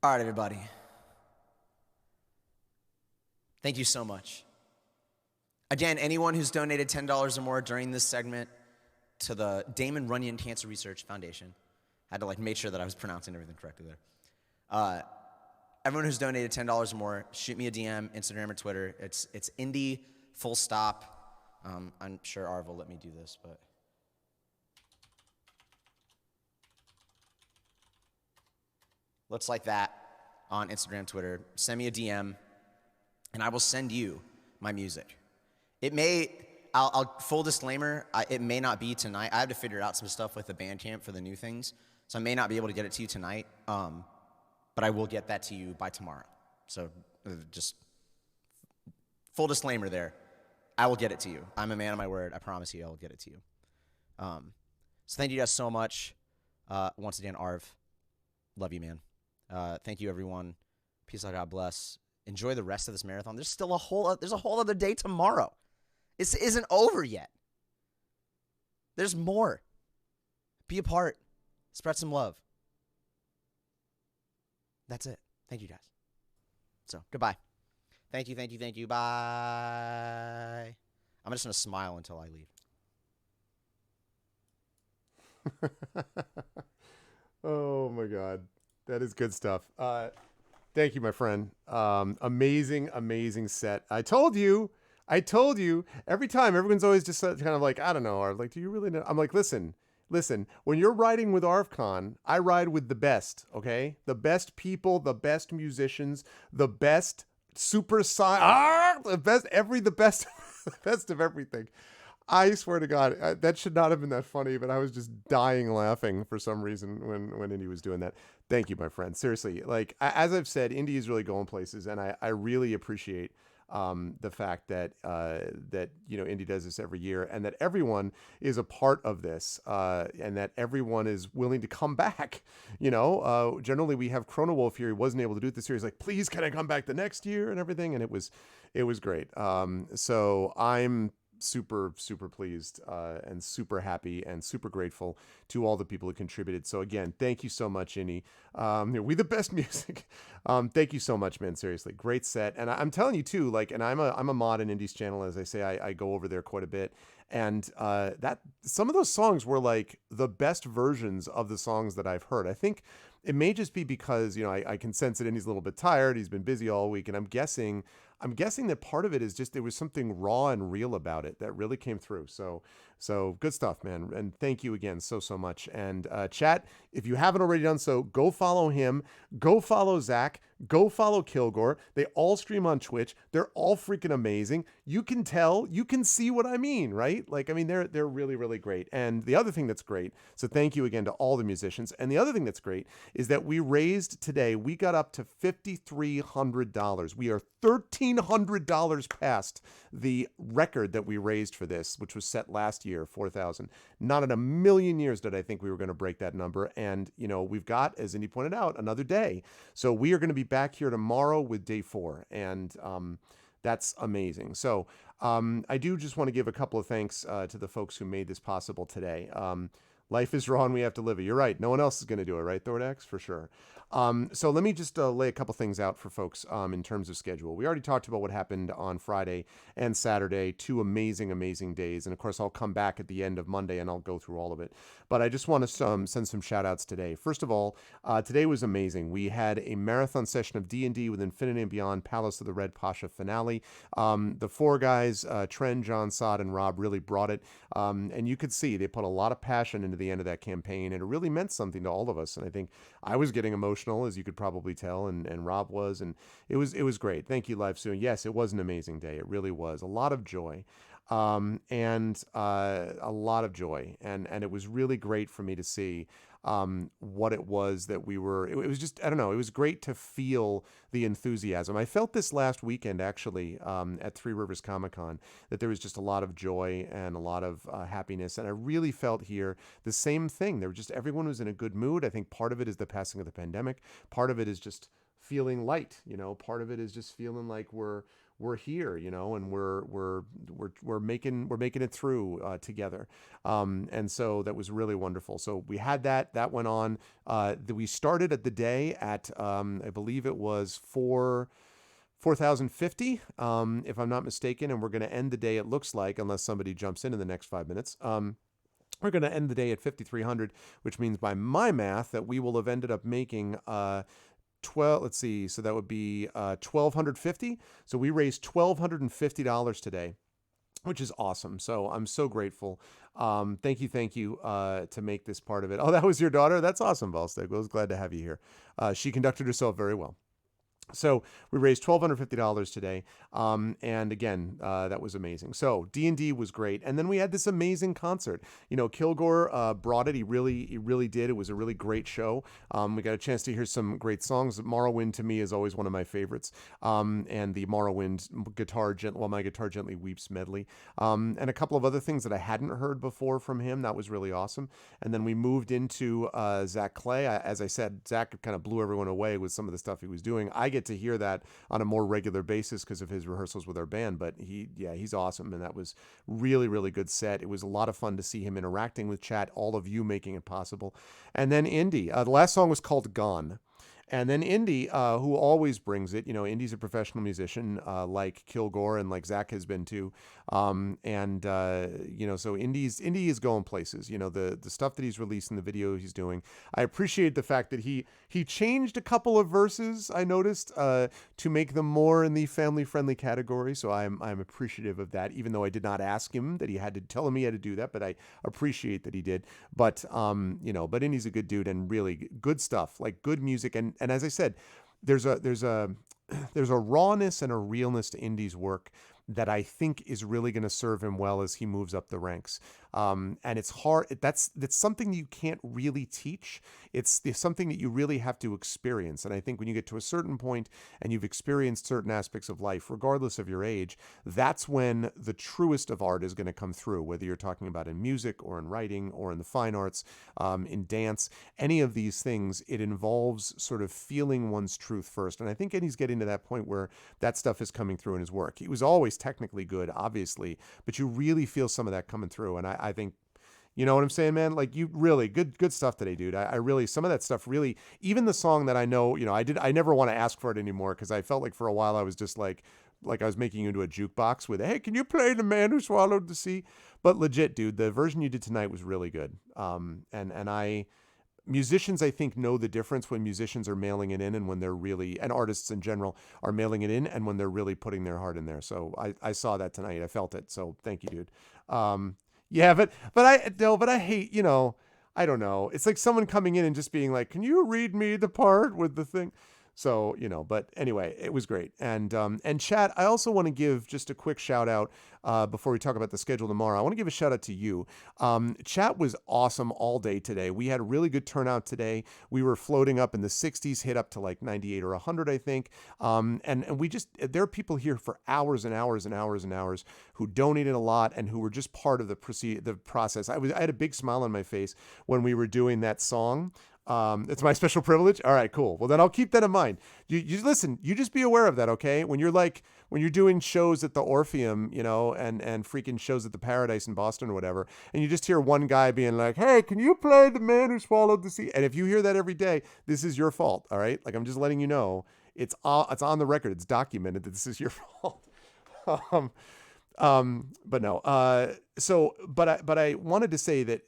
All right, everybody. Thank you so much. Again, anyone who's donated $10 or more during this segment to the Damon Runyon Cancer Research Foundation, I had to make sure that I was pronouncing everything correctly there. Everyone who's donated $10 or more, shoot me a DM, Instagram or Twitter. It's indy full stop. I'm sure Arv will let me do this, but looks like that on Instagram, Twitter. Send me a DM, and I will send you my music. I'll full disclaimer. It may not be tonight. I have to figure out some stuff with the Bandcamp for the new things, so I may not be able to get it to you tonight. But I will get that to you by tomorrow. So just full disclaimer there. I will get it to you. I'm a man of my word. I promise you I will get it to you. So thank you guys so much. Once again, Arv, love you, man. Thank you, everyone. Peace out. God bless. Enjoy the rest of this marathon. There's still a whole other day tomorrow. This isn't over yet. There's more. Be a part. Spread some love. That's it. Thank you, guys. So, goodbye. Thank you. Bye. I'm just going to smile until I leave. Oh, my God. That is good stuff. Thank you, my friend. Amazing set. I told you. Every time, everyone's always just kind of like, I don't know. Or like, do you really know? I'm like, listen, when you're riding with ArvCon, I ride with the best, okay? The best people, the best musicians, the best the best of everything. I swear to God, that should not have been that funny, but I was just dying laughing for some reason when Indy was doing that. Thank you, my friend. Seriously, like, as I've said, Indy is really going places, and I really appreciate the fact that Indy does this every year, and that everyone is a part of this, and that everyone is willing to come back. Generally we have Chrono Wolf here. He wasn't able to do it this year. He's like, please, can I come back the next year and everything? And it was great. So I'm super pleased and super happy and super grateful to all the people who contributed. So again, thank you so much, Indy. We the best music. Thank you so much, man. Seriously, great set. And I'm telling you too, like, and I'm a mod in Indy's channel, as I say, I go over there quite a bit. And that some of those songs were like the best versions of the songs that I've heard. I think it may just be because, I can sense it, and he's a little bit tired. He's been busy all week, and I'm guessing that part of it is just there was something raw and real about it that really came through. So good stuff, man. And thank you again so much. And chat, if you haven't already done so, go follow him. Go follow Zach. Go follow Kilgore. They all stream on Twitch. They're all freaking amazing. You can tell, you can see what I mean, right? Like, I mean, they're really, really great. And the other thing that's great, so thank you again to all the musicians. And the other thing that's great is that we got up to $5,300. We are $1,300 past the record that we raised for this, which was set last year, 4,000. Not in a million years did I think we were going to break that number. And, we've got, as Indy pointed out, another day. So we are going to be back here tomorrow with day 4. And that's amazing. So I do just want to give a couple of thanks to the folks who made this possible today. Life is raw and we have to live it. You're right. No one else is going to do it, right, Thordax? For sure. So let me just lay a couple things out for folks in terms of schedule. We already talked about what happened on Friday and Saturday, 2 amazing days. And of course, I'll come back at the end of Monday and I'll go through all of it. But I just want to send some shout outs today. First of all, today was amazing. We had a marathon session of D&D with Infinity and Beyond Palace of the Red Pasha finale. The 4 guys, Tren, John, Sod, and Rob, really brought it. And you could see they put a lot of passion into the end of that campaign, and it really meant something to all of us. And I think I was getting emotional, as you could probably tell, and Rob was, and it was great. Thank you, Live Soon. Yes, it was an amazing day. It really was. A lot of joy. And a lot of joy. And it was really great for me to see what it was that we were. It was just, I don't know, it was great to feel the enthusiasm. I felt this last weekend, actually, at Three Rivers Comic-Con, that there was just a lot of joy and a lot of happiness. And I really felt here the same thing. There were just, everyone was in a good mood. I think part of it is the passing of the pandemic. Part of it is just feeling light, part of it is just feeling like we're here, and we're making it through together. And so that was really wonderful. So we had that went on. We started at the day at, I believe it was 4,050, if I'm not mistaken. And we're going to end the day, it looks like, unless somebody jumps in the next 5 minutes. We're going to end the day at 5,300, which means by my math that we will have ended up making, let's see, so that would be 1,250. So we raised $1,250 today, which is awesome. So I'm so grateful. Thank you to make this part of it. Oh, that was your daughter? That's awesome, Valsteg. I was glad to have you here. She conducted herself very well. So we raised $1,250 today, and again, that was amazing. So D&D was great, and then we had this amazing concert. You know, Kilgore brought it. He really did. It was a really great show. We got a chance to hear some great songs. Morrowind to me is always one of my favorites, and the Morrowind My Guitar Gently Weeps medley, and a couple of other things that I hadn't heard before from him. That was really awesome. And then we moved into Zac Clay. As I said, Zac kind of blew everyone away with some of the stuff he was doing. I get to hear that on a more regular basis because of his rehearsals with our band, but he's awesome, and that was really good set. It was a lot of fun to see him interacting with chat, all of you making it possible. And then Indy, the last song was called Gone. And then Indy, who always brings it, you know, Indy's a professional musician, like Kilgore and like Zac has been too. You know, so Indy is going places. You know, the stuff that he's released in the video he's doing. I appreciate the fact that he changed a couple of verses, I noticed, to make them more in the family friendly category. So I'm appreciative of that, even though I did not ask him that he had to tell him he had to do that, but I appreciate that he did. But you know, but Indy's a good dude and really good stuff, like good music. And as I said, there's a rawness and a realness to Indy's work that I think is really going to serve him well as he moves up the ranks. And it's hard. That's something you can't really teach. It's something that you really have to experience. And I think when you get to a certain point and you've experienced certain aspects of life, regardless of your age, that's when the truest of art is going to come through, whether you're talking about in music or in writing or in the fine arts, in dance, any of these things, it involves sort of feeling one's truth first. And I think Eddie's getting to that point where that stuff is coming through in his work. He was always technically good, obviously, but you really feel some of that coming through. And I think, you know what I'm saying, man? Like, you really good stuff today, dude. I really, some of that stuff really, even the song that I know, you know, I never want to ask for it anymore because I felt like for a while I was just like I was making you into a jukebox with, hey, can you play The Man Who Swallowed the Sea? But legit, dude, the version you did tonight was really good. Musicians, I think, know the difference when musicians are mailing it in and when they're really, and artists in general are mailing it in and when they're really putting their heart in there. So I saw that tonight. I felt it. So thank you, dude. Yeah, but I hate, you know, I don't know. It's like someone coming in and just being like, can you read me the part with the thing? So, you know, but anyway, it was great. And chat, I also want to give just a quick shout out before we talk about the schedule tomorrow. I want to give a shout out to you. Chat was awesome all day today. We had a really good turnout today. We were floating up in the 60s, hit up to like 98 or 100, I think. And we just, there are people here for hours and hours and hours and hours who donated a lot and who were just part of the process. I had a big smile on my face when we were doing that song. It's my special privilege. All right, cool. Well, then I'll keep that in mind. You listen, you just be aware of that. Okay. When you're doing shows at the Orpheum, you know, and freaking shows at the Paradise in Boston or whatever, and you just hear one guy being like, hey, can you play The Man Who Swallowed the Sea? And if you hear that every day, this is your fault. All right. Like, I'm just letting you know it's on the record. It's documented that this is your fault. But no, but I wanted to say that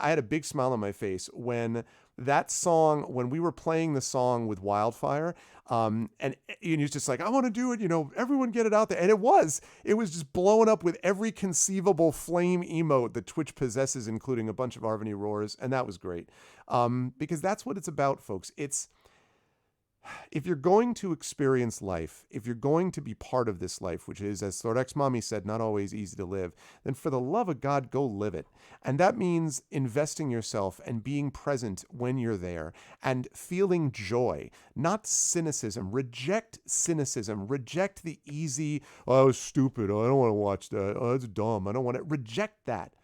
I had a big smile on my face when that song, when we were playing the song with Wildfire, and he was just like, I want to do it, you know, everyone get it out there. And it was just blowing up with every conceivable flame emote that Twitch possesses, including a bunch of Arvany roars. And that was great. Because that's what it's about, folks. If you're going to experience life, if you're going to be part of this life, which is, as Thorex Mommy said, not always easy to live, then for the love of God, go live it. And that means investing yourself and being present when you're there and feeling joy, not cynicism. Reject cynicism. Reject the easy, oh, it's stupid. Oh, I don't want to watch that. Oh, it's dumb. I don't want to. Reject that.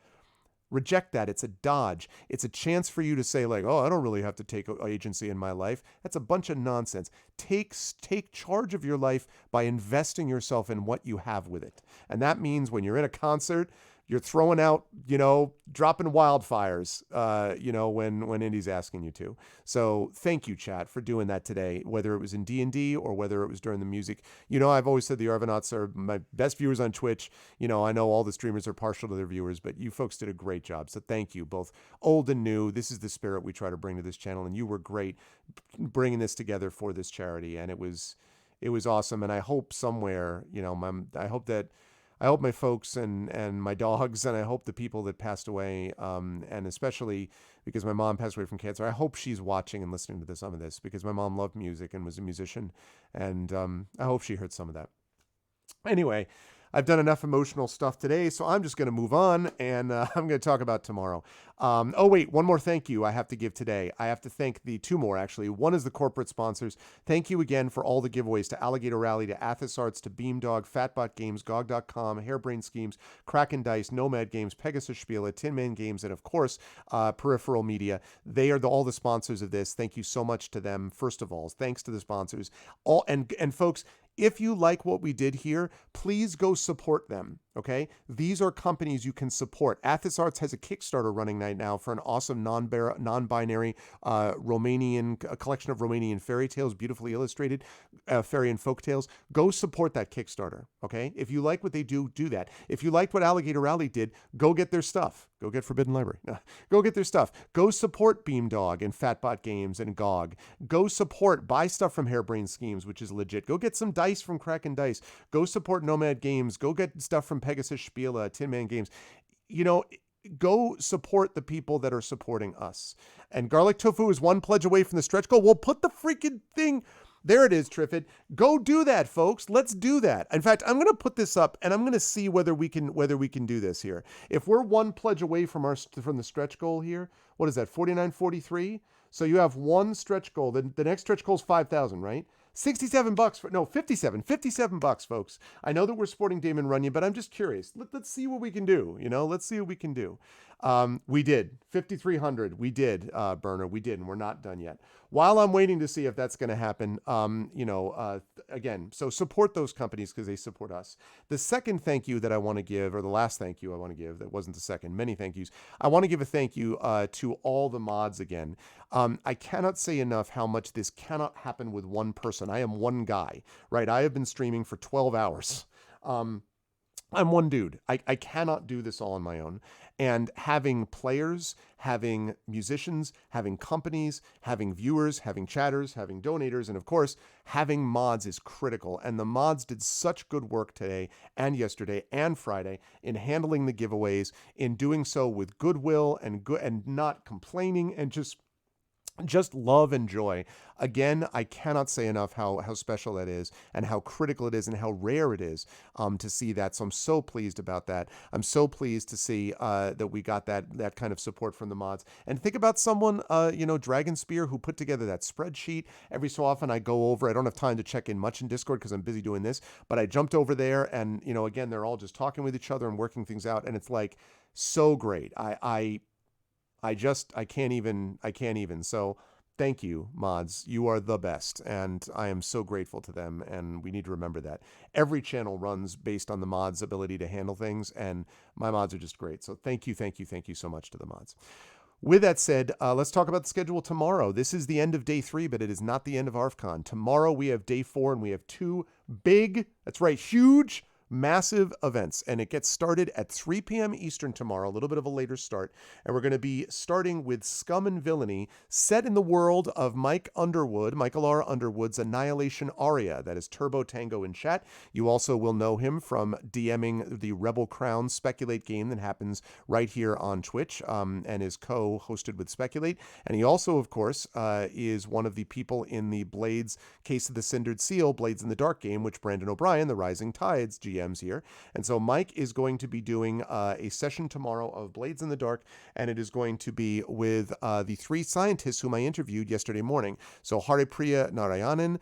Reject that. It's a dodge. It's a chance for you to say like, oh, I don't really have to take agency in my life. That's a bunch of nonsense. Take charge of your life by investing yourself in what you have with it. And that means when you're in a concert, you're throwing out, you know, dropping wildfires, you know, when Indy's asking you to. So thank you, chat, for doing that today, whether it was in D&D or whether it was during the music. You know, I've always said the Arvanauts are my best viewers on Twitch. You know, I know all the streamers are partial to their viewers, but you folks did a great job. So thank you, both old and new. This is the spirit we try to bring to this channel, and you were great bringing this together for this charity, and it was awesome. And I hope somewhere, you know, I hope that I hope my folks and my dogs, and I hope the people that passed away, and especially because my mom passed away from cancer, I hope she's watching and listening to some of this, because my mom loved music and was a musician, and I hope she heard some of that. Anyway, I've done enough emotional stuff today, so I'm just going to move on, and I'm going to talk about tomorrow. Oh, wait, one more thank you I have to give today. I have to thank the two more, actually. One is the corporate sponsors. Thank you again for all the giveaways to Alligator Rally, to Athos Arts, to Beamdog, Fatbot Games, GOG.com, Hairbrain Schemes, Kraken Dice, Nomad Games, Pegasus Spiele, Tin Man Games, and of course, Peripheral Media. They are all the sponsors of this. Thank you so much to them, first of all. Thanks to the sponsors. And folks, if you like what we did here, please go support them, okay? These are companies you can support. Athos Arts has a Kickstarter running right now for an awesome non-binary Romanian, a collection of Romanian fairy tales, beautifully illustrated fairy and folk tales. Go support that Kickstarter, okay? If you like what they do, do that. If you liked what Alligator Rally did, go get their stuff. Go get Forbidden Library. Go get their stuff. Go support Beamdog and Fatbot Games and GOG. Go support, buy stuff from Hairbrain Schemes, which is legit. Go get some dice from Kraken Dice. Go support Nomad Games. Go get stuff from Pegasus Spiele, Tin Man Games. You know, go support the people that are supporting us. And Garlic Tofu is one pledge away from the stretch goal. Well, put the freaking thing... There it is, Triffid. Go do that, folks. Let's do that. In fact, I'm going to put this up, and I'm going to see whether we can do this here. If we're one pledge away from the stretch goal here, what is that? 49.43. So you have one stretch goal. The next stretch goal is 5,000, right? $57 57 bucks, folks. I know that we're supporting Damon Runyon, but I'm just curious. Let's see what we can do. Let's see what we can do. We did 5,300. We did, Burner. We did, and we're not done yet. While I'm waiting to see if that's going to happen, again, so support those companies because they support us. The second thank you that I want to give, or the last thank you I want to give, that wasn't the second, many thank yous. I want to give a thank you to all the mods again. I cannot say enough how much this cannot happen with one person. I am one guy, right? I have been streaming for 12 hours. I'm one dude. I cannot do this all on my own. And having players, having musicians, having companies, having viewers, having chatters, having donators, and of course, having mods is critical. And the mods did such good work today and yesterday and Friday in handling the giveaways, in doing so with goodwill and not complaining, and just love and joy. Again, I cannot say enough how special that is, and how critical it is, and how rare it is to see that. So I'm so pleased about that. I'm so pleased to see that we got that kind of support from the mods. And think about someone, Dragon Spear, who put together that spreadsheet. Every so often I go over. I don't have time to check in much in Discord because I'm busy doing this, but I jumped over there, and again, they're all just talking with each other and working things out, and it's like so great. I can't even. So thank you, mods. You are the best, and I am so grateful to them, and we need to remember that. Every channel runs based on the mods' ability to handle things, and my mods are just great. So thank you so much to the mods. With that said, let's talk about the schedule tomorrow. This is the end of day 3, but it is not the end of ArvCon. Tomorrow we have day 4, and we have 2 big, that's right, huge, massive events, and it gets started at 3 p.m. Eastern tomorrow, a little bit of a later start, and we're going to be starting with Scum and Villainy, set in the world of Michael R. Underwood's Annihilation Aria. That is Turbo Tango in chat. You also will know him from DMing the Rebel Crown Speculate game that happens right here on Twitch, and is co-hosted with Speculate, and he also, of course, is one of the people in the Blades Case of the Cindered Seal, Blades in the Dark game, which Brandon O'Brien, the Rising Tides GMs here. And so Mike is going to be doing a session tomorrow of Blades in the Dark, and it is going to be with the 3 scientists whom I interviewed yesterday morning. So Haripriya Narayanan,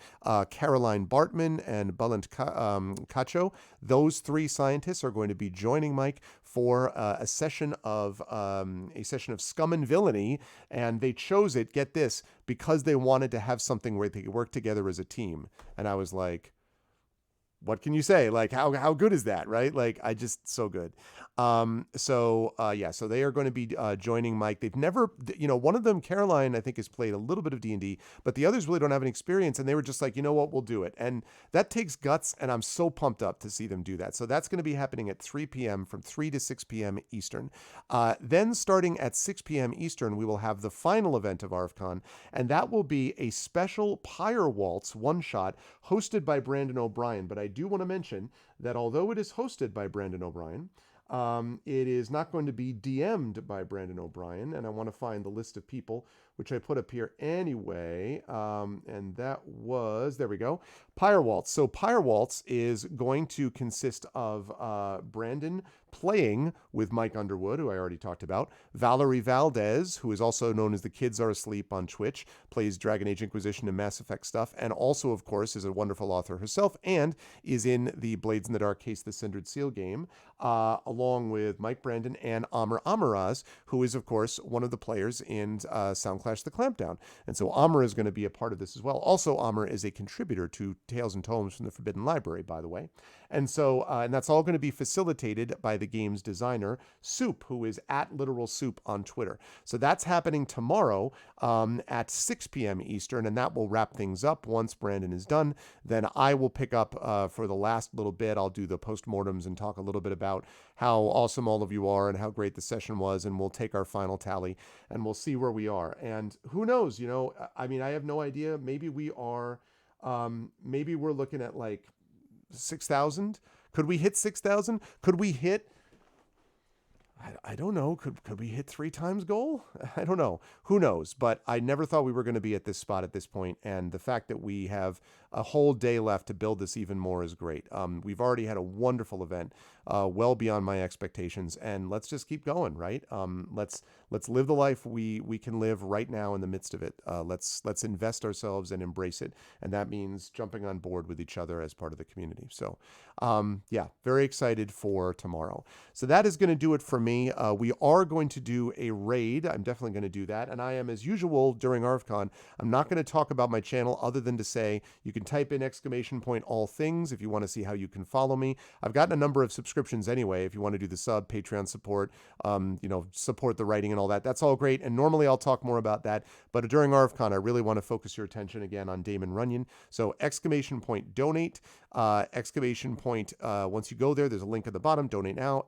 Caroline Bartman, and Balint Kacho. Those 3 scientists are going to be joining Mike for a session of Scum and Villainy, and they chose it, get this, because they wanted to have something where they could work together as a team. And I was like, what can you say? Like, how good is that, right? Like, so good. So they are going to be joining Mike. They've never, one of them, Caroline, I think, has played a little bit of D&D, but the others really don't have any experience, and they were just like, you know what, we'll do it. And that takes guts, and I'm so pumped up to see them do that. So that's going to be happening at 3 p.m. from 3 to 6 p.m. Eastern. Then starting at 6 p.m. Eastern, we will have the final event of ArvCon, and that will be a special Pyre Waltz one-shot hosted by Brandon O'Brien, but I do want to mention that although it is hosted by Brandon O'Brien, it is not going to be DM'd by Brandon O'Brien, and I want to find the list of people, which I put up here anyway, and that was, there we go, Pyrewaltz. So Pyrewaltz is going to consist of Brandon playing with Mike Underwood, who I already talked about, Valerie Valdez, who is also known as The Kids Are Asleep on Twitch, plays Dragon Age Inquisition and Mass Effect stuff, and also, of course, is a wonderful author herself, and is in the Blades in the Dark Case the Cindered Seal game, along with Mike Brandon and Amr Amaraz, who is, of course, one of the players in Soundclash the Clampdown. And so Amr is going to be a part of this as well. Also, Amr is a contributor to Tales and Tomes from the Forbidden Library, by the way. And so, and that's all going to be facilitated by the game's designer, Soup, who is at Literal Soup on Twitter. So that's happening tomorrow at 6 p.m. Eastern, and that will wrap things up once Brandon is done. Then I will pick up for the last little bit. I'll do the postmortems and talk a little bit about how awesome all of you are and how great the session was, and we'll take our final tally and we'll see where we are. And who knows, you know, I mean, I have no idea. Maybe we are, maybe we're looking at like 6,000. Could we hit 6,000? Could we hit, I don't know. Could we hit 3 times goal? I don't know. Who knows? But I never thought we were going to be at this spot at this point. And the fact that we have a whole day left to build this even more is great. We've already had a wonderful event, well beyond my expectations. And let's just keep going, right? Let's live the life we can live right now in the midst of it. Let's invest ourselves and embrace it. And that means jumping on board with each other as part of the community. So, yeah, very excited for tomorrow. So that is going to do it for me. We are going to do a raid. I'm definitely going to do that. And I am, as usual, during ArvCon, I'm not going to talk about my channel other than to say you can type in !all things if you want to see how you can follow me. I've gotten a number of subscriptions anyway. If you want to do the sub, Patreon support, support the writing and all that, that's all great. And normally I'll talk more about that. But during ArvCon, I really want to focus your attention again on Damon Runyon. So !donate, once you go there, there's a link at the bottom, donate now,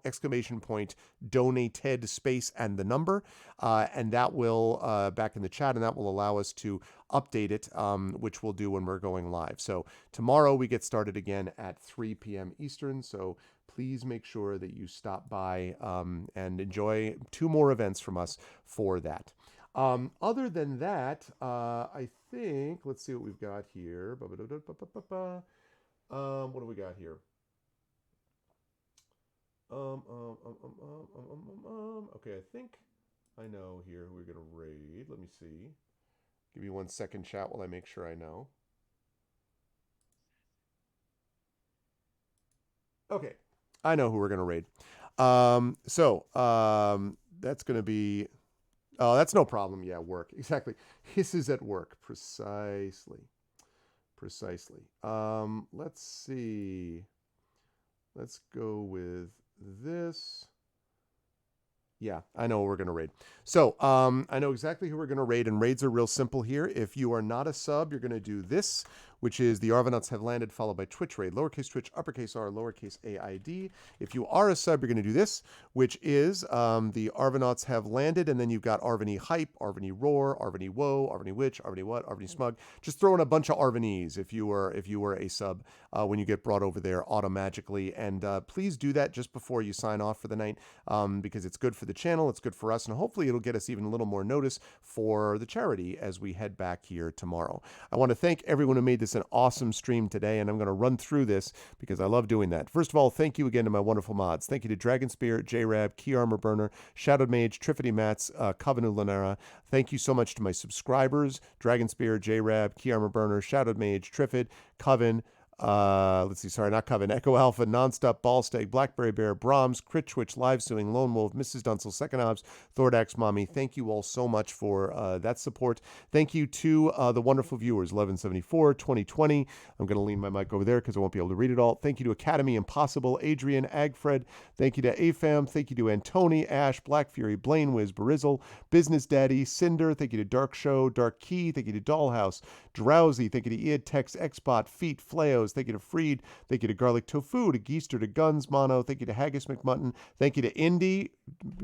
!donated space and the number, and that will, back in the chat, and that will allow us to update it, which we'll do when we're going live. So tomorrow we get started again at 3 p.m. Eastern, so please make sure that you stop by and enjoy 2 more events from us for that. Other than that, I think, let's see what we've got here. What do we got here? Okay, I think I know here who we're going to raid. Let me see. Give me 1 second, chat, while I make sure I know. Okay, I know who we're going to raid. That's going to be... Oh, that's no problem. Yeah, work. Exactly. His is at work. Precisely. Let's see. Let's go with this. Yeah, I know we're going to raid. So I know exactly who we're going to raid, and raids are real simple here. If you are not a sub, you're going to do this, which is the Arvanauts Have Landed, followed by Twitch raid, lowercase Twitch, uppercase R, lowercase AID. If you are a sub, you're going to do this, which is the Arvanauts Have Landed, and then you've got Arvany Hype, Arvany Roar, Arvany Woe, Arvany Witch, Arvany What, Arvany Smug. Just throw in a bunch of Arvanys if you were a sub when you get brought over there automagically. And please do that just before you sign off for the night, because it's good for the channel, it's good for us, and hopefully it'll get us even a little more notice for the charity as we head back here tomorrow. I want to thank everyone who made this an awesome stream today, and I'm going to run through this because I love doing that. First of all, thank you again to my wonderful mods. Thank you to Dragon Spirit, J-Rab, Key Armor Burner, Shadowed Mage, Triffity Mats, Covenant Lanera. Thank you so much to my subscribers, Dragon Spirit, J-Rab, Key Armor Burner, Shadowed Mage, Triffid, Coven, let's see, sorry, not Coven, Echo Alpha, Nonstop, Ballstag, Blackberry Bear, Brahms, Crit Twitch, Live Suing, Lone Wolf, Mrs. Dunsel, Second Obs, Thordax Mommy. Thank you all so much for that support. Thank you to the wonderful viewers, 1174, 2020. I'm going to lean my mic over there because I won't be able to read it all. Thank you to Academy Impossible, Adrian, Agfred. Thank you to AFAM. Thank you to Antony, Ash, Black Fury, Blaine Wiz, Barizzle, Business Daddy, Cinder. Thank you to Dark Show, Dark Key. Thank you to Dollhouse, Drowsy. Thank you to Ead, Tex, Xbot, Feet, Fleos. Thank you to Freed. Thank you to Garlic Tofu, to Geester, to Guns Mono. Thank you to Haggis McMutton. Thank you to Indy.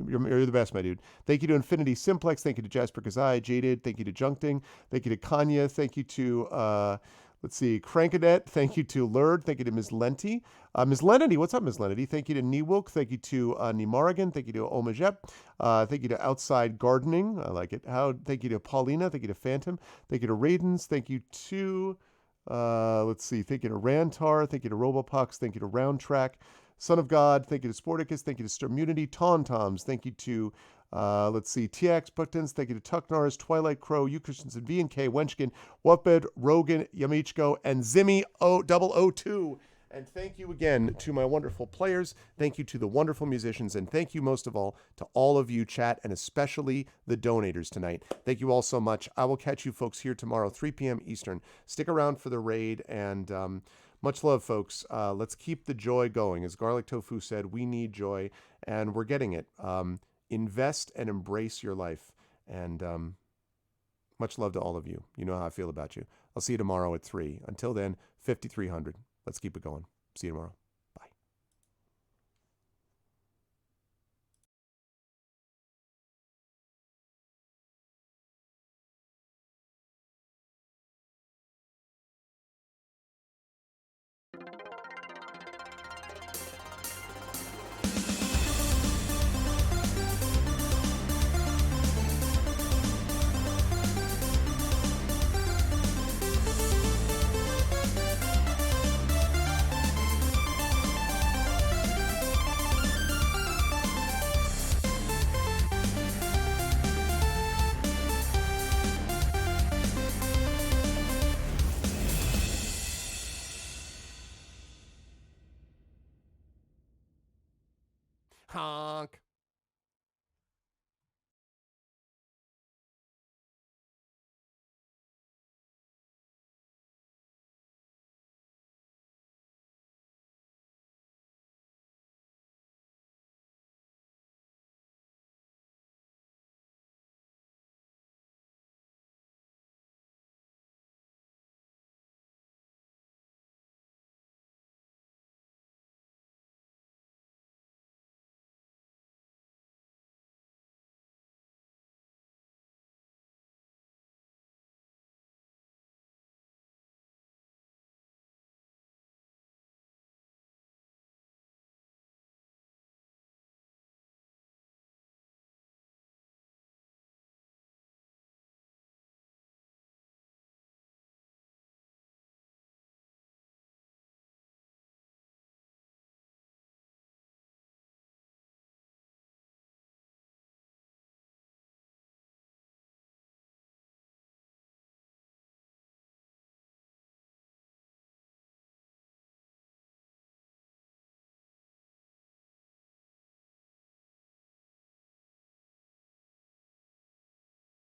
You're the best, my dude. Thank you to Infinity Simplex. Thank you to Jasper Kazai, Jaded. Thank you to Junkting. Thank you to Kanya. Thank you to Let's see. Crankadet, thank you to Lurd. Thank you to Ms. Lenti. Ms. Lenity, what's up, Ms. Lenity? Thank you to Niwilk. Thank you to Nimarigan. Thank you to Omajep. Thank you to Outside Gardening. I like it. Thank you to Paulina. Thank you to Phantom. Thank you to Raidens. Thank you to, let's see. Thank you to Rantar. Thank you to Robopox. Thank you to Round Track. Son of God. Thank you to Sporticus. Thank you to Sturmunity. Tauntoms. Thank you to let's see, TX, Buktons, thank you to Tucknars, Twilight Crow, U Christensen, V&K, Wenchkin, Whatbed, Rogan, Yamichko, and Zimmy 002. And thank you again to my wonderful players. Thank you to the wonderful musicians. And thank you most of all to all of you, chat, and especially the donators tonight. Thank you all so much. I will catch you folks here tomorrow, 3 p.m. Eastern. Stick around for the raid, and much love, folks. Let's keep the joy going. As Garlic Tofu said, we need joy, and we're getting it. Invest and embrace your life. And much love to all of you. You know how I feel about you. I'll see you tomorrow at 3. Until then, 5300. Let's keep it going. See you tomorrow.